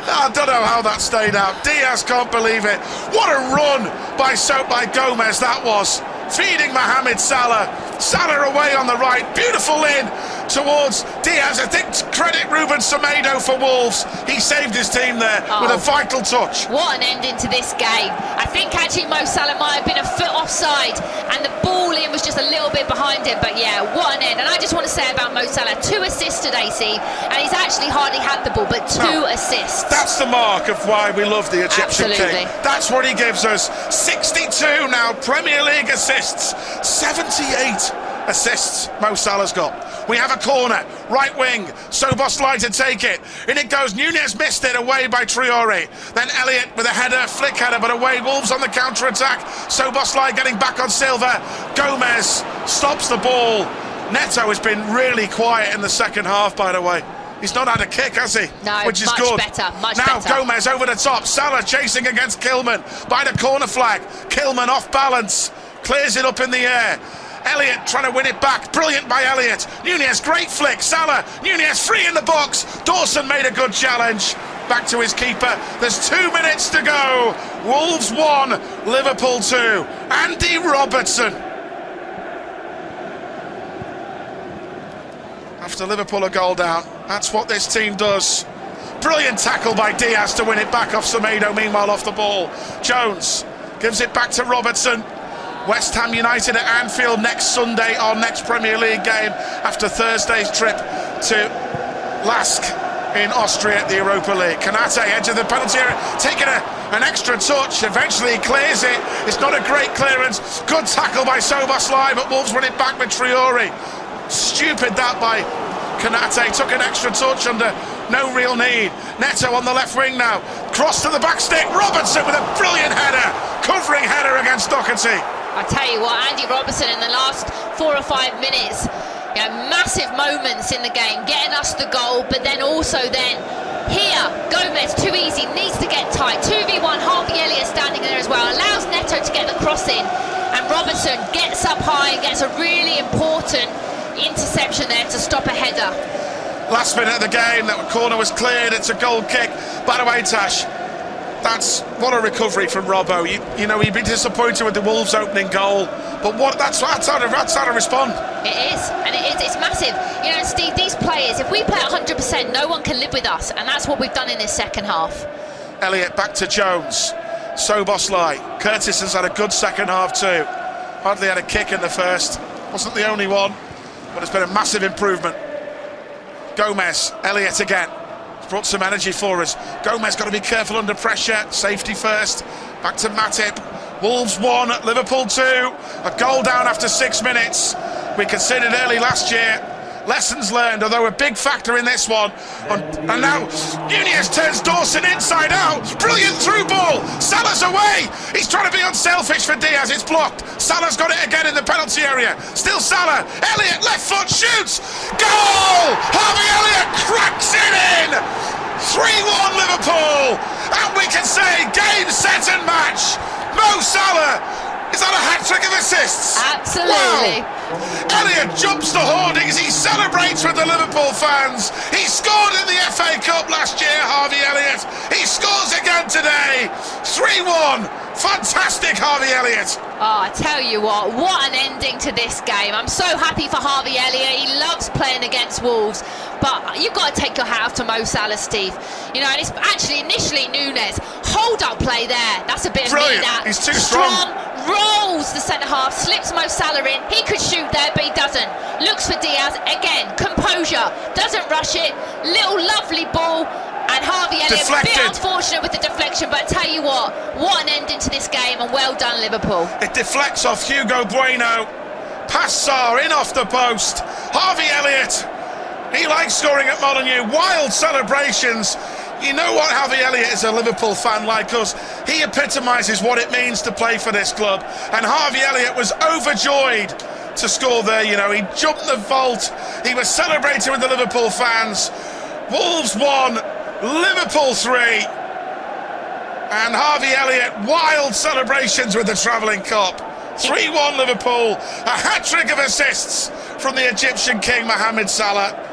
I don't know how that stayed out. Diaz can't believe it. What a run by Gomez that was. Feeding Mohamed Salah. Salah away on the right. Beautiful in towards Diaz. I think credit Ruben Semedo for Wolves. He saved his team there with a vital touch. What an ending to this game. I think actually Mo Salah might have been a foot offside and the ball in was just a little bit behind him. But yeah, what an end. And I just want to say about Mo Salah, 2 assists today, Steve, and he's actually hardly had the ball, but 2 assists. That's the mark of why we love the Egyptian Absolutely. king. That's what he gives us. 62 now Premier League assists. 78 assists Mo Salah's got. We have a corner, right wing, Szoboszlai to take it. In it goes, Núñez missed it, away by Traore. Then Elliott with a header, flick header, but away. Wolves on the counter-attack. Szoboszlai getting back on Silva. Gomez stops the ball. Neto has been really quiet in the second half, by the way. He's not had a kick, has he? No, which is much good. Much now better. Gomez over the top. Salah chasing against Kilman by the corner flag. Kilman off balance, clears it up in the air. Elliott trying to win it back. Brilliant by Elliott. Núñez, great flick. Salah, Núñez free in the box. Dawson made a good challenge. Back to his keeper. There's 2 minutes to go. Wolves 1, Liverpool 2. Andy Robertson. After Liverpool a goal down, that's what this team does. Brilliant tackle by Diaz to win it back off Semedo, meanwhile off the ball. Jones gives it back to Robertson. West Ham United at Anfield next Sunday, our next Premier League game after Thursday's trip to Lask in Austria at the Europa League. Konate edge of the penalty area, taking an extra touch. Eventually he clears it. It's not a great clearance. Good tackle by Szoboszlai, but Wolves win it back with Traore. Stupid that by Konate. Took an extra touch under no real need. Neto on the left wing now. Cross to the back stick. Robertson with a brilliant header. Covering header against Doherty. I tell you what, Andy Robertson in the last 4 or 5 minutes, massive moments in the game, getting us the goal, but then also here, Gomez, too easy, needs to get tight. 2v1, Harvey Elliott standing there as well, allows Neto to get the cross in, and Robertson gets up high and gets a really important interception there to stop a header. Last minute of the game, that corner was cleared, it's a goal kick. By the way, Tash, that's what a recovery from Robbo. You know, he'd be disappointed with the Wolves opening goal, but that's how to respond. It is, and it's massive. You know, Steve, these players, if we play 100%, no one can live with us, and that's what we've done in this second half. Elliott back to Jones. Szoboszlai. Curtis has had a good second half too. Hardly had a kick in the first. Wasn't the only one, but it's been a massive improvement. Gomez, Elliott again. Brought some energy for us. Gomez got to be careful under pressure. Safety first. Back to Matip. Wolves 1, Liverpool 2. A goal down after 6 minutes. We conceded early last year. Lessons learned, although a big factor in this one. And now Núñez turns Dawson inside out. Brilliant through ball. Salah's away. He's trying to be unselfish for Diaz. It's blocked. Salah's got it again in the penalty area. Still Salah. Elliott, left foot, shoots. Goal! Harvey Elliott cracks it in. 3-1 Liverpool. And we can say game, set and match. Mo Salah. Is that a hat-trick of assists? Absolutely. Wow. Elliott jumps the hoardings. He celebrates with the Liverpool fans. He scored in the FA Cup last year, Harvey Elliott. He scores again today. 3-1. Fantastic, Harvey Elliott. Oh, I tell you what an ending to this game. I'm so happy for Harvey Elliott. He loves playing against Wolves. But you've got to take your hat off to Mo Salah, Steve. You know, and it's actually initially Núñez. Hold-up play there. That's a bit brilliant. of me. He's too strong. Rolls the centre-half, slips Mo Salah in. He could shoot there, but he doesn't. Looks for Diaz. Again, composure. Doesn't rush it. Little lovely ball. And Harvey Elliott, Deflected. a bit unfortunate with the deflection, but I tell you what an ending to this game, and well done, Liverpool. It deflects off Hugo Bueno. Past Sarr, in off the post. Harvey Elliott, he likes scoring at Molineux. Wild celebrations. You know what, Harvey Elliott is a Liverpool fan like us. He epitomises what it means to play for this club. And Harvey Elliott was overjoyed to score there. You know, he jumped the vault. He was celebrating with the Liverpool fans. Wolves 1, Liverpool 3. And Harvey Elliott, wild celebrations with the travelling cup. 3-1 Liverpool. A hat-trick of assists from the Egyptian king, Mohamed Salah.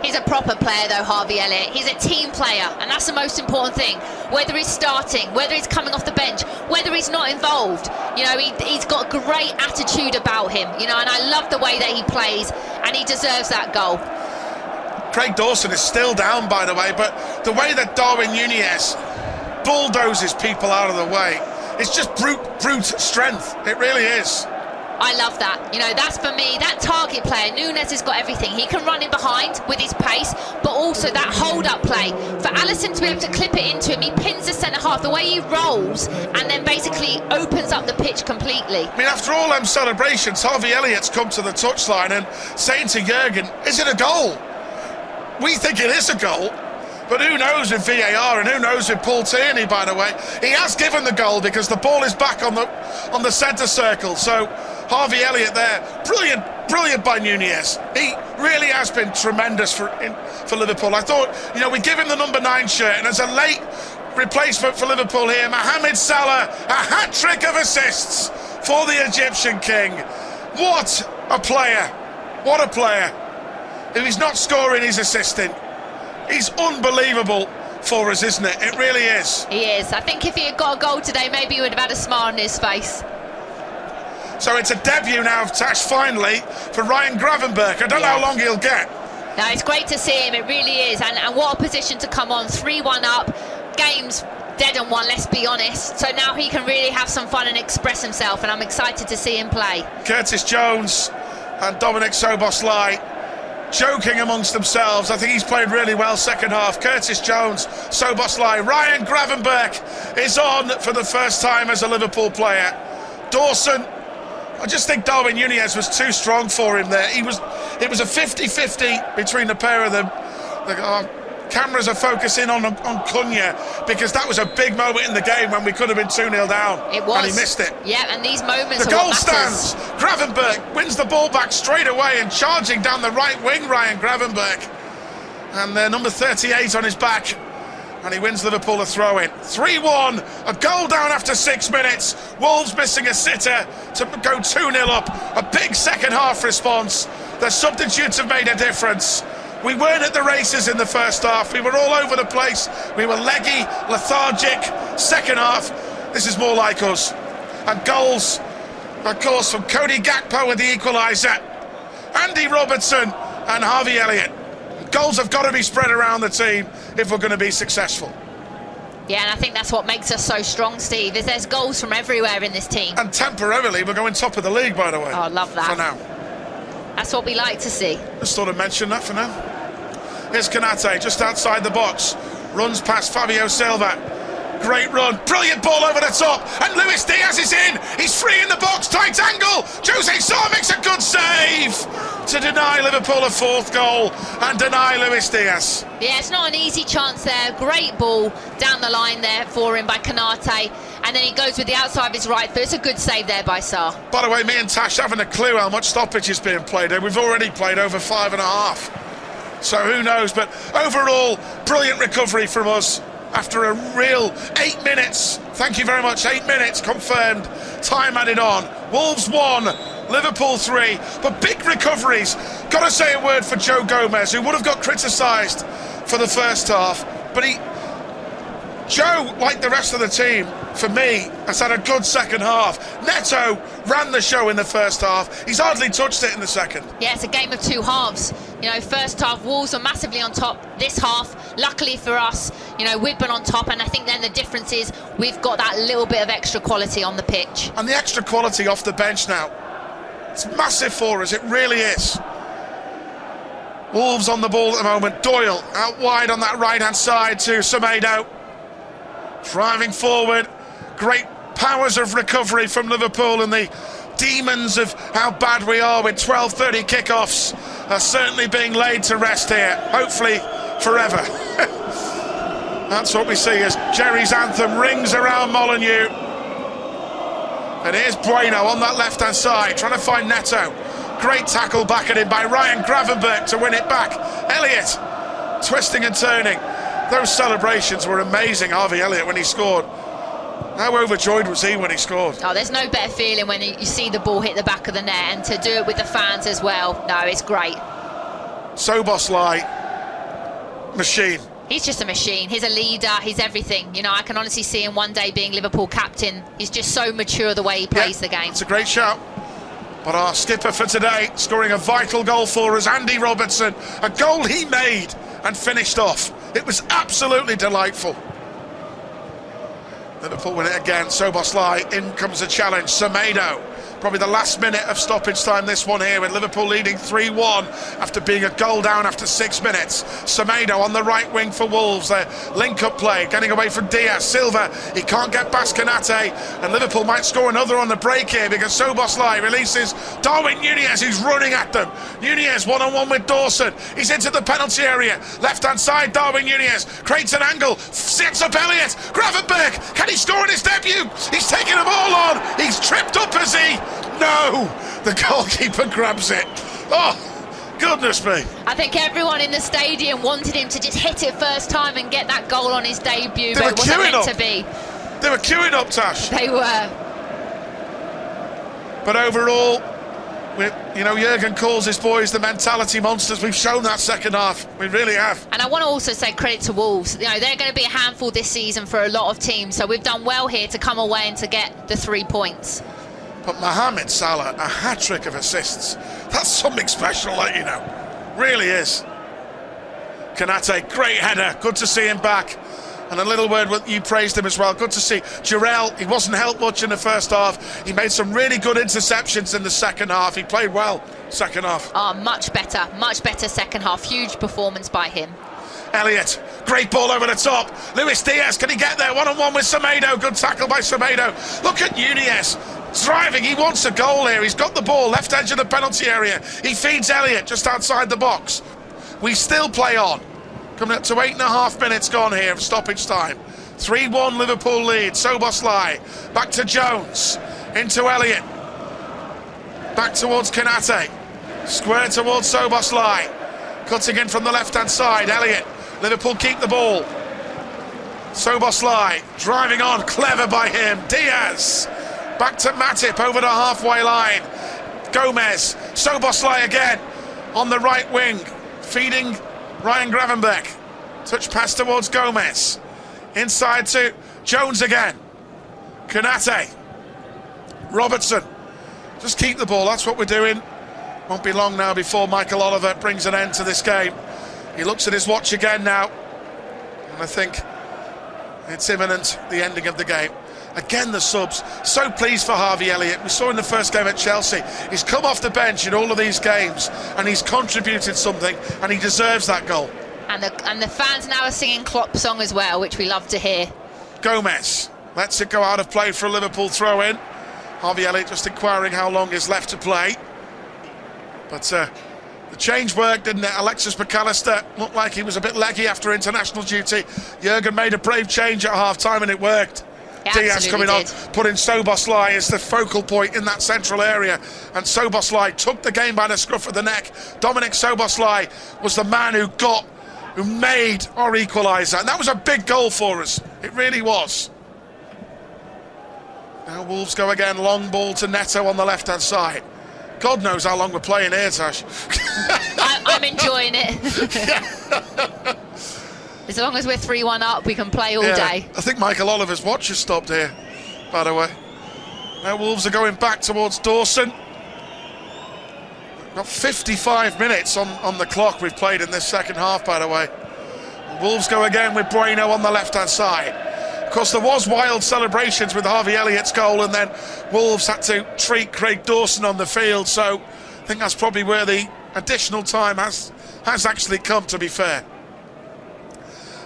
He's a proper player though, Harvey Elliott. He's a team player, and that's the most important thing. Whether he's starting, whether he's coming off the bench, whether he's not involved, you know, he's got a great attitude about him, you know, and I love the way that he plays, and he deserves that goal. Craig Dawson is still down, by the way, but the way that Darwin Núñez bulldozes people out of the way, it's just brute strength. It really is. I love that. You know, that's for me, that target player. Núñez has got everything. He can run in behind with his pace, but also that hold-up play. For Alisson to be able to clip it into him, he pins the centre-half, the way he rolls, and then basically opens up the pitch completely. I mean, after all them celebrations, Harvey Elliott's come to the touchline and saying to Jurgen, is it a goal? We think it is a goal. But who knows with VAR, and who knows with Paul Tierney, by the way. He has given the goal because the ball is back on the centre circle. So Harvey Elliott there, brilliant by Núñez. He really has been tremendous for Liverpool. I thought, you know, we give him the number 9 shirt, and as a late replacement for Liverpool here, Mohamed Salah, a hat-trick of assists for the Egyptian king. What a player. What a player. If he's not scoring, he's assisting. He's unbelievable for us, isn't it? It really is. He is. I think if he had got a goal today, maybe he would have had a smile on his face. So it's a debut now of Tash, finally, for Ryan Gravenberch. I don't know how long he'll get. No, it's great to see him, it really is. And what a position to come on. 3-1 up. Game's dead on one, let's be honest. So now he can really have some fun and express himself, and I'm excited to see him play. Curtis Jones and Dominic Szoboszlai joking amongst themselves. I think he's played really well second half. Curtis Jones, Szoboszlai, Ryan Gravenberch is on for the first time as a Liverpool player. Dawson, I just think Darwin Núñez was too strong for him there. It was a 50-50 between the pair of them. Cameras are focusing on Cunha because that was a big moment in the game when we could have been 2-0 down. It was. And he missed it. Yeah, and these moments the are goal what matters. stands. Gravenberch wins the ball back straight away and charging down the right wing, Ryan Gravenberch. And number 38 on his back. And he wins Liverpool a throw-in. 3-1, a goal down after 6 minutes. Wolves missing a sitter to go 2-0 up. A big second half response. The substitutes have made a difference. We weren't at the races in the first half. We were all over the place. We were leggy, lethargic. Second half, this is more like us. And goals, of course, from Cody Gakpo with the equaliser, Andy Robertson and Harvey Elliott. Goals have got to be spread around the team if we're going to be successful. Yeah, and I think that's what makes us so strong, Steve, is there's goals from everywhere in this team. And temporarily, we're going top of the league, by the way. Oh, I love that. For now. That's what we like to see. Just thought I'd mention that for now. Here's Konate, just outside the box. Runs past Fabio Silva. Great run. Brilliant ball over the top. And Luis Diaz is in. He's free in the box. Tight angle. Jose Sarr makes a good save to deny Liverpool a fourth goal and deny Luis Diaz. Yeah, it's not an easy chance there. Great ball down the line there for him by Konate. And then he goes with the outside of his right foot. It's a good save there by Sarr. By the way, me and Tash haven't a clue how much stoppage is being played here. We've already played over 5.5. So who knows? But overall, brilliant recovery from us after a real 8 minutes. Thank you very much. 8 minutes confirmed. Time added on. Wolves 1, Liverpool 3. But big recoveries. Got to say a word for Joe Gomez, who would have got criticised for the first half. But Joe, like the rest of the team, for me, has had a good second half. Neto ran the show in the first half. He's hardly touched it in the second. Yeah, it's a game of two halves. You know, first half, Wolves are massively on top. This half, luckily for us, you know, we've been on top. And I think then the difference is we've got that little bit of extra quality on the pitch. And the extra quality off the bench now. It's massive for us. It really is. Wolves on the ball at the moment. Doyle out wide on that right-hand side to Semedo. Driving forward. Great powers of recovery from Liverpool, and the demons of how bad we are with 12:30 kickoffs are certainly being laid to rest here, hopefully forever. That's what we see as Jerry's anthem rings around Molineux. And here's Bueno on that left-hand side, trying to find Neto. Great tackle back at him by Ryan Gravenberch to win it back. Elliott twisting and turning. Those celebrations were amazing, Harvey Elliott, when he scored. How overjoyed was he when he scored? Oh, there's no better feeling when you see the ball hit the back of the net, and to do it with the fans as well. No, it's great. Szoboszlai, machine. He's just a machine. He's a leader. He's everything. You know, I can honestly see him one day being Liverpool captain. He's just so mature the way he plays the game. It's a great shout. But our skipper for today, scoring a vital goal for us, Andy Robertson. A goal he made and finished off. It was absolutely delightful. Liverpool win it again. Szoboszlai, in comes a challenge. Semedo, probably the last minute of stoppage time, this one here, with Liverpool leading 3-1 after being a goal down after 6 minutes. Semedo on the right wing for Wolves. Their link-up play, getting away from Diaz. Silva, he can't get past Konate, and Liverpool might score another on the break here because Szoboszlai releases Darwin Núñez, who's running at them. Núñez one-on-one with Dawson. He's into the penalty area. Left-hand side, Darwin Núñez creates an angle, sets up Elliott. Gravenberch, can he score in his debut? He's taking them all on. He's tripped up, as he... No! The goalkeeper grabs it. Oh, goodness me. I think everyone in the stadium wanted him to just hit it first time and get that goal on his debut, but it wasn't meant to be. They were queuing up, Tash. They were. But overall, you know, Jurgen calls his boys the mentality monsters. We've shown that second half. We really have. And I want to also say credit to Wolves. You know, they're going to be a handful this season for a lot of teams, so we've done well here to come away and to get the 3 points. But Mohamed Salah, a hat-trick of assists. That's something special, like, you know. Really is. Konate, great header. Good to see him back. And a little word, you praised him as well. Good to see. Jarrell, he wasn't helped much in the first half. He made some really good interceptions in the second half. He played well second half. Oh, much better second half. Huge performance by him. Elliott, great ball over the top. Luis Diaz, can he get there? One-on-one with Semedo. Good tackle by Semedo. Look at Núñez. Driving, he wants a goal here. He's got the ball, left edge of the penalty area. He feeds Elliott just outside the box. We still play on. Coming up to 8.5 minutes gone here of stoppage time. 3-1 Liverpool lead. Szoboszlai, back to Jones, into Elliott. Back towards Konate. Square towards Szoboszlai. Cutting in from the left-hand side, Elliott. Liverpool keep the ball. Szoboszlai, driving on, clever by him. Diaz. Back to Matip over the halfway line. Gomez, Szoboszlai again on the right wing, feeding Ryan Gravenberch. Touch pass towards Gomez. Inside to Jones again. Konate. Robertson. Just keep the ball, that's what we're doing. Won't be long now before Michael Oliver brings an end to this game. He looks at his watch again now, and I think it's imminent, the ending of the game. Again, the subs. So pleased for Harvey Elliott. We saw in the first game at Chelsea. He's come off the bench in all of these games, and he's contributed something, and he deserves that goal. And the fans now are singing Klopp's song as well, which we love to hear. Gomez lets it go out of play for a Liverpool throw-in. Harvey Elliott just inquiring how long is left to play. But the change worked, didn't it? Alexis McAllister looked like he was a bit leggy after international duty. Jurgen made a brave change at half-time, and it worked. Diaz coming on, putting Szoboszlai as the focal point in that central area, and Szoboszlai took the game by the scruff of the neck. Dominic Szoboszlai was the man who made our equaliser, and that was a big goal for us. It really was. Now Wolves go again, long ball to Neto on the left-hand side. God knows how long we're playing here, Tash. I'm enjoying it. As long as we're 3-1 up, we can play all day. I think Michael Oliver's watch has stopped here, by the way. Now Wolves are going back towards Dawson. Got 55 minutes on the clock we've played in this second half, by the way. Wolves go again with Bueno on the left-hand side. Of course, there was wild celebrations with Harvey Elliott's goal, and then Wolves had to treat Craig Dawson on the field, so I think that's probably where the additional time has actually come, to be fair.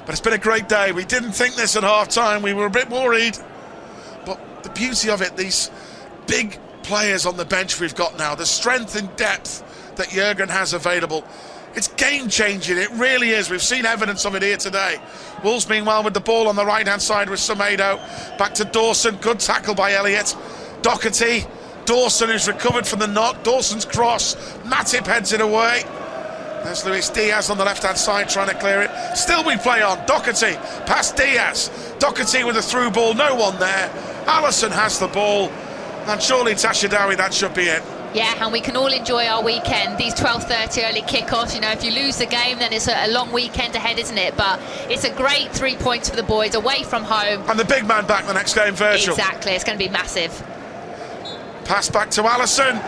But it's been a great day. We didn't think this at half-time. We were a bit worried. But the beauty of it, these big players on the bench we've got now, the strength and depth that Jurgen has available, it's game-changing. It really is. We've seen evidence of it here today. Wolves, meanwhile, with the ball on the right-hand side with Semedo. Back to Dawson. Good tackle by Elliott. Doherty. Dawson, who's recovered from the knock. Dawson's cross. Matip heads it away. There's Luis Diaz on the left-hand side trying to clear it. Still we play on. Doherty past Diaz. Doherty with a through ball. No one there. Alisson has the ball. And surely Tashadawi, that should be it. Yeah, and we can all enjoy our weekend. These 12:30 early kickoffs, you know, if you lose the game, then it's a long weekend ahead, isn't it? But it's a great 3 points for the boys away from home. And the big man back the next game, Virgil. Exactly, it's going to be massive. Pass back to Alisson.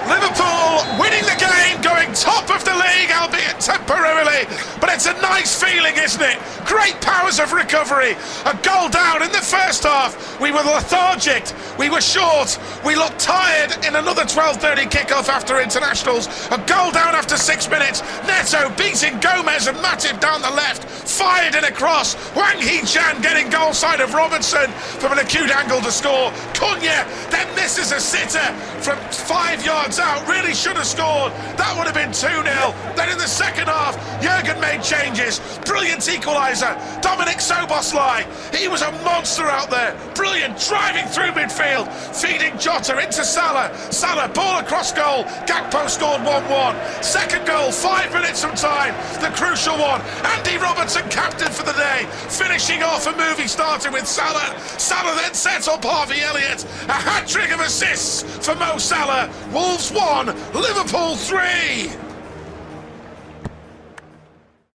Liverpool winning the game, going top of the league, albeit temporarily. But it's a nice feeling, isn't it? Great powers of recovery. A goal down in the first half. We were lethargic. We were short. We looked tired in another 12:30 kickoff after internationals. A goal down after 6 minutes. Neto beating Gomez and Matip down the left. Fired in a cross. Wang Hee-chan getting goal side of Robertson from an acute angle to score. Cunha then misses a sitter from 5 yards out. Really should have scored. That would have been 2-0. Then in the second half, Jurgen made changes. Brilliant equaliser. Dominic Szoboszlai. He was a monster out there. Brilliant, driving through midfield, feeding Jota into Salah. Salah, ball across goal. Gakpo scored 1-1. Second goal, 5 minutes from time. The crucial one. Andy Robertson, captain for the day, finishing off a movie starting with Salah. Salah then sets up Harvey Elliott. A hat-trick of assists for Mo Salah. Wolves 1, Liverpool 3.